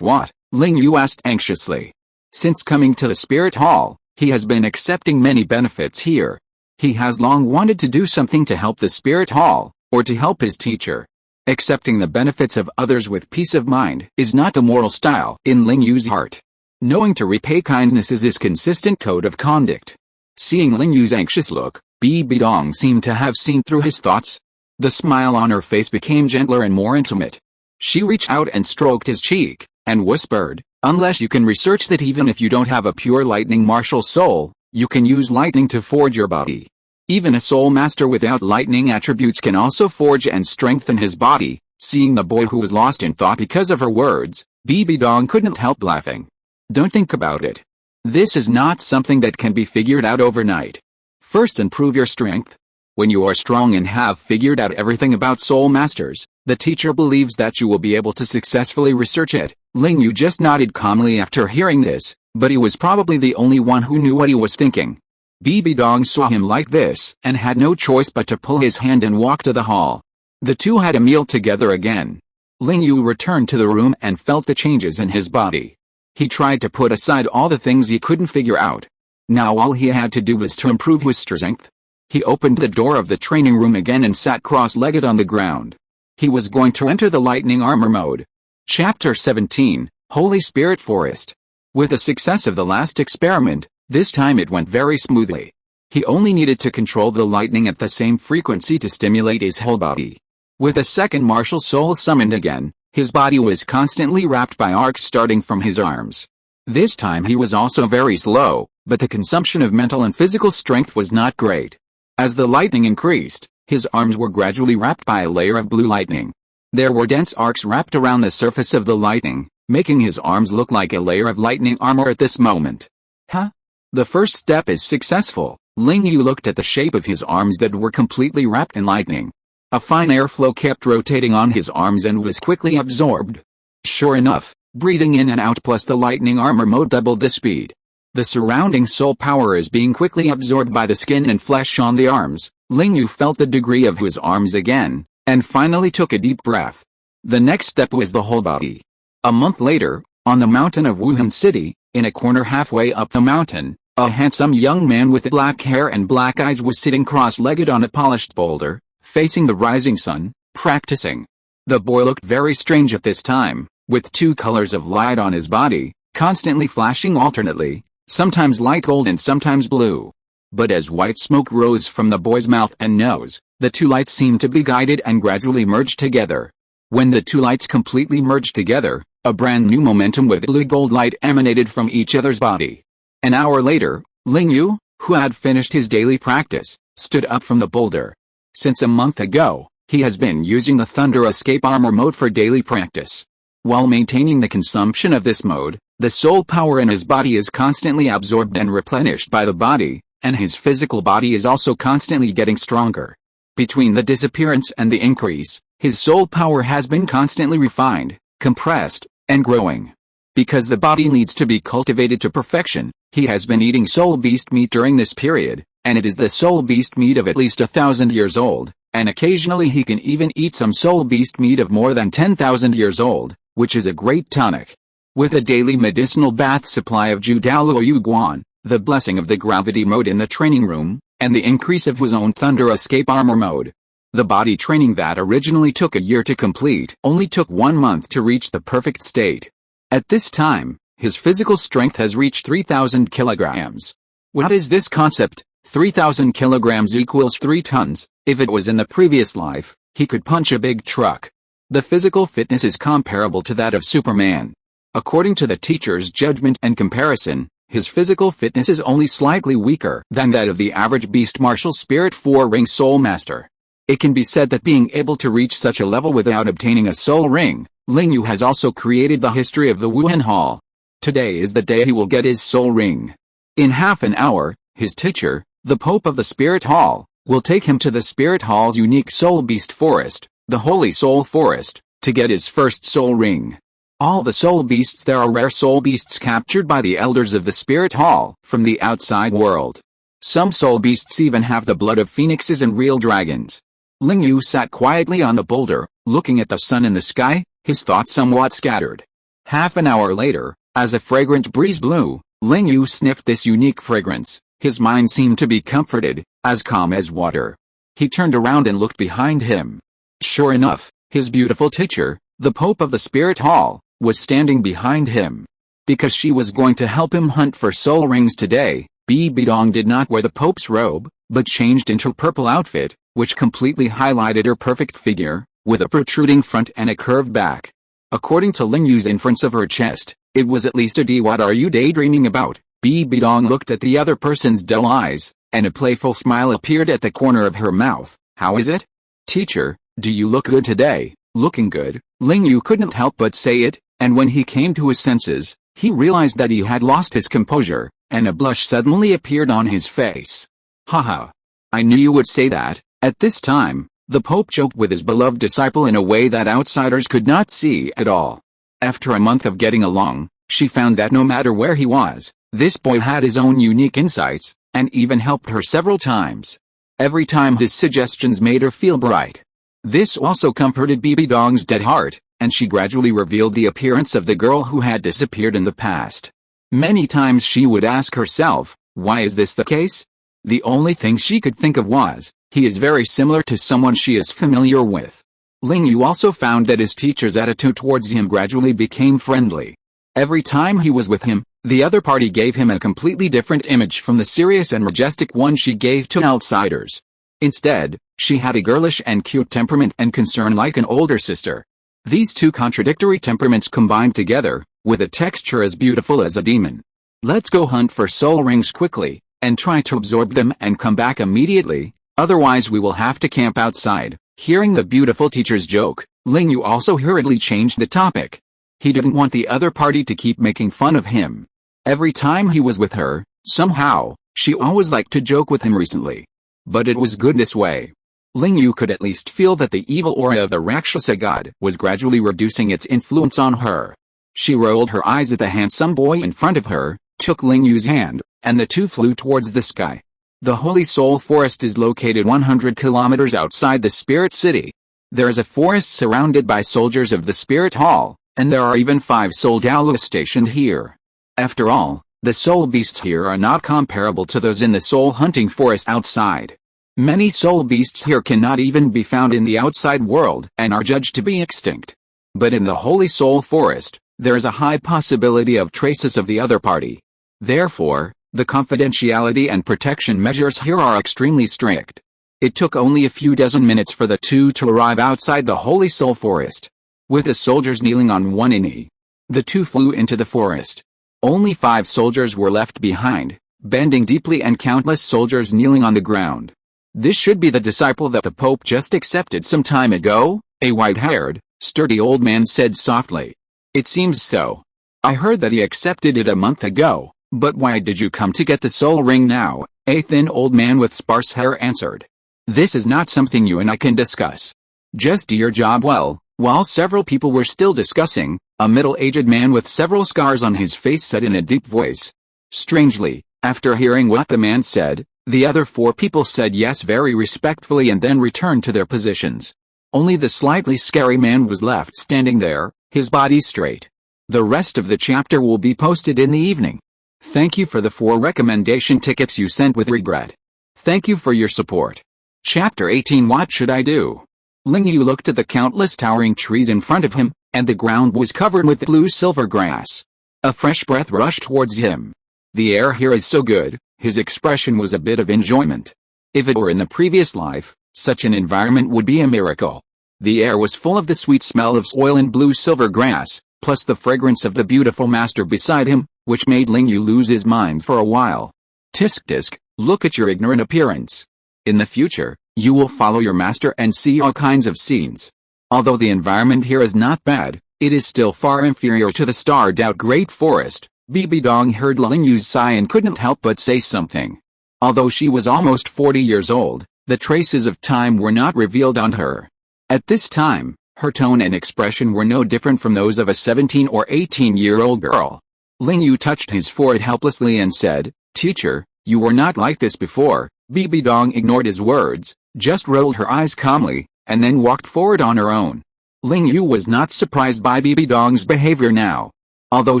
what? Ling Yu asked anxiously. Since coming to the Spirit Hall, he has been accepting many benefits here. He has long wanted to do something to help the Spirit Hall, or to help his teacher. Accepting the benefits of others with peace of mind is not the moral style in Ling Yu's heart. Knowing to repay kindness is his consistent code of conduct. Seeing Ling Yu's anxious look, BBDong seemed to have seen through his thoughts. The smile on her face became gentler and more intimate. She reached out and stroked his cheek, and whispered, "Unless you can research that even if you don't have a pure lightning martial soul, you can use lightning to forge your body. Even a soul master without lightning attributes can also forge and strengthen his body." Seeing the boy who was lost in thought because of her words, BBDong couldn't help laughing. Don't think about it. This is not something that can be figured out overnight. First improve your strength. When you are strong and have figured out everything about soul masters, the teacher believes that you will be able to successfully research it. Ling Yu just nodded calmly after hearing this, but he was probably the only one who knew what he was thinking. BBDong saw him like this, and had no choice but to pull his hand and walk to the hall. The two had a meal together again. Ling Yu returned to the room and felt the changes in his body. He tried to put aside all the things he couldn't figure out. Now all he had to do was to improve his strength. He opened the door of the training room again and sat cross-legged on the ground. He was going to enter the lightning armor mode. Chapter 17, Holy Spirit Forest. With the success of the last experiment, this time it went very smoothly. He only needed to control the lightning at the same frequency to stimulate his whole body. With a second martial soul summoned again, his body was constantly wrapped by arcs starting from his arms. This time he was also very slow, but the consumption of mental and physical strength was not great. As the lightning increased, his arms were gradually wrapped by a layer of blue lightning. There were dense arcs wrapped around the surface of the lightning, making his arms look like a layer of lightning armor at this moment. Huh? The first step is successful. Ling Yu looked at the shape of his arms that were completely wrapped in lightning. A fine airflow kept rotating on his arms and was quickly absorbed. Sure enough, breathing in and out plus the lightning armor mode doubled the speed. The surrounding soul power is being quickly absorbed by the skin and flesh on the arms. Ling Yu felt the degree of his arms again, and finally took a deep breath. The next step was the whole body. A month later, on the mountain of Wuhun City, in a corner halfway up the mountain, a handsome young man with black hair and black eyes was sitting cross-legged on a polished boulder, facing the rising sun, practicing. The boy looked very strange at this time, with two colors of light on his body, constantly flashing alternately, sometimes light gold and sometimes blue. But as white smoke rose from the boy's mouth and nose, the two lights seemed to be guided and gradually merged together. When the two lights completely merged together, a brand new momentum with blue gold light emanated from each other's body. An hour later, Ling Yu, who had finished his daily practice, stood up from the boulder. Since a month ago, he has been using the Thunder Escape Armor mode for daily practice. While maintaining the consumption of this mode, the soul power in his body is constantly absorbed and replenished by the body, and his physical body is also constantly getting stronger. Between the disappearance and the increase, his soul power has been constantly refined, compressed, and growing. Because the body needs to be cultivated to perfection, he has been eating soul beast meat during this period, and it is the soul beast meat of at least 1,000 years old. and occasionally he can even eat some soul beast meat of more than 10,000 years old, which is a great tonic. With a daily medicinal bath supply of Douluo Yuguan, the blessing of the gravity mode in the training room, and the increase of his own thunder escape armor mode. The body training that originally took a year to complete only took 1 month to reach the perfect state. At this time, his physical strength has reached 3,000 kilograms. What is this concept? 3,000 kilograms equals 3 tons. If it was in the previous life, he could punch a big truck. The physical fitness is comparable to that of Superman. According to the teacher's judgment and comparison, his physical fitness is only slightly weaker than that of the average beast martial spirit 4-ring soul master. It can be said that being able to reach such a level without obtaining a soul ring, Ling Yu has also created the history of the Wuhun Hall. Today is the day he will get his soul ring. In half an hour, his teacher, the Pope of the Spirit Hall, will take him to the Spirit Hall's unique soul beast forest, the Holy Soul Forest, to get his first soul ring. All the soul beasts there are rare soul beasts captured by the elders of the Spirit Hall from the outside world. Some soul beasts even have the blood of phoenixes and real dragons. Ling Yu sat quietly on the boulder, looking at the sun in the sky, his thoughts somewhat scattered. Half an hour later, as a fragrant breeze blew, Ling Yu sniffed this unique fragrance. His mind seemed to be comforted, as calm as water. He turned around and looked behind him. Sure enough, his beautiful teacher, the Pope of the Spirit Hall, was standing behind him. Because she was going to help him hunt for soul rings today, BBDong did not wear the Pope's robe, but changed into a purple outfit, which completely highlighted her perfect figure, with a protruding front and a curved back. According to Ling Yu's inference of her chest, it was at least a D. What are you daydreaming about? BBDong looked at the other person's dull eyes, and a playful smile appeared at the corner of her mouth. How is it? Teacher, do you look good today? Looking good? Ling Yu couldn't help but say it, and when he came to his senses, he realized that he had lost his composure, and a blush suddenly appeared on his face. Haha. I knew you would say that. At this time, the Pope joked with his beloved disciple in a way that outsiders could not see at all. After a month of getting along, she found that no matter where he was, this boy had his own unique insights, and even helped her several times. Every time his suggestions made her feel bright. This also comforted BBDong's dead heart, and she gradually revealed the appearance of the girl who had disappeared in the past. Many times she would ask herself, why is this the case? The only thing she could think of was, he is very similar to someone she is familiar with. Ling Yu also found that his teacher's attitude towards him gradually became friendly. Every time he was with him, the other party gave him a completely different image from the serious and majestic one she gave to outsiders. Instead, she had a girlish and cute temperament and concern like an older sister. These two contradictory temperaments combined together, with a texture as beautiful as a demon. Let's go hunt for soul rings quickly, and try to absorb them and come back immediately, otherwise we will have to camp outside. Hearing the beautiful teacher's joke, Ling Yu also hurriedly changed the topic. He didn't want the other party to keep making fun of him. Every time he was with her, somehow, she always liked to joke with him recently. But it was good this way. Ling Yu could at least feel that the evil aura of the Rakshasa god was gradually reducing its influence on her. She rolled her eyes at the handsome boy in front of her, took Ling Yu's hand, and the two flew towards the sky. The Holy Soul Forest is located 100 kilometers outside the Spirit City. There is a forest surrounded by soldiers of the Spirit Hall, and there are even 5 soul Douluo stationed here. After all, the soul beasts here are not comparable to those in the soul hunting forest outside. Many soul beasts here cannot even be found in the outside world and are judged to be extinct. But in the Holy Soul Forest, there is a high possibility of traces of the other party. Therefore, the confidentiality and protection measures here are extremely strict. It took only a few dozen minutes for the two to arrive outside the Holy Soul Forest. With the soldiers kneeling on one knee, the two flew into the forest. Only 5 soldiers were left behind, bending deeply and countless soldiers kneeling on the ground. This should be the disciple that the Pope just accepted some time ago, a white-haired, sturdy old man said softly. It seems so. I heard that he accepted it a month ago, but why did you come to get the soul ring now? A thin old man with sparse hair answered. This is not something you and I can discuss. Just do your job well. While several people were still discussing, a middle-aged man with several scars on his face said in a deep voice. Strangely, after hearing what the man said, The other 4 people said yes very respectfully and then returned to their positions. Only the slightly scary man was left standing there, his body straight. The rest of the chapter will be posted in the evening. Thank you for the 4 recommendation tickets you sent with regret. Thank you for your support. Chapter 18. What should I do? Ling Yu looked at the countless towering trees in front of him, and the ground was covered with blue-silver grass. A fresh breath rushed towards him. The air here is so good. His expression was a bit of enjoyment. If it were in the previous life, such an environment would be a miracle. The air was full of the sweet smell of soil and blue-silver grass, plus the fragrance of the beautiful master beside him, which made Ling Yu lose his mind for a while. Tisk tisk, look at your ignorant appearance. In the future, you will follow your master and see all kinds of scenes. Although the environment here is not bad, it is still far inferior to the starred-out Great Forest. BBDong heard Ling Yu's sigh and couldn't help but say something. Although she was almost 40 years old, the traces of time were not revealed on her. At this time, her tone and expression were no different from those of a 17 or 18-year-old girl. Ling Yu touched his forehead helplessly and said, "Teacher, you were not like this before." BBDong ignored his words, just rolled her eyes calmly, and then walked forward on her own. Ling Yu was not surprised by BBDong's behavior now. Although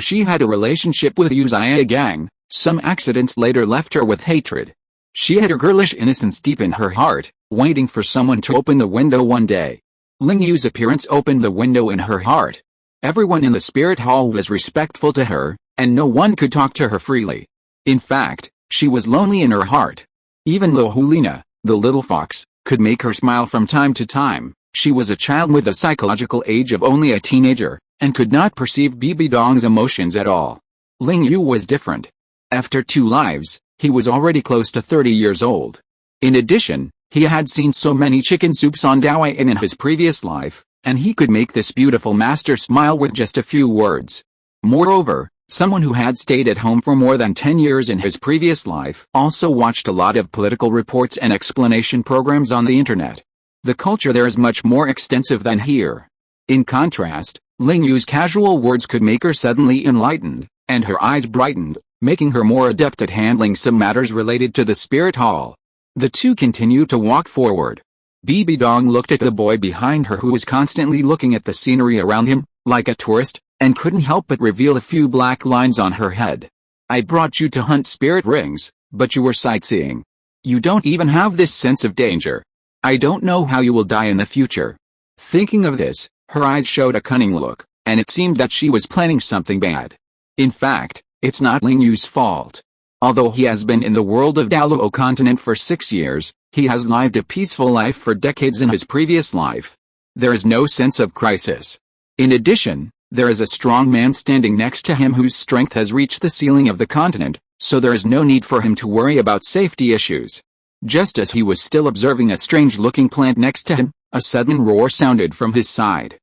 she had a relationship with Yu's gang, some accidents later left her with hatred. She had her girlish innocence deep in her heart, waiting for someone to open the window one day. Ling Yu's appearance opened the window in her heart. Everyone in the spirit hall was respectful to her, and no one could talk to her freely. In fact, she was lonely in her heart. Even though Helina, the little fox, could make her smile from time to time, she was a child with a psychological age of only a teenager, and could not perceive BBDong's emotions at all. Ling Yu was different. After 2 lives, he was already close to 30 years old. In addition, he had seen so many chicken soups on Douluo in his previous life, and he could make this beautiful master smile with just a few words. Moreover, someone who had stayed at home for more than 10 years in his previous life also watched a lot of political reports and explanation programs on the internet. The culture there is much more extensive than here. In contrast, Ling Yu's casual words could make her suddenly enlightened, and her eyes brightened, making her more adept at handling some matters related to the spirit hall. The 2 continued to walk forward. BBDong looked at the boy behind her who was constantly looking at the scenery around him, like a tourist, and couldn't help but reveal a few black lines on her head. "I brought you to hunt spirit rings, but you were sightseeing. You don't even have this sense of danger. I don't know how you will die in the future." Thinking of this, her eyes showed a cunning look, and it seemed that she was planning something bad. In fact, it's not Ling Yu's fault. Although he has been in the world of Douluo continent for 6 years, he has lived a peaceful life for decades in his previous life. There is no sense of crisis. In addition, there is a strong man standing next to him whose strength has reached the ceiling of the continent, so there is no need for him to worry about safety issues. Just as he was still observing a strange-looking plant next to him, a sudden roar sounded from his side.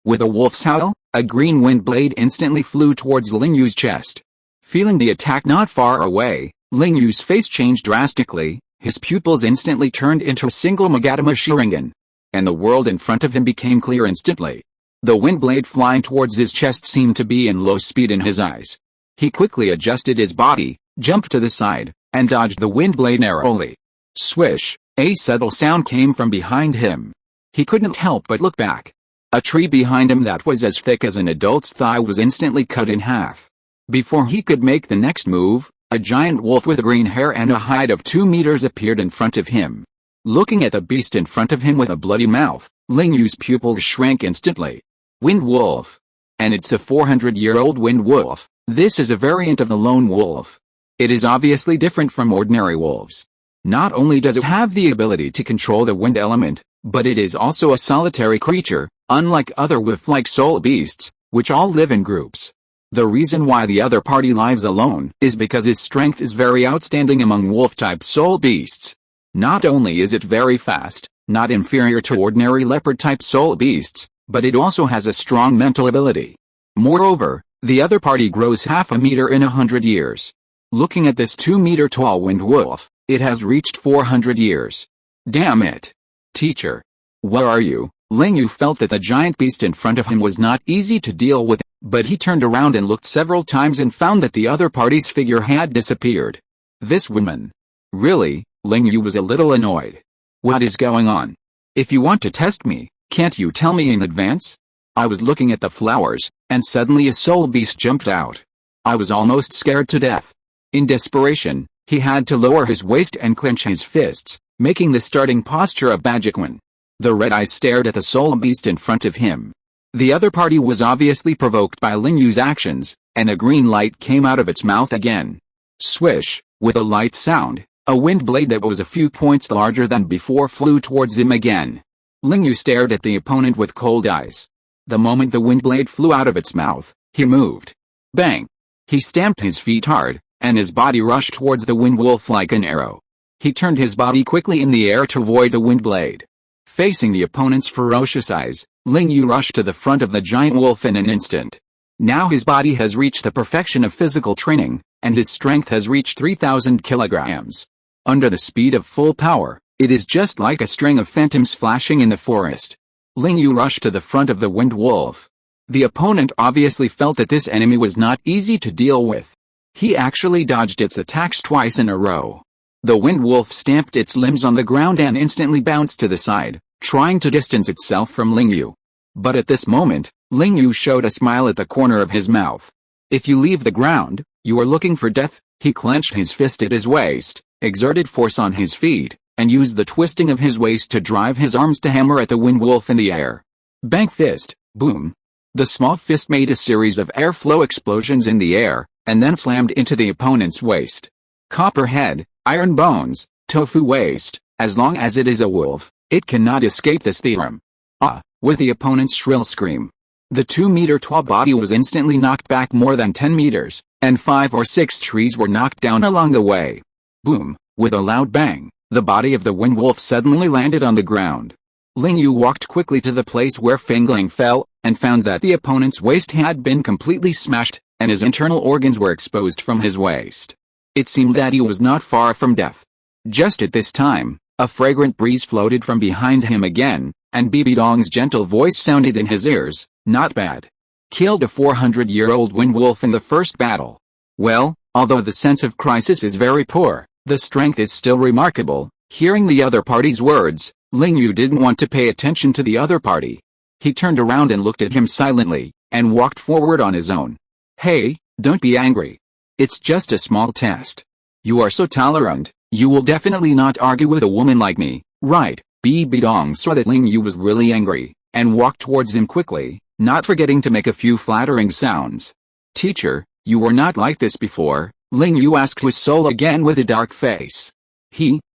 With a wolf's howl, a green wind blade instantly flew towards Ling Yu's chest. Feeling the attack not far away, Ling Yu's face changed drastically, his pupils instantly turned into a single Magatama Sharingan, and the world in front of him became clear instantly. The wind blade flying towards his chest seemed to be in low speed in his eyes. He quickly adjusted his body, jumped to the side, and dodged the wind blade narrowly. Swish, a subtle sound came from behind him. He couldn't help but look back. A tree behind him that was as thick as an adult's thigh was instantly cut in half. Before he could make the next move, a giant wolf with green hair and a height of 2 meters appeared in front of him. Looking at the beast in front of him with a bloody mouth, Ling Yu's pupils shrank instantly. Wind wolf. And it's a 400-year-old wind wolf. This is a variant of the lone wolf. It is obviously different from ordinary wolves. Not only does it have the ability to control the wind element, but it is also a solitary creature, unlike other wolf-like soul beasts, which all live in groups. The reason why the other party lives alone is because his strength is very outstanding among wolf-type soul beasts. Not only is it very fast, not inferior to ordinary leopard-type soul beasts, but it also has a strong mental ability. Moreover, the other party grows half a meter in 100 years. Looking at this 2-meter-tall wind wolf, it has reached 400 years. Damn it! Teacher. Where are you? Ling Yu felt that the giant beast in front of him was not easy to deal with, but he turned around and looked several times and found that the other party's figure had disappeared. This woman. Really? Ling Yu was a little annoyed. What is going on? If you want to test me, can't you tell me in advance? I was looking at the flowers, and suddenly a soul beast jumped out. I was almost scared to death. In desperation, he had to lower his waist and clench his fists, making the starting posture of Bajikwan. The red eyes stared at the soul beast in front of him. The other party was obviously provoked by Ling Yu's actions, and a green light came out of its mouth again. Swish, with a light sound, a wind blade that was a few points larger than before flew towards him again. Ling Yu stared at the opponent with cold eyes. The moment the wind blade flew out of its mouth, he moved. Bang! He stamped his feet hard, and his body rushed towards the wind wolf like an arrow. He turned his body quickly in the air to avoid the wind blade. Facing the opponent's ferocious eyes, Ling Yu rushed to the front of the giant wolf in an instant. Now his body has reached the perfection of physical training, and his strength has reached 3,000 kilograms. Under the speed of full power, it is just like a string of phantoms flashing in the forest. Ling Yu rushed to the front of the wind wolf. The opponent obviously felt that this enemy was not easy to deal with. He actually dodged its attacks twice in a row. The wind wolf stamped its limbs on the ground and instantly bounced to the side, trying to distance itself from Ling Yu. But at this moment, Ling Yu showed a smile at the corner of his mouth. If you leave the ground, you are looking for death. He clenched his fist at his waist, exerted force on his feet, and used the twisting of his waist to drive his arms to hammer at the wind wolf in the air. Bang fist, boom. The small fist made a series of airflow explosions in the air, and then slammed into the opponent's waist. Copper head, iron bones, tofu waist, as long as it is a wolf, it cannot escape this theorem. Ah, with the opponent's shrill scream. The 2-meter-tall body was instantly knocked back more than 10 meters, and 5 or 6 trees were knocked down along the way. Boom, with a loud bang, the body of the wind wolf suddenly landed on the ground. Ling Yu walked quickly to the place where Fengling fell, and found that the opponent's waist had been completely smashed, and his internal organs were exposed from his waist. It seemed that he was not far from death. Just at this time, a fragrant breeze floated from behind him again, and BBDong's gentle voice sounded in his ears. Not bad. Killed a 400-year-old wind wolf in the first battle. Well, although the sense of crisis is very poor, the strength is still remarkable. Hearing the other party's words, Ling Yu didn't want to pay attention to the other party. He turned around and looked at him silently, and walked forward on his own. Hey, don't be angry. It's just a small test. You are so tolerant, you will definitely not argue with a woman like me, right? BBDong saw that Ling Yu was really angry, and walked towards him quickly, not forgetting to make a few flattering sounds. Teacher, you were not like this before, Ling Yu asked his soul again with a dark face.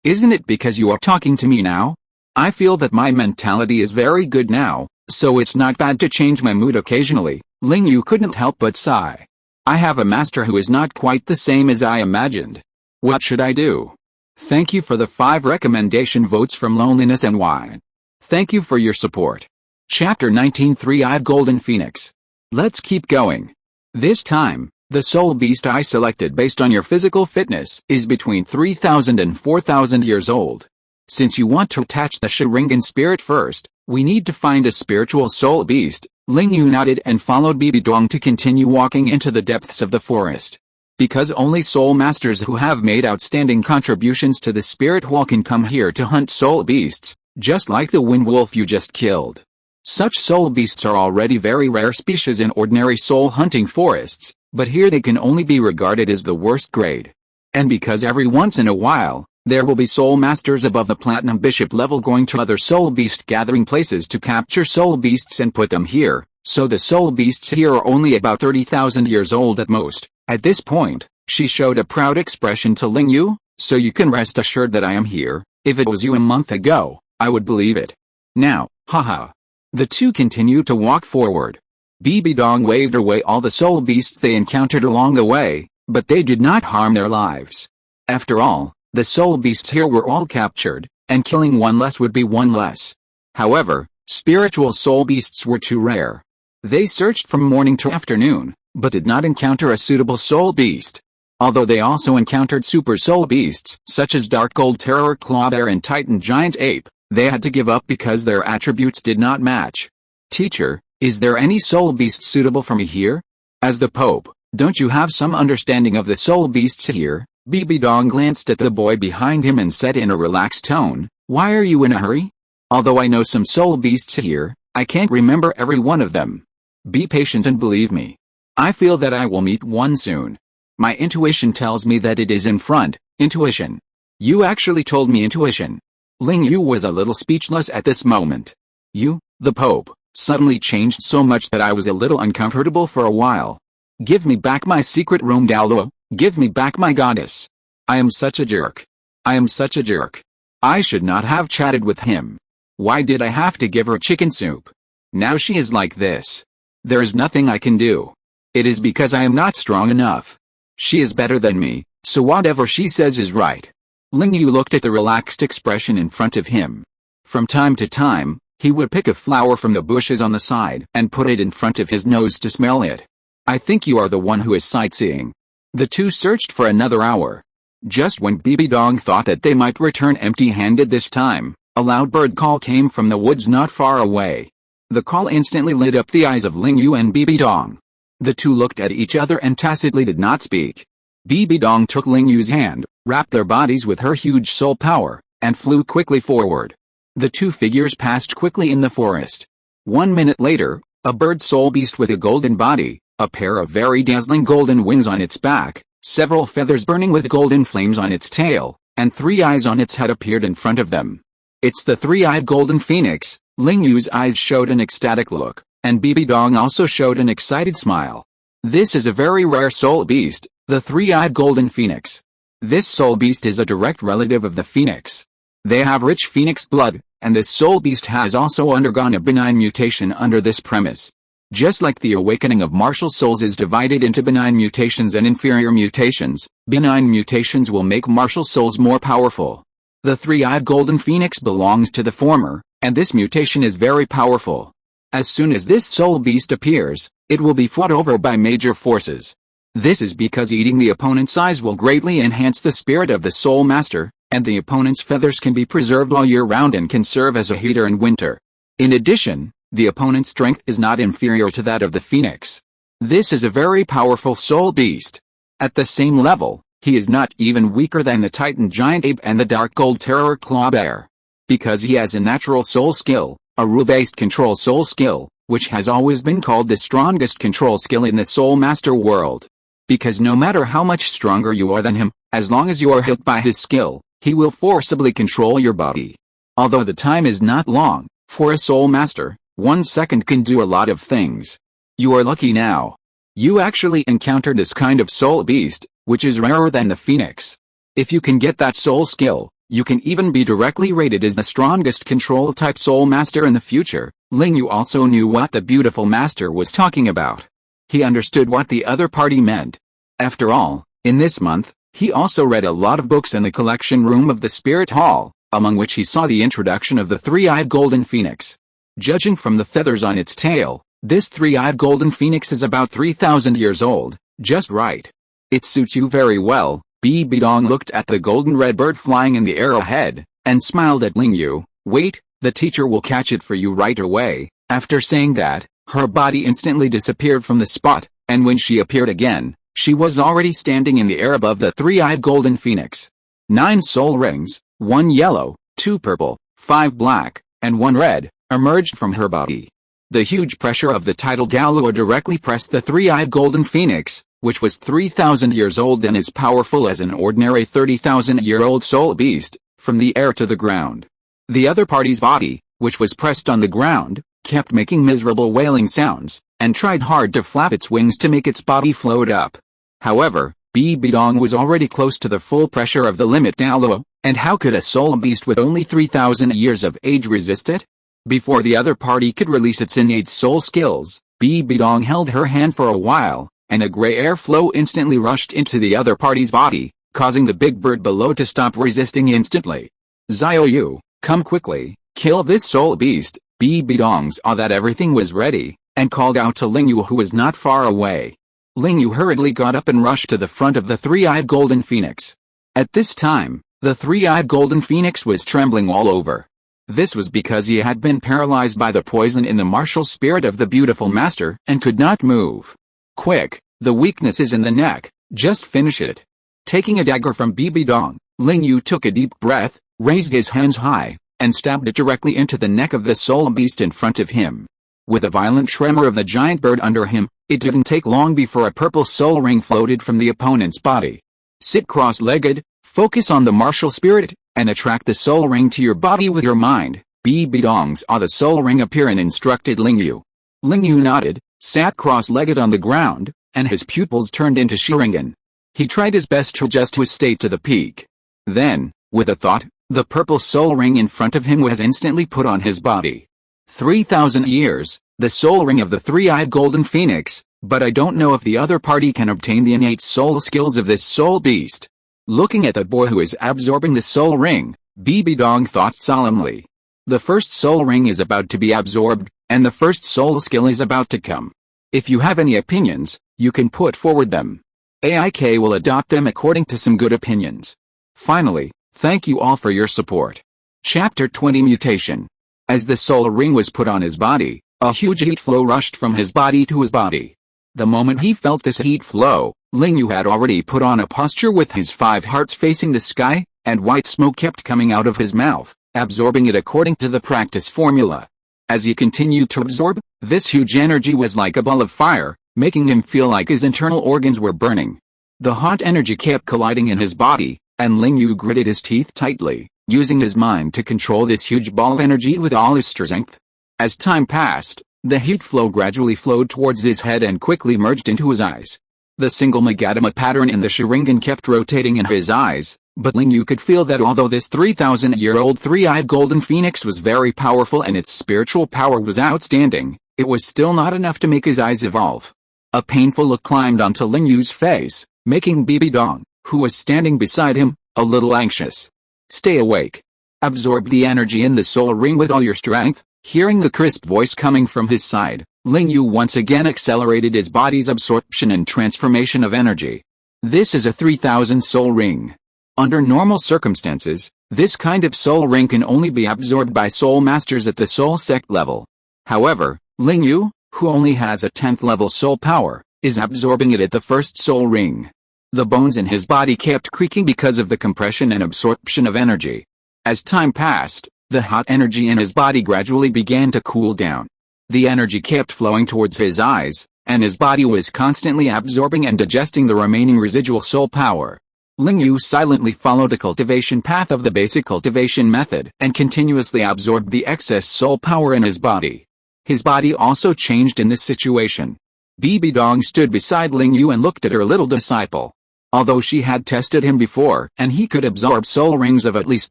Isn't it because you are talking to me now? I feel that my mentality is very good now, so it's not bad to change my mood occasionally. Ling Yu couldn't help but sigh. I have a master who is not quite the same as I imagined. What should I do? Thank you for the 5 recommendation votes from Loneliness and Wine. Thank you for your support. Chapter 19 Three-Eyed Golden Phoenix. Let's keep going. This time, the soul beast I selected based on your physical fitness is between 3,000 and 4,000 years old. Since you want to attach the Sharingan spirit first, we need to find a spiritual soul beast. Ling Yu nodded and followed BBDong to continue walking into the depths of the forest. Because only soul masters who have made outstanding contributions to the spirit hall can come here to hunt soul beasts, just like the wind wolf you just killed. Such soul beasts are already very rare species in ordinary soul hunting forests, but here they can only be regarded as the worst grade. And because every once in a while, there will be soul masters above the platinum bishop level going to other soul beast gathering places to capture soul beasts and put them here, so the soul beasts here are only about 30,000 years old at most. At this point, she showed a proud expression to Ling Yu, so you can rest assured that I am here. If it was you a month ago, I would believe it. Now, haha. The two continued to walk forward. BBDong waved away all the soul beasts they encountered along the way, but they did not harm their lives. After all, the soul beasts here were all captured, and killing one less would be one less. However, spiritual soul beasts were too rare. They searched from morning to afternoon, but did not encounter a suitable soul beast. Although they also encountered super soul beasts, such as Dark Gold Terror Clawbear and Titan Giant Ape, they had to give up because their attributes did not match. Teacher, is there any soul beast suitable for me here? As the Pope, don't you have some understanding of the soul beasts here? BBDong glanced at the boy behind him and said in a relaxed tone, "Why are you in a hurry? Although I know some soul beasts here, I can't remember every one of them. Be patient and believe me. I feel that I will meet one soon. My intuition tells me that it is in front." Intuition. You actually told me intuition. Ling Yu was a little speechless at this moment. You, the Pope, suddenly changed so much that I was a little uncomfortable for a while. Give me back my secret room, Douluo. Give me back my goddess. I am such a jerk. I am such a jerk. I should not have chatted with him. Why did I have to give her chicken soup? Now she is like this. There is nothing I can do. It is because I am not strong enough. She is better than me, so whatever she says is right. Ling Yu looked at the relaxed expression in front of him. From time to time, he would pick a flower from the bushes on the side and put it in front of his nose to smell it. I think you are the one who is sightseeing. The two searched for another hour. Just when BBDong thought that they might return empty-handed this time, a loud bird call came from the woods not far away. The call instantly lit up the eyes of Ling Yu and BBDong. The two looked at each other and tacitly did not speak. BBDong took Ling Yu's hand, wrapped their bodies with her huge soul power, and flew quickly forward. The two figures passed quickly in the forest. 1 minute later, a bird soul beast with a golden body, a pair of very dazzling golden wings on its back, several feathers burning with golden flames on its tail, and 3 eyes on its head appeared in front of them. It's the 3-eyed golden phoenix. Ling Yu's eyes showed an ecstatic look, and BBDong also showed an excited smile. This is a very rare soul beast, the 3-eyed golden phoenix. This soul beast is a direct relative of the phoenix. They have rich phoenix blood, and this soul beast has also undergone a benign mutation under this premise. Just like the awakening of martial souls is divided into benign mutations and inferior mutations, benign mutations will make martial souls more powerful. The 3-eyed golden phoenix belongs to the former, and this mutation is very powerful. As soon as this soul beast appears, it will be fought over by major forces. This is because eating the opponent's eyes will greatly enhance the spirit of the soul master, and the opponent's feathers can be preserved all year round and can serve as a heater in winter. In addition, the opponent's strength is not inferior to that of the phoenix. This is a very powerful soul beast. At the same level, he is not even weaker than the Titan giant ape and the dark gold terror claw bear. Because he has a natural soul skill, a rule-based control soul skill, which has always been called the strongest control skill in the soul master world. Because no matter how much stronger you are than him, as long as you are hit by his skill, he will forcibly control your body. Although the time is not long, for a soul master, 1 second can do a lot of things. You are lucky now. You actually encountered this kind of soul beast, which is rarer than the phoenix. If you can get that soul skill, you can even be directly rated as the strongest control-type soul master in the future. Ling Yu also knew what the beautiful master was talking about. He understood what the other party meant. After all, in this month, he also read a lot of books in the collection room of the Spirit Hall, among which he saw the introduction of the 3-eyed golden phoenix. Judging from the feathers on its tail, this 3-eyed golden phoenix is about 3,000 years old, just right. It suits you very well. BBDong looked at the golden red bird flying in the air ahead, and smiled at Ling Yu. Wait, the teacher will catch it for you right away. After saying that, her body instantly disappeared from the spot, and when she appeared again, she was already standing in the air above the 3-eyed golden phoenix. 9 soul rings, 1 yellow, 2 purple, 5 black, and 1 red, emerged from her body. The huge pressure of the tidal Douluo directly pressed the 3-eyed golden phoenix, which was 3,000 years old and as powerful as an ordinary 30,000-year-old soul beast, from the air to the ground. The other party's body, which was pressed on the ground, kept making miserable wailing sounds, and tried hard to flap its wings to make its body float up. However, BBDong was already close to the full pressure of the limit Douluo, and how could a soul beast with only 3,000 years of age resist it? Before the other party could release its innate soul skills, BBDong held her hand for a while, and a gray airflow instantly rushed into the other party's body, causing the big bird below to stop resisting instantly. Xiaoyu, come quickly, kill this soul beast. BBDong saw that everything was ready, and called out to Ling Yu, who was not far away. Ling Yu hurriedly got up and rushed to the front of the 3-eyed golden phoenix. At this time, the 3-eyed golden phoenix was trembling all over. This was because he had been paralyzed by the poison in the martial spirit of the beautiful master and could not move. Quick, the weakness is in the neck, just finish it. Taking a dagger from BBDong, Ling Yu took a deep breath, raised his hands high, and stabbed it directly into the neck of the soul beast in front of him. With a violent tremor of the giant bird under him, it didn't take long before a purple soul ring floated from the opponent's body. Sit cross-legged, focus on the martial spirit, and attract the soul ring to your body with your mind. BBDong saw the soul ring appear and instructed Ling Yu. Ling Yu nodded, sat cross-legged on the ground, and his pupils turned into Sharingan. He tried his best to adjust his state to the peak. Then, with a thought, the purple soul ring in front of him was instantly put on his body. 3,000 years, the soul ring of the three-eyed golden phoenix, but I don't know if the other party can obtain the innate soul skills of this soul beast. Looking at the boy who is absorbing the soul ring, BBDong thought solemnly. The first soul ring is about to be absorbed, and the first soul skill is about to come. If you have any opinions, you can put forward them. AIK will adopt them according to some good opinions. Finally, thank you all for your support. Chapter 20 Mutation. As the soul ring was put on his body, a huge heat flow rushed from his body to his body. The moment he felt this heat flow, Ling Yu had already put on a posture with his 5 hearts facing the sky, and white smoke kept coming out of his mouth, absorbing it according to the practice formula. As he continued to absorb, this huge energy was like a ball of fire, making him feel like his internal organs were burning. The hot energy kept colliding in his body, and Ling Yu gritted his teeth tightly, using his mind to control this huge ball of energy with all his strength. As time passed, the heat flow gradually flowed towards his head and quickly merged into his eyes. The single Magatama pattern in the Sharingan kept rotating in his eyes, but Ling Yu could feel that although this 3,000-year-old three-eyed golden phoenix was very powerful and its spiritual power was outstanding, it was still not enough to make his eyes evolve. A painful look climbed onto Ling Yu's face, making BBDong, who was standing beside him, a little anxious. Stay awake. Absorb the energy in the soul ring with all your strength. Hearing the crisp voice coming from his side, Ling Yu once again accelerated his body's absorption and transformation of energy. This is a 3,000 soul ring. Under normal circumstances, this kind of soul ring can only be absorbed by soul masters at the soul sect level. However, Ling Yu, who only has a 10th level soul power, is absorbing it at the first soul ring. The bones in his body kept creaking because of the compression and absorption of energy. As time passed, the hot energy in his body gradually began to cool down. The energy kept flowing towards his eyes, and his body was constantly absorbing and digesting the remaining residual soul power. Ling Yu silently followed the cultivation path of the basic cultivation method and continuously absorbed the excess soul power in his body. His body also changed in this situation. BBDong stood beside Ling Yu and looked at her little disciple. Although she had tested him before and he could absorb soul rings of at least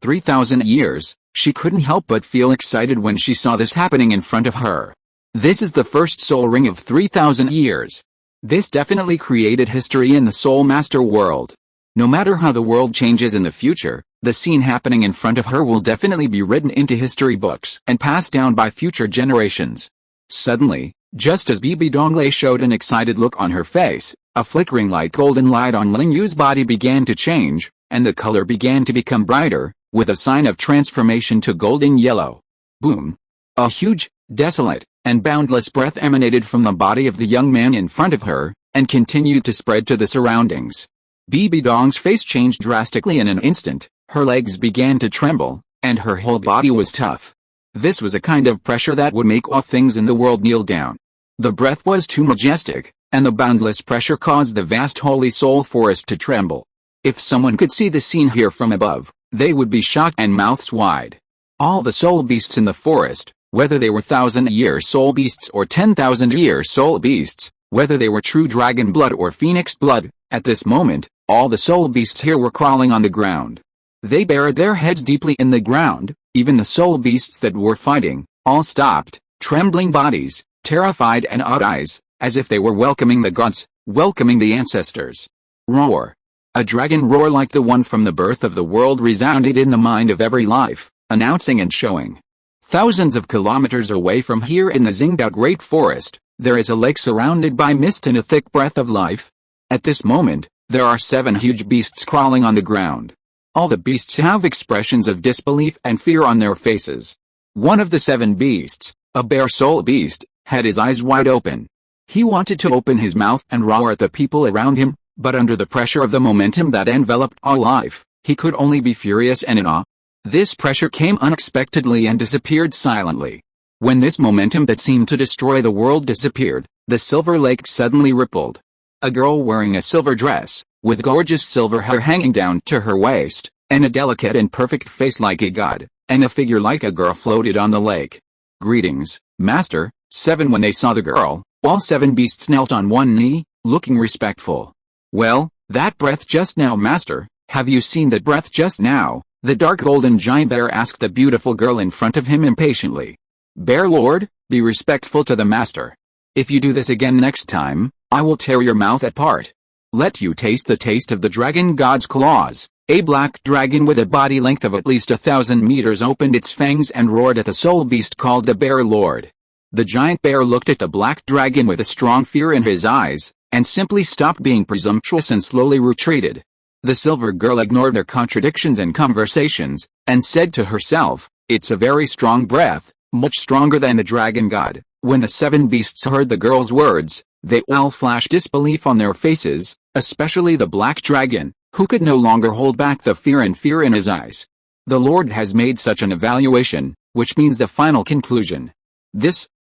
3,000 years, she couldn't help but feel excited when she saw this happening in front of her. This is the first soul ring of 3,000 years. This definitely created history in the Soul Master world. No matter how the world changes in the future, the scene happening in front of her will definitely be written into history books and passed down by future generations. Suddenly, just as BBDong showed an excited look on her face, a flickering light golden light on Ling Yu's body began to change, and the color began to become brighter, with a sign of transformation to golden yellow. Boom! A huge, desolate, and boundless breath emanated from the body of the young man in front of her, and continued to spread to the surroundings. BBDong's face changed drastically in an instant, her legs began to tremble, and her whole body was tough. This was a kind of pressure that would make all things in the world kneel down. The breath was too majestic, and the boundless pressure caused the vast holy soul forest to tremble. If someone could see the scene here from above, they would be shocked and mouths wide. All the soul beasts in the forest, whether they were 1,000-year soul beasts or 10,000-year soul beasts, whether they were true dragon blood or phoenix blood, at this moment, all the soul beasts here were crawling on the ground. They buried their heads deeply in the ground, even the soul beasts that were fighting, all stopped, trembling bodies, terrified and odd eyes, as if they were welcoming the gods, welcoming the ancestors. Roar. A dragon roar like the one from the birth of the world resounded in the mind of every life, announcing and showing. Thousands of kilometers away from here in the Xingdao Great Forest, there is a lake surrounded by mist and a thick breath of life. At this moment, there are 7 huge beasts crawling on the ground. All the beasts have expressions of disbelief and fear on their faces. One of the 7 beasts, a bear soul beast, had his eyes wide open. He wanted to open his mouth and roar at the people around him, But under the pressure of the momentum that enveloped all life, he could only be furious and in awe. This pressure came unexpectedly and disappeared silently. When this momentum that seemed to destroy the world disappeared, the silver lake suddenly rippled. A girl wearing a silver dress, with gorgeous silver hair hanging down to her waist, and a delicate and perfect face like a god, and a figure like a girl floated on the lake. "Greetings, Master." 7 When they saw the girl, all 7 beasts knelt on one knee, looking respectful. "Well, that breath just now, Master, have you seen that breath just now?" The dark golden giant bear asked the beautiful girl in front of him impatiently. "Bear Lord, be respectful to the Master. If you do this again next time, I will tear your mouth apart. Let you taste the taste of the dragon god's claws." A black dragon with a body length of at least 1,000 meters opened its fangs and roared at the soul beast called the Bear Lord. The giant bear looked at the black dragon with a strong fear in his eyes, and simply stopped being presumptuous and slowly retreated. The silver girl ignored their contradictions and conversations, and said to herself, "It's a very strong breath, much stronger than the dragon god." When the 7 beasts heard the girl's words, they all flashed disbelief on their faces, especially the black dragon, who could no longer hold back the fear in his eyes. The Lord has made such an evaluation, which means the final conclusion.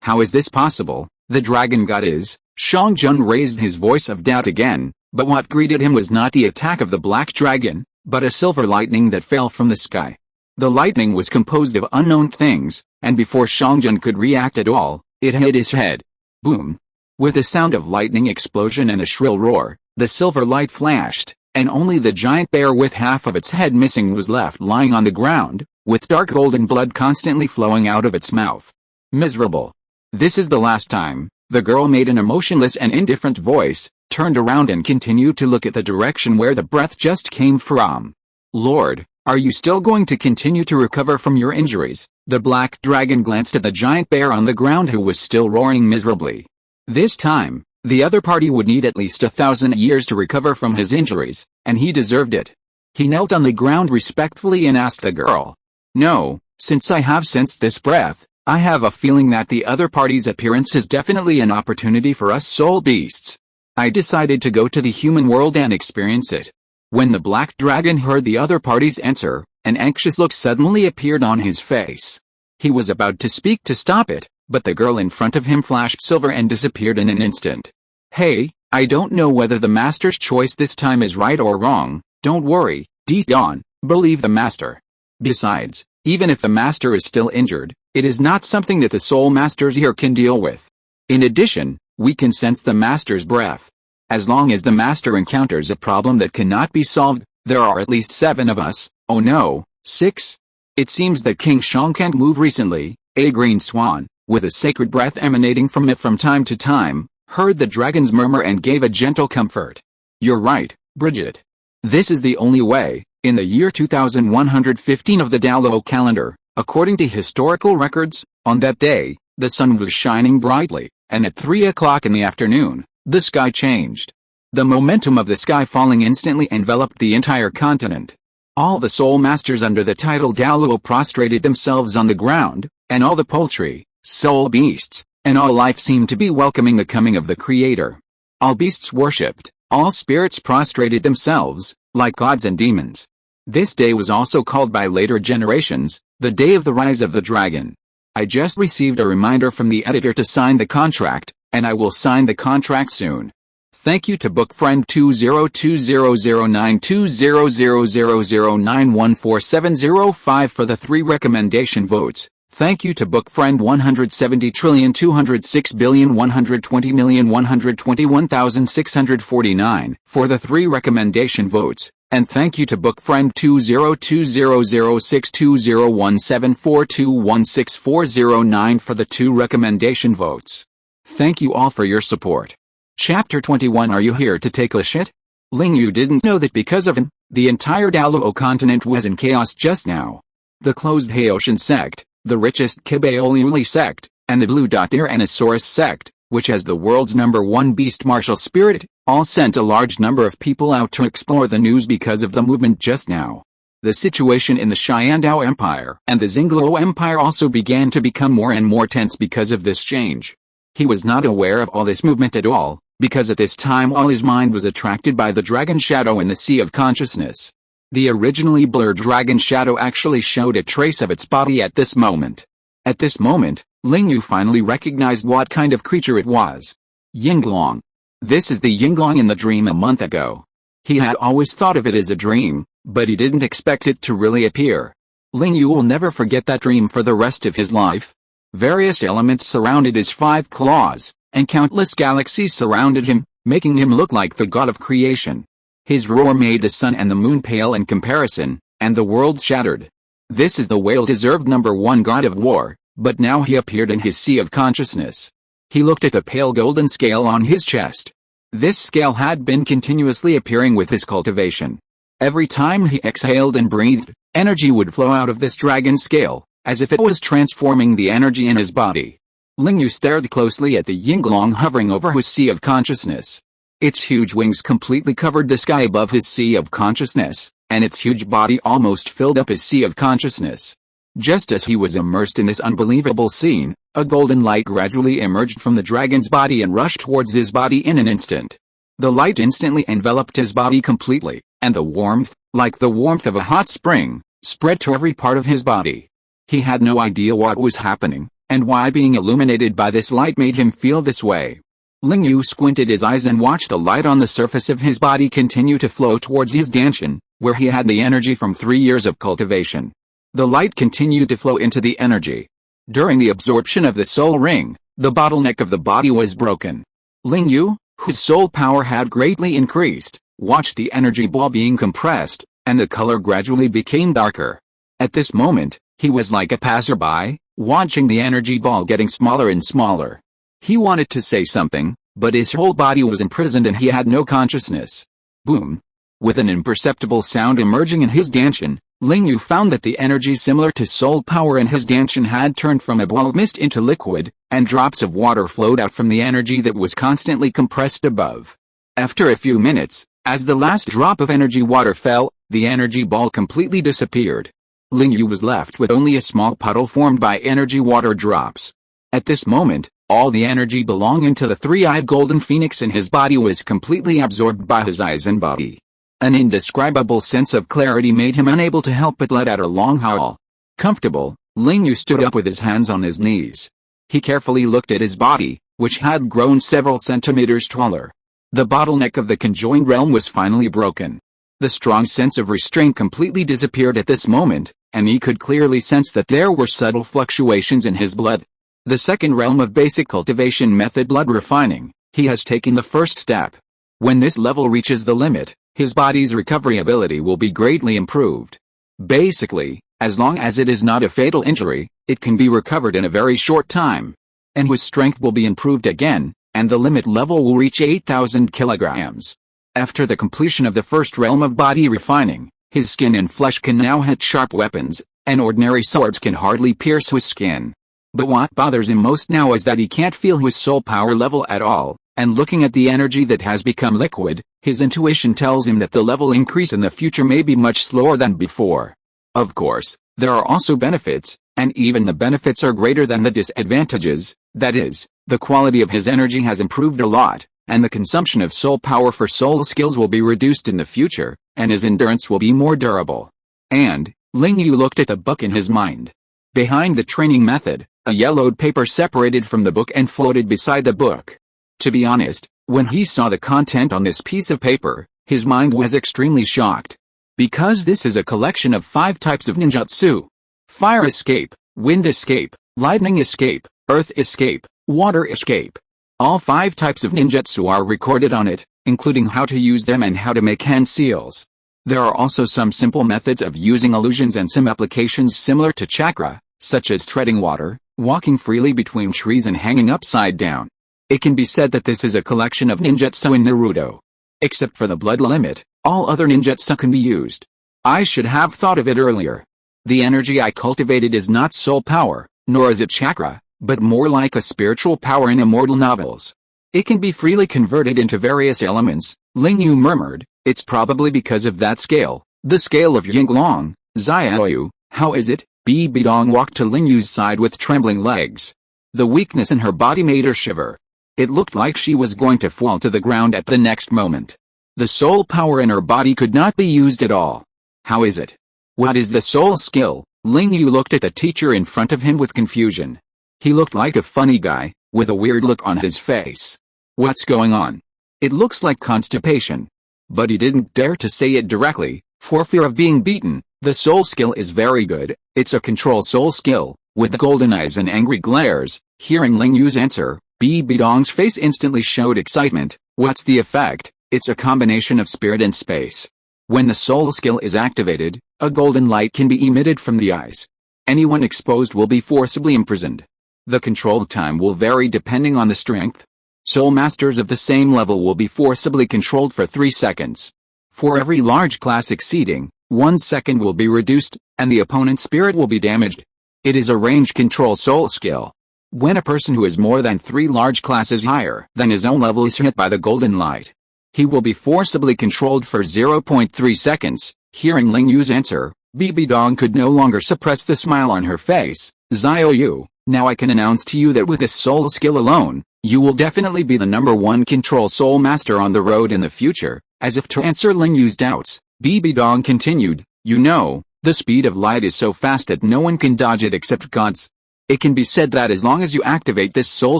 How is this possible? The dragon god is. Xiangjun raised his voice of doubt again, but what greeted him was not the attack of the black dragon, but a silver lightning that fell from the sky. The lightning was composed of unknown things, and before Xiangjun could react at all, it hit his head. Boom! With a sound of lightning explosion and a shrill roar, the silver light flashed, and only the giant bear with half of its head missing was left lying on the ground, with dark golden blood constantly flowing out of its mouth. Miserable. "This is the last time," the girl made an emotionless and indifferent voice, turned around and continued to look at the direction where the breath just came from. "Lord, are you still going to continue to recover from your injuries?" The black dragon glanced at the giant bear on the ground who was still roaring miserably. This time, the other party would need at least 1,000 years to recover from his injuries, and he deserved it. He knelt on the ground respectfully and asked the girl, "No, since I have sensed this breath, I have a feeling that the other party's appearance is definitely an opportunity for us soul beasts. I decided to go to the human world and experience it." When the black dragon heard the other party's answer, an anxious look suddenly appeared on his face. He was about to speak to stop it, but the girl in front of him flashed silver and disappeared in an instant. "Hey, I don't know whether the Master's choice this time is right or wrong. Don't worry, BBDong, believe the Master. Besides, even if the Master is still injured, it is not something that the Soul Masters here can deal with. In addition, we can sense the Master's breath. As long as the Master encounters a problem that cannot be solved, there are at least 7 of us. Oh no, 6? It seems that King Shang can't move recently." A green swan, with a sacred breath emanating from it from time to time, heard the dragon's murmur and gave a gentle comfort. "You're right, Bridget. This is the only way." In the year 2115 of the Douluo calendar, according to historical records, on that day, the sun was shining brightly, and at 3 o'clock in the afternoon, the sky changed. The momentum of the sky falling instantly enveloped the entire continent. All the soul masters under the title Douluo prostrated themselves on the ground, and all the poultry, soul beasts, and all life seemed to be welcoming the coming of the Creator. All beasts worshipped, all spirits prostrated themselves, like gods and demons. This day was also called by later generations, the day of the rise of the dragon. I just received a reminder from the editor to sign the contract, and I will sign the contract soon. Thank you to bookfriend 20200920000914705 for the 3 recommendation votes. Thank you to bookfriend 170,206,120,121,649 for the 3 recommendation votes. And thank you to bookfriend 20200620174216409 for the 2 recommendation votes. Thank you all for your support. Chapter 21. Are you here to take a shit? Ling Yu didn't know that because of him, the entire Douluo continent was in chaos just now. The closed Haoshan sect, the richest Kibaoliuli sect, and the Blue Tyrannosaurus sect, which has the world's #1 beast martial spirit, all sent a large number of people out to explore the news because of the movement just now. The situation in the Xiandao Empire and the Xingluo Empire also began to become more and more tense because of this change. He was not aware of all this movement at all, because at this time all his mind was attracted by the dragon shadow in the sea of consciousness. The originally blurred dragon shadow actually showed a trace of its body at this moment. At this moment, Ling Yu finally recognized what kind of creature it was. Yinglong. This is the Yinglong in the dream a month ago. He had always thought of it as a dream, but he didn't expect it to really appear. Ling Yu will never forget that dream for the rest of his life. Various elements surrounded his 5 claws, and countless galaxies surrounded him, making him look like the god of creation. His roar made the sun and the moon pale in comparison, and the world shattered. This is the well-deserved #1 god of war, but now he appeared in his sea of consciousness. He looked at the pale golden scale on his chest. This scale had been continuously appearing with his cultivation. Every time he exhaled and breathed, energy would flow out of this dragon scale, as if it was transforming the energy in his body. Ling Yu stared closely at the Yinglong hovering over his sea of consciousness. Its huge wings completely covered the sky above his sea of consciousness, and its huge body almost filled up his sea of consciousness. Just as he was immersed in this unbelievable scene, a golden light gradually emerged from the dragon's body and rushed towards his body in an instant. The light instantly enveloped his body completely, and the warmth, like the warmth of a hot spring, spread to every part of his body. He had no idea what was happening, and why being illuminated by this light made him feel this way. Ling Yu squinted his eyes and watched the light on the surface of his body continue to flow towards his Danshan, where he had the energy from 3 years of cultivation. The light continued to flow into the energy. During the absorption of the soul ring, the bottleneck of the body was broken. Ling Yu, whose soul power had greatly increased, watched the energy ball being compressed, and the color gradually became darker. At this moment, he was like a passerby, watching the energy ball getting smaller and smaller. He wanted to say something, but his whole body was imprisoned and he had no consciousness. Boom! With an imperceptible sound emerging in his Danshan, Ling Yu found that the energy similar to soul power in his Danshan had turned from a ball of mist into liquid, and drops of water flowed out from the energy that was constantly compressed above. After a few minutes, as the last drop of energy water fell, the energy ball completely disappeared. Ling Yu was left with only a small puddle formed by energy water drops. At this moment, all the energy belonging to the three-eyed golden phoenix in his body was completely absorbed by his eyes and body. An indescribable sense of clarity made him unable to help but let out a long howl. Comfortable, Ling Yu stood up with his hands on his knees. He carefully looked at his body, which had grown several centimeters taller. The bottleneck of the conjoined realm was finally broken. The strong sense of restraint completely disappeared at this moment, and he could clearly sense that there were subtle fluctuations in his blood. The second realm of basic cultivation method, blood refining, he has taken the first step. When this level reaches the limit, his body's recovery ability will be greatly improved. Basically, as long as it is not a fatal injury, it can be recovered in a very short time. And his strength will be improved again, and the limit level will reach 8,000 kilograms. After the completion of the first realm of body refining, his skin and flesh can now hit sharp weapons, and ordinary swords can hardly pierce his skin. But what bothers him most now is that he can't feel his soul power level at all, and looking at the energy that has become liquid, his intuition tells him that the level increase in the future may be much slower than before. Of course, there are also benefits, and even the benefits are greater than the disadvantages. That is, the quality of his energy has improved a lot, and the consumption of soul power for soul skills will be reduced in the future, and his endurance will be more durable. And, Ling Yu looked at the book in his mind. Behind the training method, a yellowed paper separated from the book and floated beside the book. To be honest, when he saw the content on this piece of paper, his mind was extremely shocked. Because this is a collection of 5 types of ninjutsu. Fire escape, wind escape, lightning escape, earth escape, water escape. All 5 types of ninjutsu are recorded on it, including how to use them and how to make hand seals. There are also some simple methods of using illusions and some applications similar to chakra, such as treading water, walking freely between trees and hanging upside down. It can be said that this is a collection of ninjutsu in Naruto. Except for the blood limit, all other ninjutsu can be used. I should have thought of it earlier. The energy I cultivated is not soul power, nor is it chakra, but more like a spiritual power in immortal novels. It can be freely converted into various elements, Ling Yu murmured. It's probably because of that scale, the scale of Yinglong. Xiaoyu, how is it? BBDong walked to Ling Yu's side with trembling legs. The weakness in her body made her shiver. It looked like she was going to fall to the ground at the next moment. The soul power in her body could not be used at all. How is it? What is the soul skill? Ling Yu looked at the teacher in front of him with confusion. He looked like a funny guy, with a weird look on his face. What's going on? It looks like constipation. But he didn't dare to say it directly, for fear of being beaten. The soul skill is very good, it's a control soul skill, with the golden eyes and angry glares. Hearing Ling Yu's answer, BBDong's face instantly showed excitement. What's the effect? It's a combination of spirit and space. When the soul skill is activated, a golden light can be emitted from the eyes. Anyone exposed will be forcibly imprisoned. The controlled time will vary depending on the strength. Soul masters of the same level will be forcibly controlled for 3 seconds. For every large class exceeding 1 second will be reduced, and the opponent's spirit will be damaged. It is a range control soul skill. When a person who is more than 3 large classes higher than his own level is hit by the golden light, he will be forcibly controlled for 0.3 seconds. Hearing Ling Yu's answer, BBDong could no longer suppress the smile on her face. Xiao Yu, now I can announce to you that with this soul skill alone, you will definitely be the #1 control soul master on the road in the future. As if to answer Ling Yu's doubts, BBDong continued, you know, the speed of light is so fast that no one can dodge it except gods. It can be said that as long as you activate this soul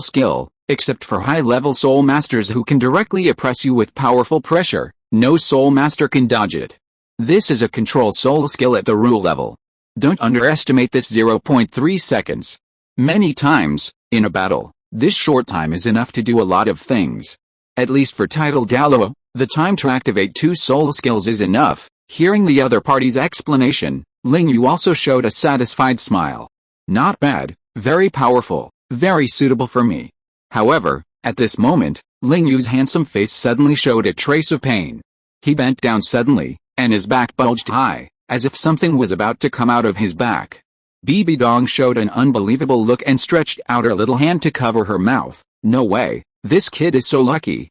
skill, except for high-level soul masters who can directly oppress you with powerful pressure, no soul master can dodge it. This is a control soul skill at the rule level. Don't underestimate this 0.3 seconds. Many times, in a battle, this short time is enough to do a lot of things. At least for title Douluo, the time to activate 2 soul skills is enough. Hearing the other party's explanation, Ling Yu also showed a satisfied smile. Not bad, very powerful, very suitable for me. However, at this moment, Ling Yu's handsome face suddenly showed a trace of pain. He bent down suddenly, and his back bulged high, as if something was about to come out of his back. BBDong showed an unbelievable look and stretched out her little hand to cover her mouth. No way, this kid is so lucky.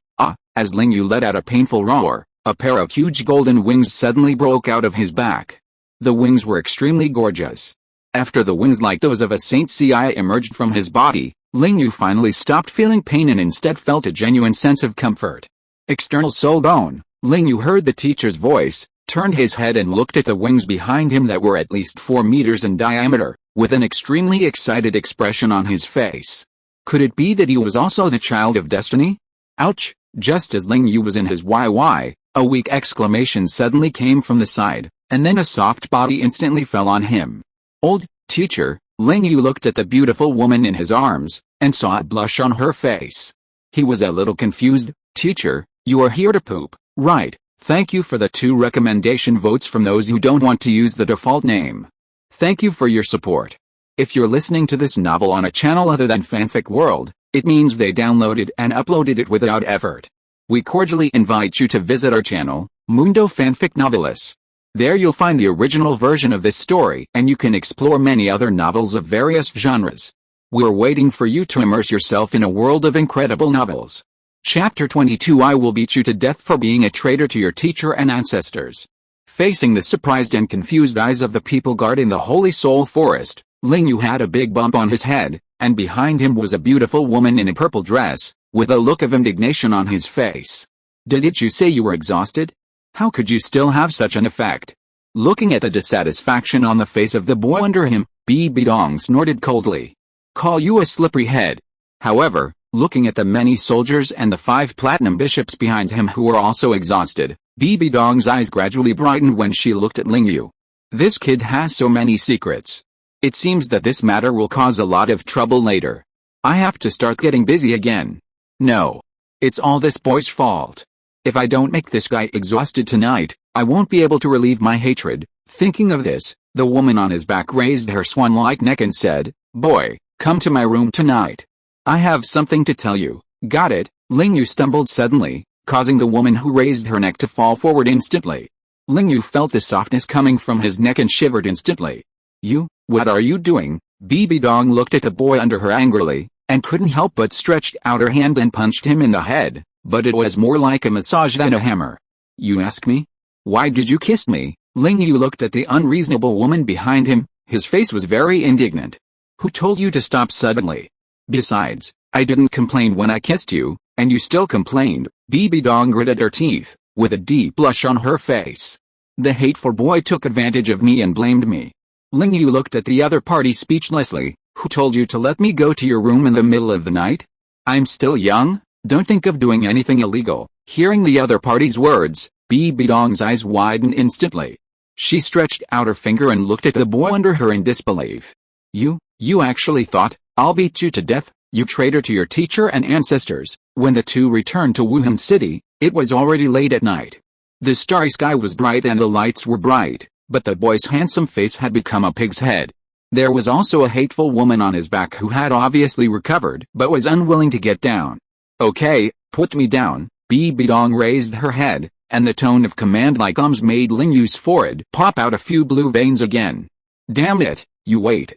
As Ling Yu let out a painful roar, a pair of huge golden wings suddenly broke out of his back. The wings were extremely gorgeous. After the wings like those of a Saint Ci emerged from his body, Ling Yu finally stopped feeling pain and instead felt a genuine sense of comfort. External soul bone. Ling Yu heard the teacher's voice, turned his head and looked at the wings behind him that were at least 4 meters in diameter, with an extremely excited expression on his face. Could it be that he was also the child of destiny? Ouch! Just as Ling Yu was in his YY, a weak exclamation suddenly came from the side, and then a soft body instantly fell on him. Old teacher, Ling Yu looked at the beautiful woman in his arms, and saw a blush on her face. He was a little confused. Teacher, you are here to poop, right? Thank you for the 2 recommendation votes from those who don't want to use the default name. Thank you for your support. If you're listening to this novel on a channel other than Fanfic World, it means they downloaded and uploaded it without effort. We cordially invite you to visit our channel, Mundo Fanfic Novelis. There you'll find the original version of this story and you can explore many other novels of various genres. We're waiting for you to immerse yourself in a world of incredible novels. Chapter 22 I will beat you to death for being a traitor to your teacher and ancestors. Facing the surprised and confused eyes of the people guarding the Holy Soul Forest, Ling Yu had a big bump on his head, and behind him was a beautiful woman in a purple dress, with a look of indignation on his face. Didn't you say you were exhausted? How could you still have such an effect? Looking at the dissatisfaction on the face of the boy under him, BBDong snorted coldly. Call you a slippery head. However, looking at the many soldiers and the 5 platinum bishops behind him who were also exhausted, BBDong's eyes gradually brightened when she looked at Ling Yu. This kid has so many secrets. It seems that this matter will cause a lot of trouble later. I have to start getting busy again. No. It's all this boy's fault. If I don't make this guy exhausted tonight, I won't be able to relieve my hatred. Thinking of this, the woman on his back raised her swan-like neck and said, Boy, come to my room tonight. I have something to tell you. Got it? Ling Yu stumbled suddenly, causing the woman who raised her neck to fall forward instantly. Ling Yu felt the softness coming from his neck and shivered instantly. You, what are you doing? BBDong looked at the boy under her angrily, and couldn't help but stretched out her hand and punched him in the head, but it was more like a massage than a hammer. You ask me? Why did you kiss me? Ling Yu looked at the unreasonable woman behind him, his face was very indignant. Who told you to stop suddenly? Besides, I didn't complain when I kissed you, and you still complained. BBDong gritted her teeth, with a deep blush on her face. The hateful boy took advantage of me and blamed me. Ling Yu looked at the other party speechlessly. Who told you to let me go to your room in the middle of the night? I'm still young, don't think of doing anything illegal. Hearing the other party's words, BBDong's eyes widened instantly. She stretched out her finger and looked at the boy under her in disbelief. You actually thought, I'll beat you to death, you traitor to your teacher and ancestors. When the two returned to Wuhun City, it was already late at night. The starry sky was bright and the lights were bright, but the boy's handsome face had become a pig's head. There was also a hateful woman on his back who had obviously recovered but was unwilling to get down. Okay, put me down. BBDong raised her head, and the tone of command like made Ling Yu's forehead pop out a few blue veins again. Damn it, you wait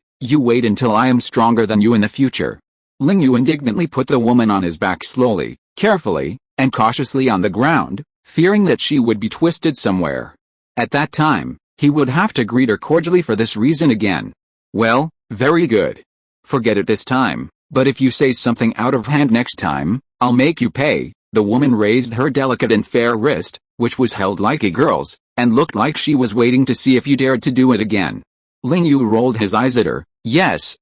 until I am stronger than you in the future. Ling Yu indignantly put the woman on his back slowly, carefully, and cautiously on the ground, fearing that she would be twisted somewhere. At that time, he would have to greet her cordially for this reason again. Well, very good. Forget it this time, but if you say something out of hand next time, I'll make you pay. The woman raised her delicate and fair wrist, which was held like a girl's, and looked like she was waiting to see if you dared to do it again. Ling Yu rolled his eyes at her. Yes,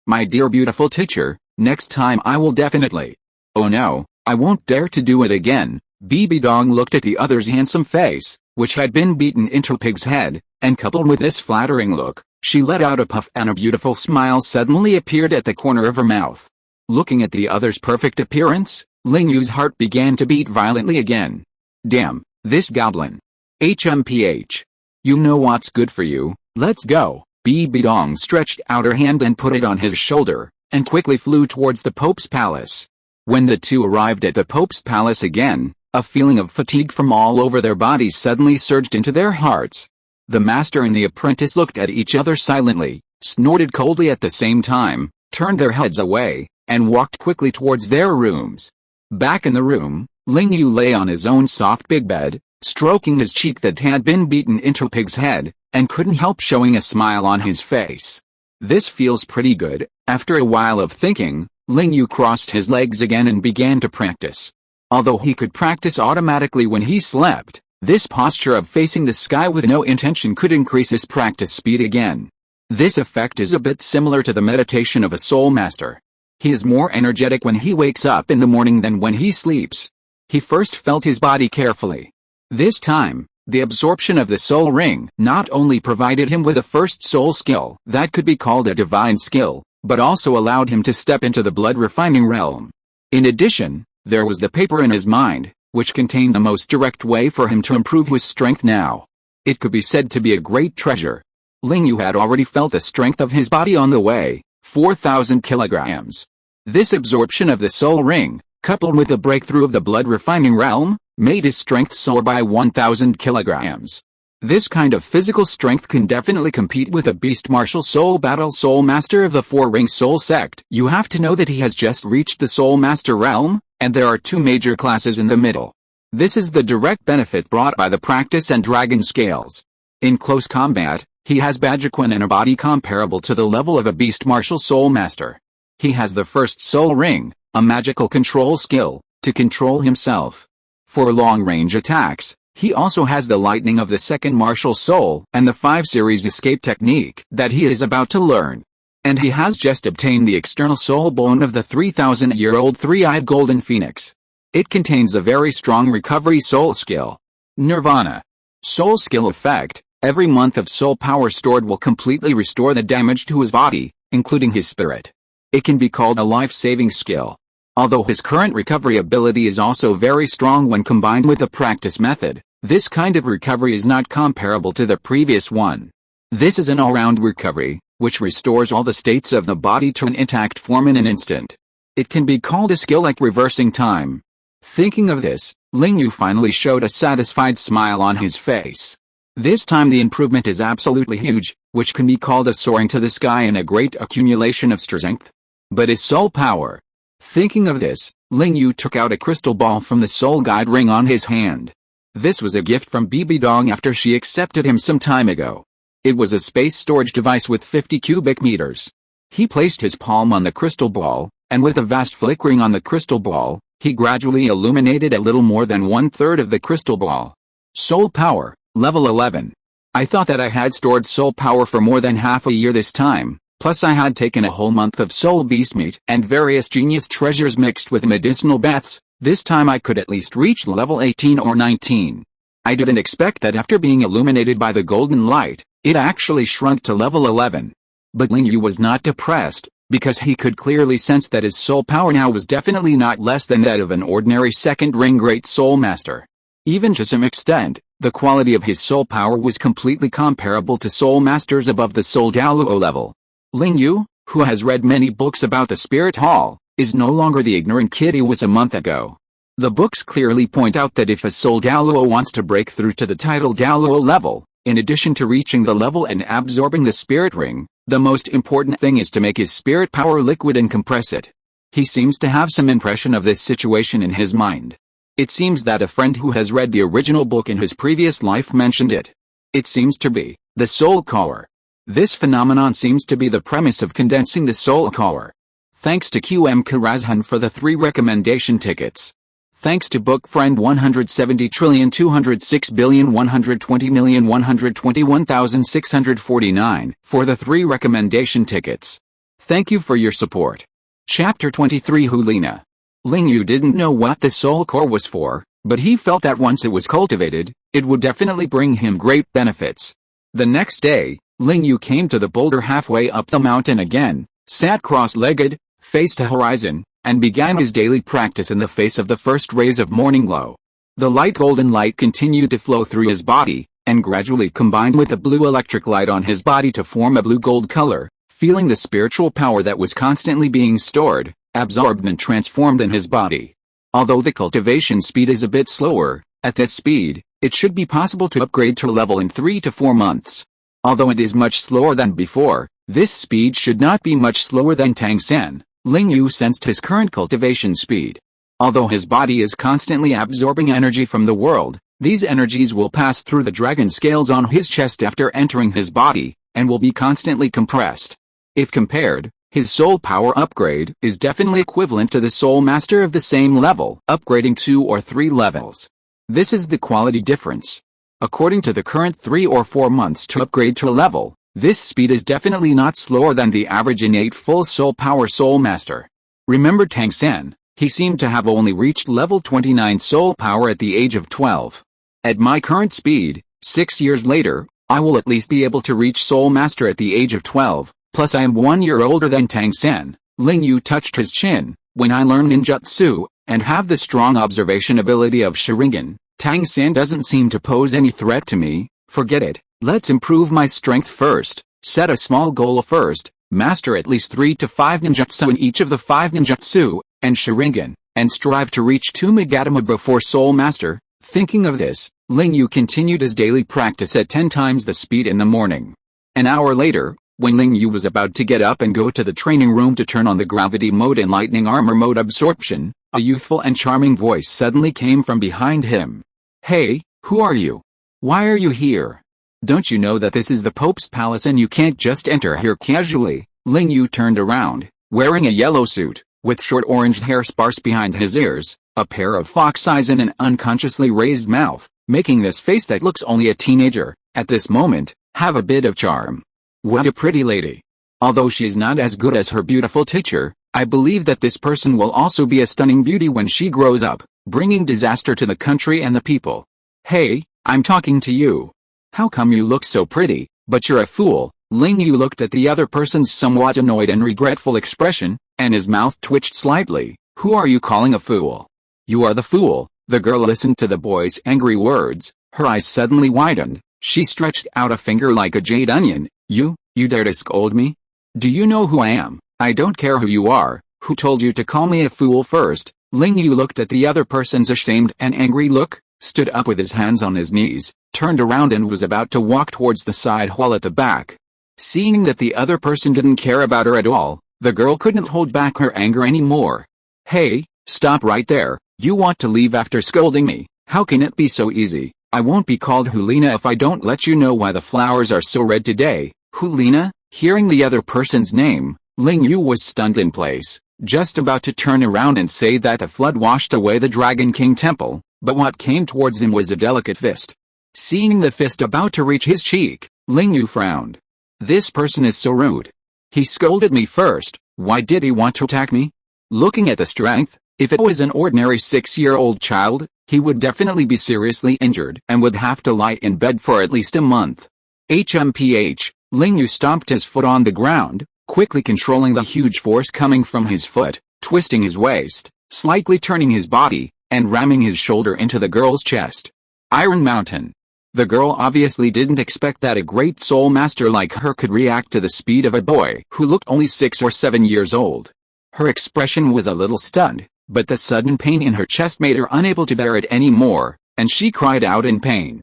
my dear beautiful teacher, next time I will definitely. Oh no, I won't dare to do it again. BBDong looked at the other's handsome face, which had been beaten into a pig's head, and coupled with this flattering look, she let out a puff and a beautiful smile suddenly appeared at the corner of her mouth. Looking at the other's perfect appearance, Ling Yu's heart began to beat violently again. Damn, this goblin. HMPH. You know what's good for you, let's go. BBDong stretched out her hand and put it on his shoulder, and quickly flew towards the Pope's palace. When the two arrived at the Pope's palace again, a feeling of fatigue from all over their bodies suddenly surged into their hearts. The master and the apprentice looked at each other silently, snorted coldly at the same time, turned their heads away, and walked quickly towards their rooms. Back in the room, Ling Yu lay on his own soft big bed, stroking his cheek that had been beaten into a pig's head, and couldn't help showing a smile on his face. This feels pretty good. After a while of thinking, Ling Yu crossed his legs again and began to practice. Although he could practice automatically when he slept, this posture of facing the sky with no intention could increase his practice speed again. This effect is a bit similar to the meditation of a soul master. He is more energetic when he wakes up in the morning than when he sleeps. He first felt his body carefully. This time, the absorption of the soul ring not only provided him with a first soul skill that could be called a divine skill, but also allowed him to step into the blood-refining realm. In addition, there was the paper in his mind, which contained the most direct way for him to improve his strength now. It could be said to be a great treasure. Ling Yu had already felt the strength of his body on the way, 4,000 kilograms. This absorption of the soul ring, coupled with the breakthrough of the blood-refining realm, made his strength soar by 1,000 kilograms. This kind of physical strength can definitely compete with a beast martial soul battle soul master of the four-ring soul sect. You have to know that he has just reached the soul master realm, and there are two major classes in the middle. This is the direct benefit brought by the practice and dragon scales. In close combat, he has Bajiquan and a body comparable to the level of a beast martial soul master. He has the first soul ring, a magical control skill, to control himself. For long-range attacks, he also has the lightning of the second martial soul and the 5-series escape technique that he is about to learn. And he has just obtained the external soul bone of the 3,000-year-old three-eyed golden phoenix. It contains a very strong recovery soul skill. Nirvana. Soul skill effect. Every month of soul power stored will completely restore the damage to his body, including his spirit. It can be called a life-saving skill. Although his current recovery ability is also very strong when combined with the practice method, this kind of recovery is not comparable to the previous one. This is an all-round recovery, which restores all the states of the body to an intact form in an instant. It can be called a skill like reversing time. Thinking of this, Ling Yu finally showed a satisfied smile on his face. This time the improvement is absolutely huge, which can be called a soaring to the sky and a great accumulation of strength. But his soul power. Thinking of this, Ling Yu took out a crystal ball from the soul guide ring on his hand. This was a gift from BBDong after she accepted him some time ago. It was a space storage device with 50 cubic meters. He placed his palm on the crystal ball, and with a vast flickering on the crystal ball, he gradually illuminated a little more than 1/3 of the crystal ball. Soul power, level 11. I thought that I had stored soul power for more than half a year this time, plus I had taken a whole month of soul beast meat and various genius treasures mixed with medicinal baths. This time I could at least reach level 18 or 19. I didn't expect that after being illuminated by the golden light, it actually shrunk to level 11. But Ling Yu was not depressed, because he could clearly sense that his soul power now was definitely not less than that of an ordinary second ring great soul master. Even to some extent, the quality of his soul power was completely comparable to soul masters above the soul Douluo level. Ling Yu, who has read many books about the Spirit Hall, is no longer the ignorant kid he was a month ago. The books clearly point out that if a soul Douluo wants to break through to the title Douluo level, in addition to reaching the level and absorbing the spirit ring, the most important thing is to make his spirit power liquid and compress it. He seems to have some impression of this situation in his mind. It seems that a friend who has read the original book in his previous life mentioned it. It seems to be the soul core. This phenomenon seems to be the premise of condensing the soul core. Thanks to QM Karazhan for the 3 recommendation tickets. Thanks to book friend 170,206,120,121,649 for the 3 recommendation tickets. Thank you for your support. Chapter 23 Helina. Ling Yu didn't know what the soul core was for, but he felt that once it was cultivated, it would definitely bring him great benefits. The next day, Ling Yu came to the boulder halfway up the mountain again, sat cross-legged, faced the horizon, and began his daily practice in the face of the first rays of morning glow. The light golden light continued to flow through his body, and gradually combined with the blue electric light on his body to form a blue-gold color, feeling the spiritual power that was constantly being stored, absorbed and transformed in his body. Although the cultivation speed is a bit slower, at this speed, it should be possible to upgrade to a level in 3 to 4 months. Although it is much slower than before, this speed should not be much slower than Tang Sen. Ling Yu sensed his current cultivation speed. Although his body is constantly absorbing energy from the world, these energies will pass through the dragon scales on his chest after entering his body, and will be constantly compressed. If compared, his soul power upgrade is definitely equivalent to the soul master of the same level, upgrading 2 or 3 levels. This is the quality difference. According to the current 3 or 4 months to upgrade to a level, this speed is definitely not slower than the average innate full soul power soul master. Remember Tang Sen, he seemed to have only reached level 29 soul power at the age of 12. At my current speed, 6 years later, I will at least be able to reach soul master at the age of 12, plus I am 1 year older than Tang Sen. Ling Yu touched his chin. When I learn ninjutsu, and have the strong observation ability of Sharingan, Tang Sen doesn't seem to pose any threat to me. Forget it. Let's improve my strength first, set a small goal first, master at least 3 to 5 ninjutsu in each of the 5 ninjutsu, and Sharingan, and strive to reach 2 Magatama before Soul Master. Thinking of this, Ling Yu continued his daily practice at 10 times the speed in the morning. An hour later, when Ling Yu was about to get up and go to the training room to turn on the gravity mode and lightning armor mode absorption, a youthful and charming voice suddenly came from behind him. Hey, who are you? Why are you here? Don't you know that this is the Pope's palace and you can't just enter here casually? Ling Yu turned around, wearing a yellow suit, with short orange hair sparse behind his ears, a pair of fox eyes and an unconsciously raised mouth, making this face that looks only a teenager, at this moment, have a bit of charm. What a pretty lady. Although she is not as good as her beautiful teacher, I believe that this person will also be a stunning beauty when she grows up, bringing disaster to the country and the people. Hey, I'm talking to you. How come you look so pretty, but you're a fool? Ling Yu looked at the other person's somewhat annoyed and regretful expression, and his mouth twitched slightly. Who are you calling a fool? You are the fool. The girl listened to the boy's angry words, her eyes suddenly widened. She stretched out a finger like a jade onion. You dare to scold me? Do you know who I am? I don't care who you are. Who told you to call me a fool first? Ling Yu looked at the other person's ashamed and angry look, stood up with his hands on his knees, turned around and was about to walk towards the side hall at the back. Seeing that the other person didn't care about her at all, the girl couldn't hold back her anger anymore. Hey, stop right there. You want to leave after scolding me? How can it be so easy? I won't be called Helina if I don't let you know why the flowers are so red today. Helina? Hearing the other person's name, Ling Yu was stunned in place. just about to turn around and say that the flood washed away the Dragon King temple, but what came towards him was a delicate fist. Seeing the fist about to reach his cheek, Ling Yu frowned. This person is so rude. He scolded me first. Why did he want to attack me? Looking at the strength, if it was an ordinary 6-year-old child, he would definitely be seriously injured and would have to lie in bed for at least a month. HMPH, Ling Yu stomped his foot on the ground, quickly controlling the huge force coming from his foot, twisting his waist, slightly turning his body, and ramming his shoulder into the girl's chest. Iron Mountain. The girl obviously didn't expect that a great soul master like her could react to the speed of a boy who looked only 6 or 7 years old. Her expression was a little stunned, but the sudden pain in her chest made her unable to bear it anymore, and she cried out in pain.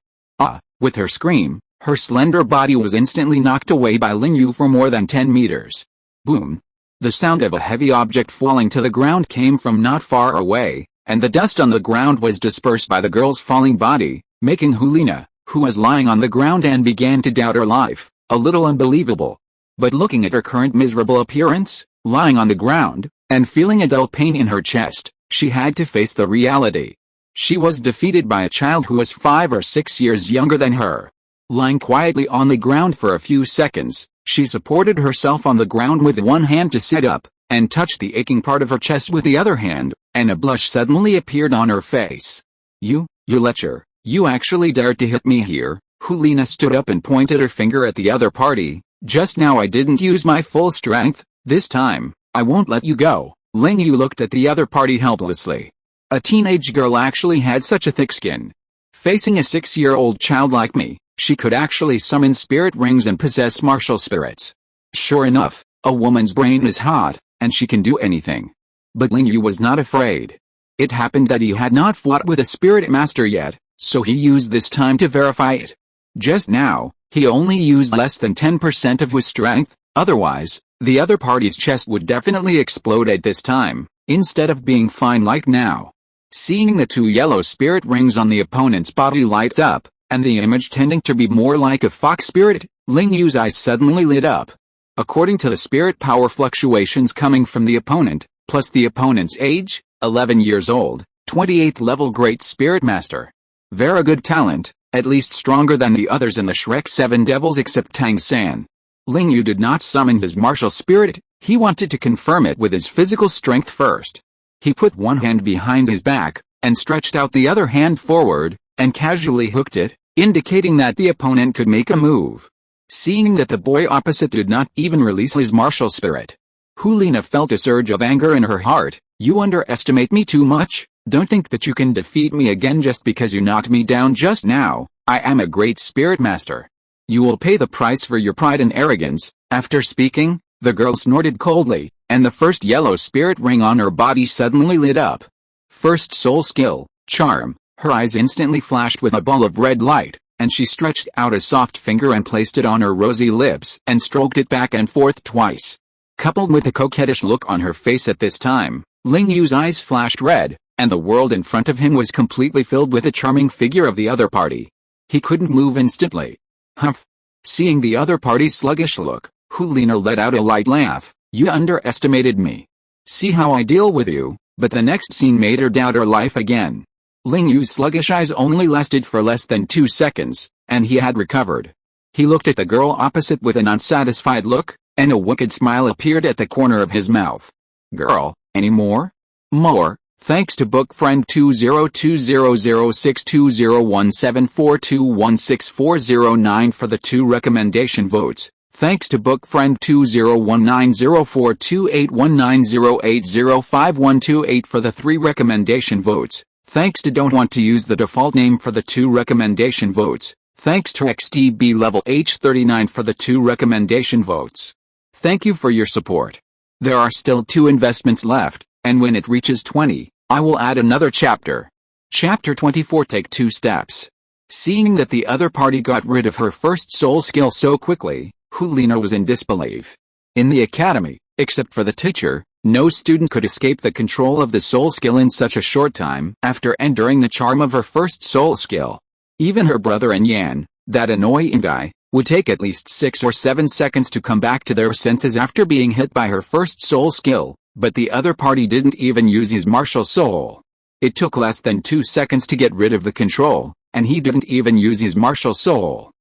With her scream, her slender body was instantly knocked away by Ling Yu for more than 10 meters. Boom! The sound of a heavy object falling to the ground came from not far away, and the dust on the ground was dispersed by the girl's falling body, making Helina, who was lying on the ground and began to doubt her life, a little unbelievable. But looking at her current miserable appearance, lying on the ground, and feeling a dull pain in her chest, she had to face the reality. She was defeated by a child who was 5 or 6 years younger than her. Lying quietly on the ground for a few seconds, she supported herself on the ground with one hand to sit up, and touched the aching part of her chest with the other hand, and a blush suddenly appeared on her face. You lecher. You actually dared to hit me here." Helina stood up and pointed her finger at the other party. "Just now I didn't use my full strength. This time, I won't let you go." Ling Yu looked at the other party helplessly. A teenage girl actually had such a thick skin. Facing a 6-year-old child like me, she could actually summon spirit rings and possess martial spirits. Sure enough, a woman's brain is hot, and she can do anything. But Ling Yu was not afraid. It happened that he had not fought with a spirit master yet, so he used this time to verify it. Just now, he only used less than 10% of his strength, otherwise, the other party's chest would definitely explode at this time, instead of being fine like now. Seeing the 2 yellow spirit rings on the opponent's body light up, and the image tending to be more like a fox spirit, Ling Yu's eyes suddenly lit up. According to the spirit power fluctuations coming from the opponent, plus the opponent's age, 11 years old, 28th level Great Spirit Master. Very good talent, at least stronger than the others in the Shrek 7 Devils except Tang San. Ling Yu did not summon his martial spirit, he wanted to confirm it with his physical strength first. He put one hand behind his back, and stretched out the other hand forward, and casually hooked it, indicating that the opponent could make a move. Seeing that the boy opposite did not even release his martial spirit, Helina felt a surge of anger in her heart. "You underestimate me too much. Don't think that you can defeat me again just because you knocked me down just now. I am a great spirit master. You will pay the price for your pride and arrogance." After speaking, the girl snorted coldly, and the first yellow spirit ring on her body suddenly lit up. First soul skill, charm. Her eyes instantly flashed with a ball of red light, and she stretched out a soft finger and placed it on her rosy lips and stroked it back and forth twice. Coupled with a coquettish look on her face at this time, Ling Yu's eyes flashed red, and the world in front of him was completely filled with the charming figure of the other party. He couldn't move instantly. Humph! Seeing the other party's sluggish look, Helina let out a light laugh. "You underestimated me. See how I deal with you." But the next scene made her doubt her life again. Ling Yu's sluggish eyes only lasted for less than 2 seconds, and he had recovered. He looked at the girl opposite with an unsatisfied look, and a wicked smile appeared at the corner of his mouth. "Girl, any more?" "More. Thanks to book friend 202006201742164009 for the 2 recommendation votes. Thanks to book friend 2019042819080512 for the 3 recommendation votes. Thanks to Don't Want to Use the Default Name for the 2 recommendation votes. Thanks to XTB Level H39 for the 2 recommendation votes. Thank you for your support. There are still 2 investments left, and when it reaches 20, I will add another chapter. Chapter 24. Take 2 steps. Seeing that the other party got rid of her first soul skill so quickly, Helina was in disbelief. In the academy, except for the teacher, no student could escape the control of the soul skill in such a short time after enduring the charm of her first soul skill. Even her brother and Yan, that annoying guy, would take at least 6 or 7 seconds to come back to their senses after being hit by her first soul skill, But the other party didn't even use his martial soul. It took less than 2 seconds to get rid of the control, and he didn't even use his martial soul.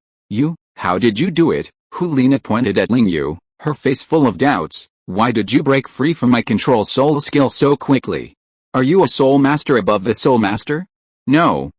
How did you do it? Helina pointed at Ling Yu, her face full of doubts. Why did you break free from my control soul skill so quickly? Are you a soul master above the soul master? No,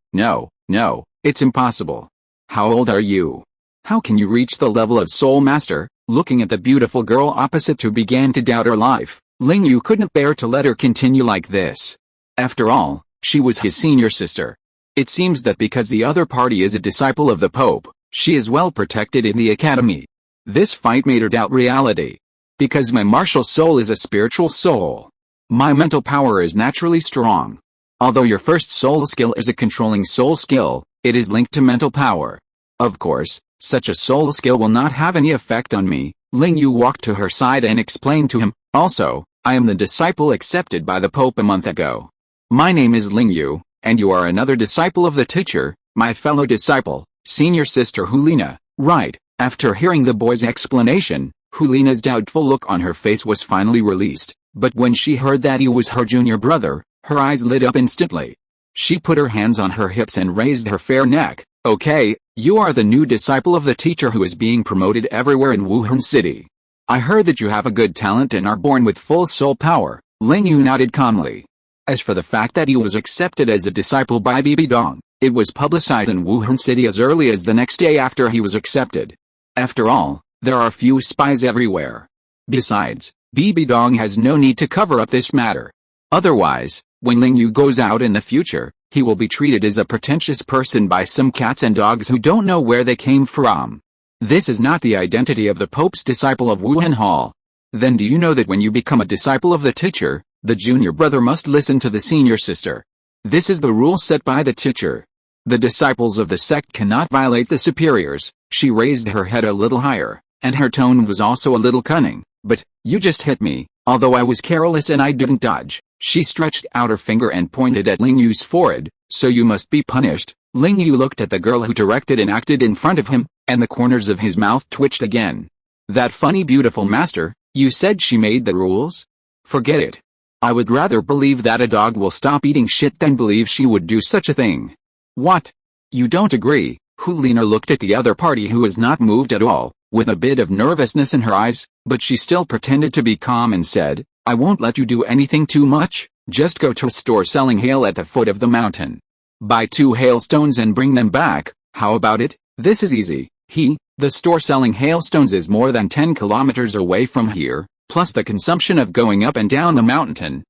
it's impossible. How old are you? How can you reach the level of soul master? Looking at the beautiful girl opposite who began to doubt her life, Ling Yu couldn't bear to let her continue like this. After all, she was his senior sister. It seems that because the other party is a disciple of the Pope, she is well protected in the academy. This fight made her doubt reality. Because my martial soul is a spiritual soul. My mental power is naturally strong. Although your first soul skill is a controlling soul skill, it is linked to mental power. Of course, such a soul skill will not have any effect on me. Ling Yu walked to her side and explained to him, also, I am the disciple accepted by the Pope a month ago. My name is Ling Yu, and you are another disciple of the teacher, my fellow disciple, senior sister Helina, right? After hearing the boy's explanation, Helina's doubtful look on her face was finally released, but when she heard that he was her junior brother, her eyes lit up instantly. She put her hands on her hips and raised her fair neck. Okay, you are the new disciple of the teacher who is being promoted everywhere in Wuhun City. I heard that you have a good talent and are born with full soul power. Ling Yu nodded calmly. As for the fact that he was accepted as a disciple by BBDong, it was publicized in Wuhun City as early as the next day after he was accepted. After all, there are few spies everywhere. Besides, BBDong has no need to cover up this matter. Otherwise, when Ling Yu goes out in the future, he will be treated as a pretentious person by some cats and dogs who don't know where they came from. This is not the identity of the Pope's disciple of Wuhan Hall. Then do you know that when you become a disciple of the teacher, the junior brother must listen to the senior sister? This is the rule set by the teacher. The disciples of the sect cannot violate the superiors. She raised her head a little higher, and her tone was also a little cunning. But, you just hit me, although I was careless and I didn't dodge. She stretched out her finger and pointed at Ling Yu's forehead, so you must be punished. Ling Yu looked at the girl who directed and acted in front of him, and the corners of his mouth twitched again. That funny beautiful master, you said she made the rules? Forget it. I would rather believe that a dog will stop eating shit than believe she would do such a thing. What? You don't agree? Helina looked at the other party who was not moved at all, with a bit of nervousness in her eyes, but she still pretended to be calm and said, I won't let you do anything too much, just go to a store selling hail at the foot of the mountain. Buy 2 hailstones and bring them back, how about it? This is easy. The store selling hailstones is more than 10 kilometers away from here, plus the consumption of going up and down the mountain.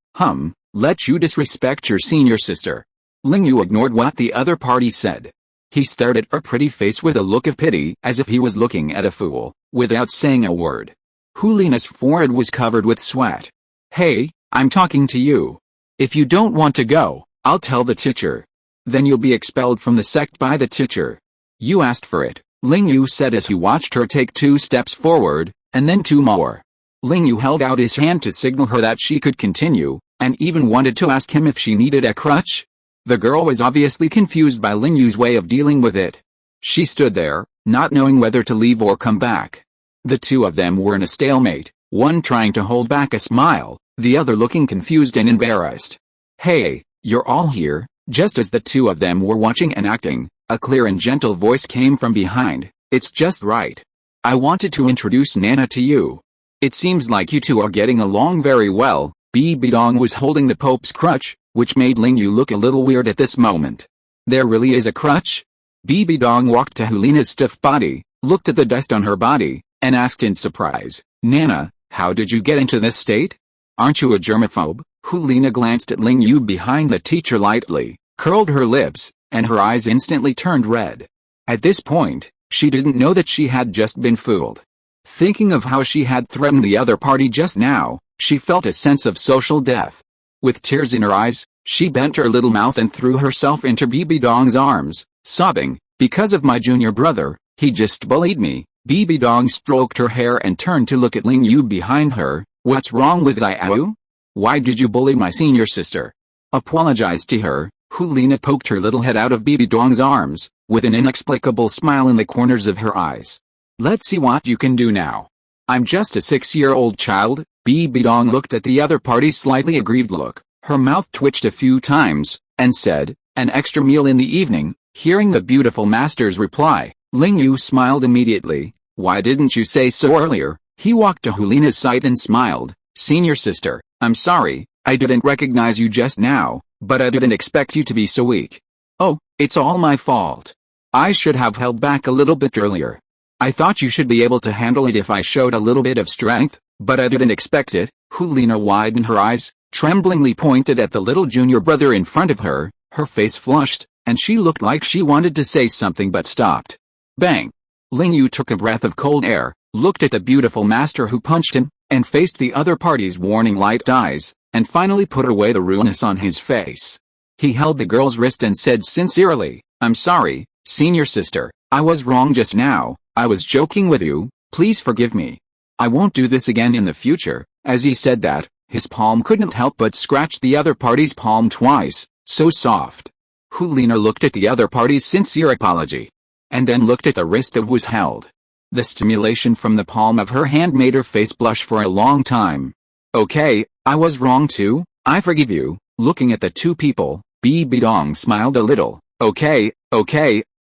Let you disrespect your senior sister. Ling Yu ignored what the other party said. He stared at her pretty face with a look of pity, as if he was looking at a fool, without saying a word. Helina's forehead was covered with sweat. Hey, I'm talking to you. If you don't want to go, I'll tell the teacher. Then you'll be expelled from the sect by the teacher. You asked for it, Ling Yu said as he watched her take 2 steps forward, and then 2 more. Ling Yu held out his hand to signal her that she could continue, and even wanted to ask him if she needed a crutch. The girl was obviously confused by Ling Yu's way of dealing with it. She stood there, not knowing whether to leave or come back. The two of them were in a stalemate, one trying to hold back a smile, the other looking confused and embarrassed. Hey, you're all here. Just as the two of them were watching and acting, a clear and gentle voice came from behind. It's just right. I wanted to introduce Nana to you. It seems like you two are getting along very well. BBDong was holding the Pope's crutch, which made Ling Yu look a little weird at this moment. There really is a crutch? BBDong walked to Helina's stiff body, looked at the dust on her body, and asked in surprise, Nana, how did you get into this state? Aren't you a germaphobe? Helina glanced at Ling Yu behind the teacher lightly, curled her lips, and her eyes instantly turned red. At this point, she didn't know that she had just been fooled. Thinking of how she had threatened the other party just now, she felt a sense of social death. With tears in her eyes, she bent her little mouth and threw herself into BBDong's arms, sobbing, because of my junior brother, he just bullied me. BBDong stroked her hair and turned to look at Ling Yu behind her. What's wrong with Xiao? Why did you bully my senior sister? Apologize to her. Helina poked her little head out of BBDong's arms, with an inexplicable smile in the corners of her eyes. Let's see what you can do now. I'm just a 6-year-old child, BBDong looked at the other party's slightly aggrieved look, her mouth twitched a few times, and said, "An extra meal in the evening." Hearing the beautiful master's reply, Ling Yu smiled immediately. "Why didn't you say so earlier?" He walked to Helina's side and smiled. "Senior sister, I'm sorry, I didn't recognize you just now, but I didn't expect you to be so weak." "Oh, it's all my fault. I should have held back a little bit earlier. I thought you should be able to handle it if I showed a little bit of strength, but I didn't expect it." Helina widened her eyes, tremblingly pointed at the little junior brother in front of her, her face flushed, and she looked like she wanted to say something but stopped. Bang! Ling Yu took a breath of cold air, looked at the beautiful master who punched him, and faced the other party's warning light eyes, and finally put away the rudeness on his face. He held the girl's wrist and said sincerely, "I'm sorry, senior sister, I was wrong just now, I was joking with you, please forgive me. I won't do this again in the future." As he said that, his palm couldn't help but scratch the other party's palm twice, so soft. Helina looked at the other party's sincere apology, and then looked at the wrist that was held. The stimulation from the palm of her hand made her face blush for a long time. "Okay, I was wrong too, I forgive you." Looking at the two people, BBDong smiled a little. Okay,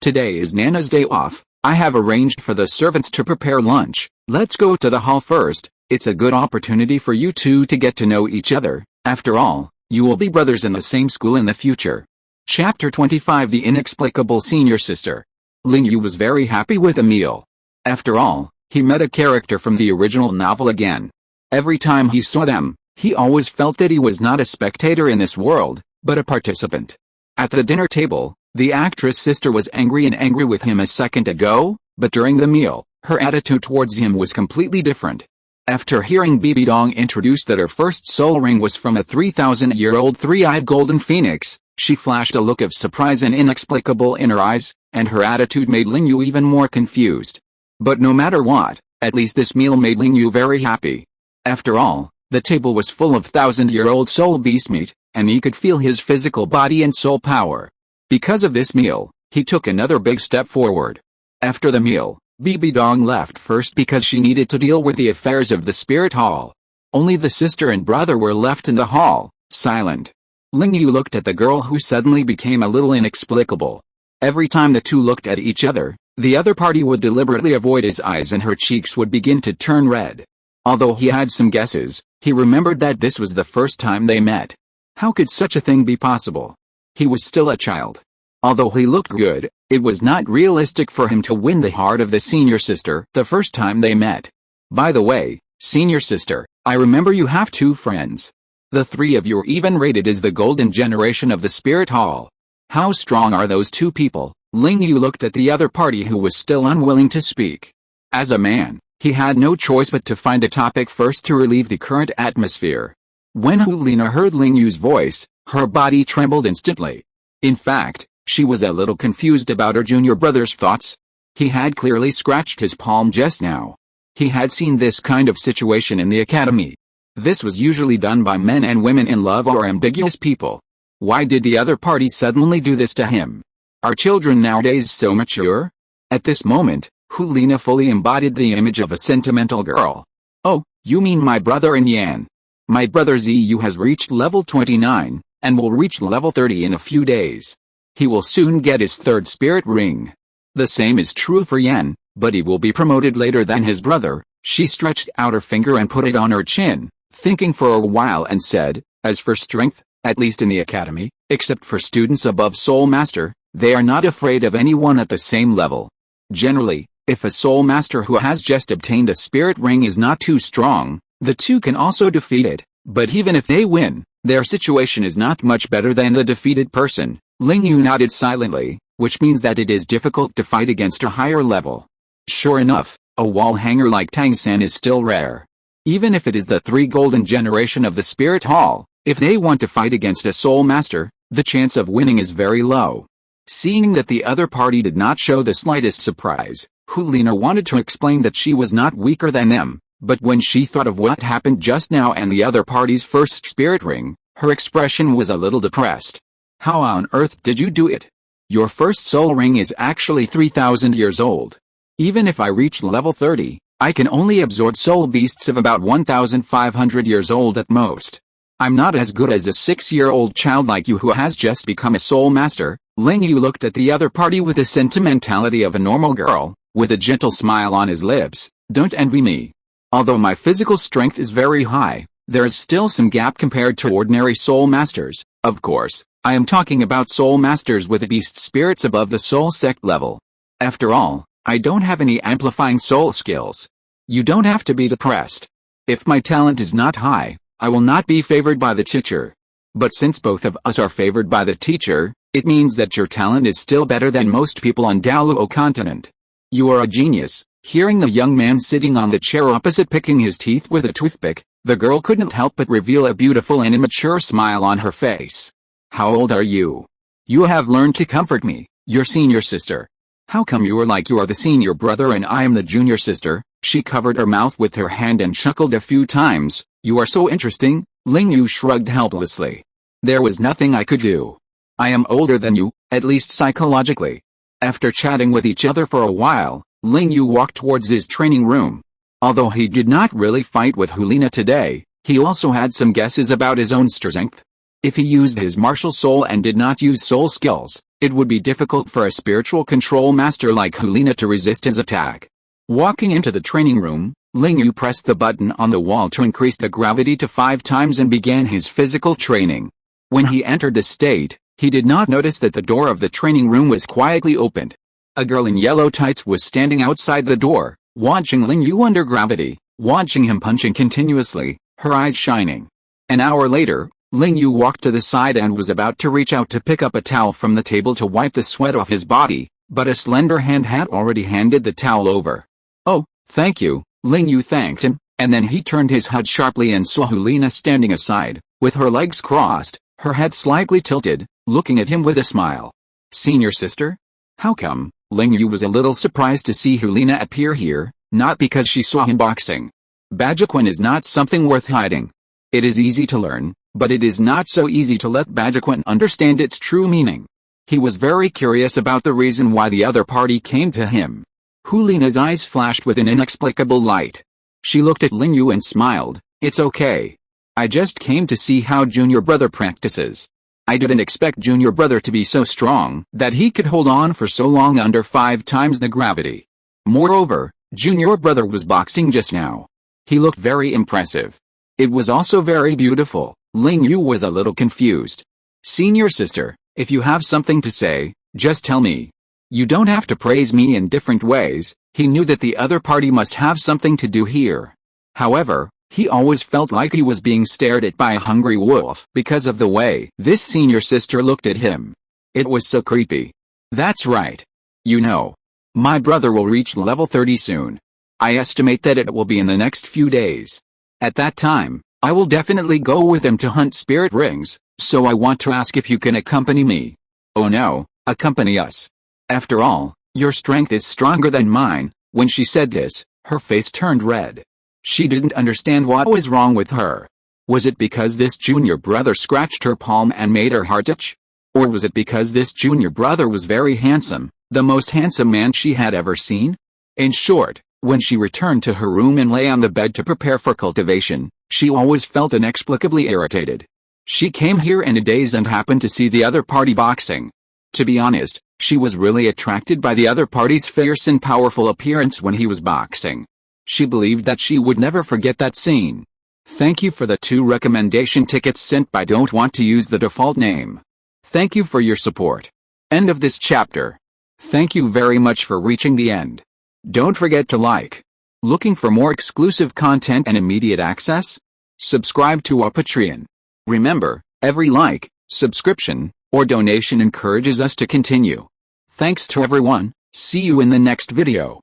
today is Nana's day off. I have arranged for the servants to prepare lunch. Let's go to the hall first. It's a good opportunity for you two to get to know each other. After all, you will be brothers in the same school in the future." Chapter 25 The Inexplicable Senior Sister. Ling Yu was very happy with the meal. After all, he met a character from the original novel again. Every time he saw them, he always felt that he was not a spectator in this world, but a participant. At the dinner table, the actress sister was angry with him a second ago, but during the meal, her attitude towards him was completely different. After hearing BBDong introduce that her first soul ring was from a 3,000-year-old three-eyed golden phoenix, she flashed a look of surprise and inexplicable in her eyes, and her attitude made Ling Yu even more confused. But no matter what, at least this meal made Ling Yu very happy. After all, the table was full of 1,000-year-old soul beast meat, and he could feel his physical body and soul power. Because of this meal, he took another big step forward. After the meal, BBDong left first because she needed to deal with the affairs of the spirit hall. Only the sister and brother were left in the hall, silent. Ling Yu looked at the girl who suddenly became a little inexplicable. Every time the two looked at each other, the other party would deliberately avoid his eyes and her cheeks would begin to turn red. Although he had some guesses, he remembered that this was the first time they met. How could such a thing be possible? He was still a child. Although he looked good, it was not realistic for him to win the heart of the senior sister the first time they met. By the way, senior sister, I remember you have two friends. The three of you are even rated as the golden generation of the spirit hall. How strong are those two people? Ling Yu looked at the other party who was still unwilling to speak. As a man, he had no choice but to find a topic first to relieve the current atmosphere. When Helina heard Ling Yu's voice, her body trembled instantly. In fact, she was a little confused about her junior brother's thoughts. He had clearly scratched his palm just now. He had seen this kind of situation in the academy. This was usually done by men and women in love or ambiguous people. Why did the other party suddenly do this to him? Are children nowadays so mature? At this moment, Helina fully embodied the image of a sentimental girl. Oh, you mean my brother Yan? My brother Ziyu has reached level 29, and will reach level 30 in a few days. He will soon get his third spirit ring. The same is true for Yan, but he will be promoted later than his brother. She stretched out her finger and put it on her chin, thinking for a while and said, as for strength, at least in the academy, except for students above Soul Master, they are not afraid of anyone at the same level. Generally, if a Soul Master who has just obtained a spirit ring is not too strong, the two can also defeat it, but even if they win, their situation is not much better than the defeated person. Ling Yu nodded silently, which means that it is difficult to fight against a higher level. Sure enough, a wall hanger like Tang-san is still rare. Even if it is the three golden generation of the Spirit Hall, if they want to fight against a Soul Master, the chance of winning is very low. Seeing that the other party did not show the slightest surprise, Helina wanted to explain that she was not weaker than them, but when she thought of what happened just now and the other party's first spirit ring, her expression was a little depressed. How on earth did you do it? Your first soul ring is actually 3,000 years old. Even if I reach level 30, I can only absorb soul beasts of about 1,500 years old at most. I'm not as good as a 6-year-old child like you who has just become a soul master." Ling Yu looked at the other party with the sentimentality of a normal girl, with a gentle smile on his lips. "Don't envy me. Although my physical strength is very high, there is still some gap compared to ordinary soul masters. Of course, I am talking about soul masters with beast spirits above the soul sect level. After all, I don't have any amplifying soul skills. You don't have to be depressed. If my talent is not high, I will not be favored by the teacher. But since both of us are favored by the teacher, it means that your talent is still better than most people on Douluo continent. You are a genius." Hearing the young man sitting on the chair opposite picking his teeth with a toothpick, the girl couldn't help but reveal a beautiful and immature smile on her face. "How old are you? You have learned to comfort me, your senior sister. How come you are like you are the senior brother and I am the junior sister?" She covered her mouth with her hand and chuckled a few times. "You are so interesting." Ling Yu shrugged helplessly. "There was nothing I could do. I am older than you, at least psychologically." After chatting with each other for a while, Ling Yu walked towards his training room. Although he did not really fight with Helina today, he also had some guesses about his own strength. If he used his martial soul and did not use soul skills, it would be difficult for a spiritual control master like Helina to resist his attack. Walking into the training room, Ling Yu pressed the button on the wall to increase the gravity to 5 times and began his physical training. When he entered the state, he did not notice that the door of the training room was quietly opened. A girl in yellow tights was standing outside the door, watching Ling Yu under gravity, watching him punching continuously, her eyes shining. An hour later, Ling Yu walked to the side and was about to reach out to pick up a towel from the table to wipe the sweat off his body, but a slender hand had already handed the towel over. "Oh, thank you," Ling Yu thanked him, and then he turned his head sharply and saw Helina standing aside, with her legs crossed, her head slightly tilted, looking at him with a smile. "Senior sister? How come?" Ling Yu was a little surprised to see Helina appear here, not because she saw him boxing. Bajiquan is not something worth hiding. It is easy to learn, but it is not so easy to let Bajiquan understand its true meaning. He was very curious about the reason why the other party came to him. Helina's eyes flashed with an inexplicable light. She looked at Ling Yu and smiled. "It's okay. I just came to see how junior brother practices. I didn't expect junior brother to be so strong that he could hold on for so long under 5 times the gravity. Moreover, junior brother was boxing just now. He looked very impressive. It was also very beautiful." Ling Yu was a little confused. "Senior sister, if you have something to say, just tell me. You don't have to praise me in different ways." He knew that the other party must have something to do here. However, he always felt like he was being stared at by a hungry wolf because of the way this senior sister looked at him. It was so creepy. "That's right. You know, my brother will reach level 30 soon. I estimate that it will be in the next few days. At that time, I will definitely go with him to hunt spirit rings, so I want to ask if you can accompany me." "Oh no, accompany us. After all, your strength is stronger than mine." When she said this, her face turned red. She didn't understand what was wrong with her. Was it because this junior brother scratched her palm and made her heart itch? Or was it because this junior brother was very handsome, the most handsome man she had ever seen? In short, when she returned to her room and lay on the bed to prepare for cultivation, she always felt inexplicably irritated. She came here in a daze and happened to see the other party boxing. To be honest, she was really attracted by the other party's fierce and powerful appearance when he was boxing. She believed that she would never forget that scene. "Thank you for the 2 recommendation tickets sent by Don't Want to Use the Default Name. Thank you for your support." End of this chapter. Thank you very much for reaching the end. Don't forget to like. Looking for more exclusive content and immediate access? Subscribe to our Patreon. Remember, every like, subscription, or donation encourages us to continue. Thanks to everyone. See you in the next video.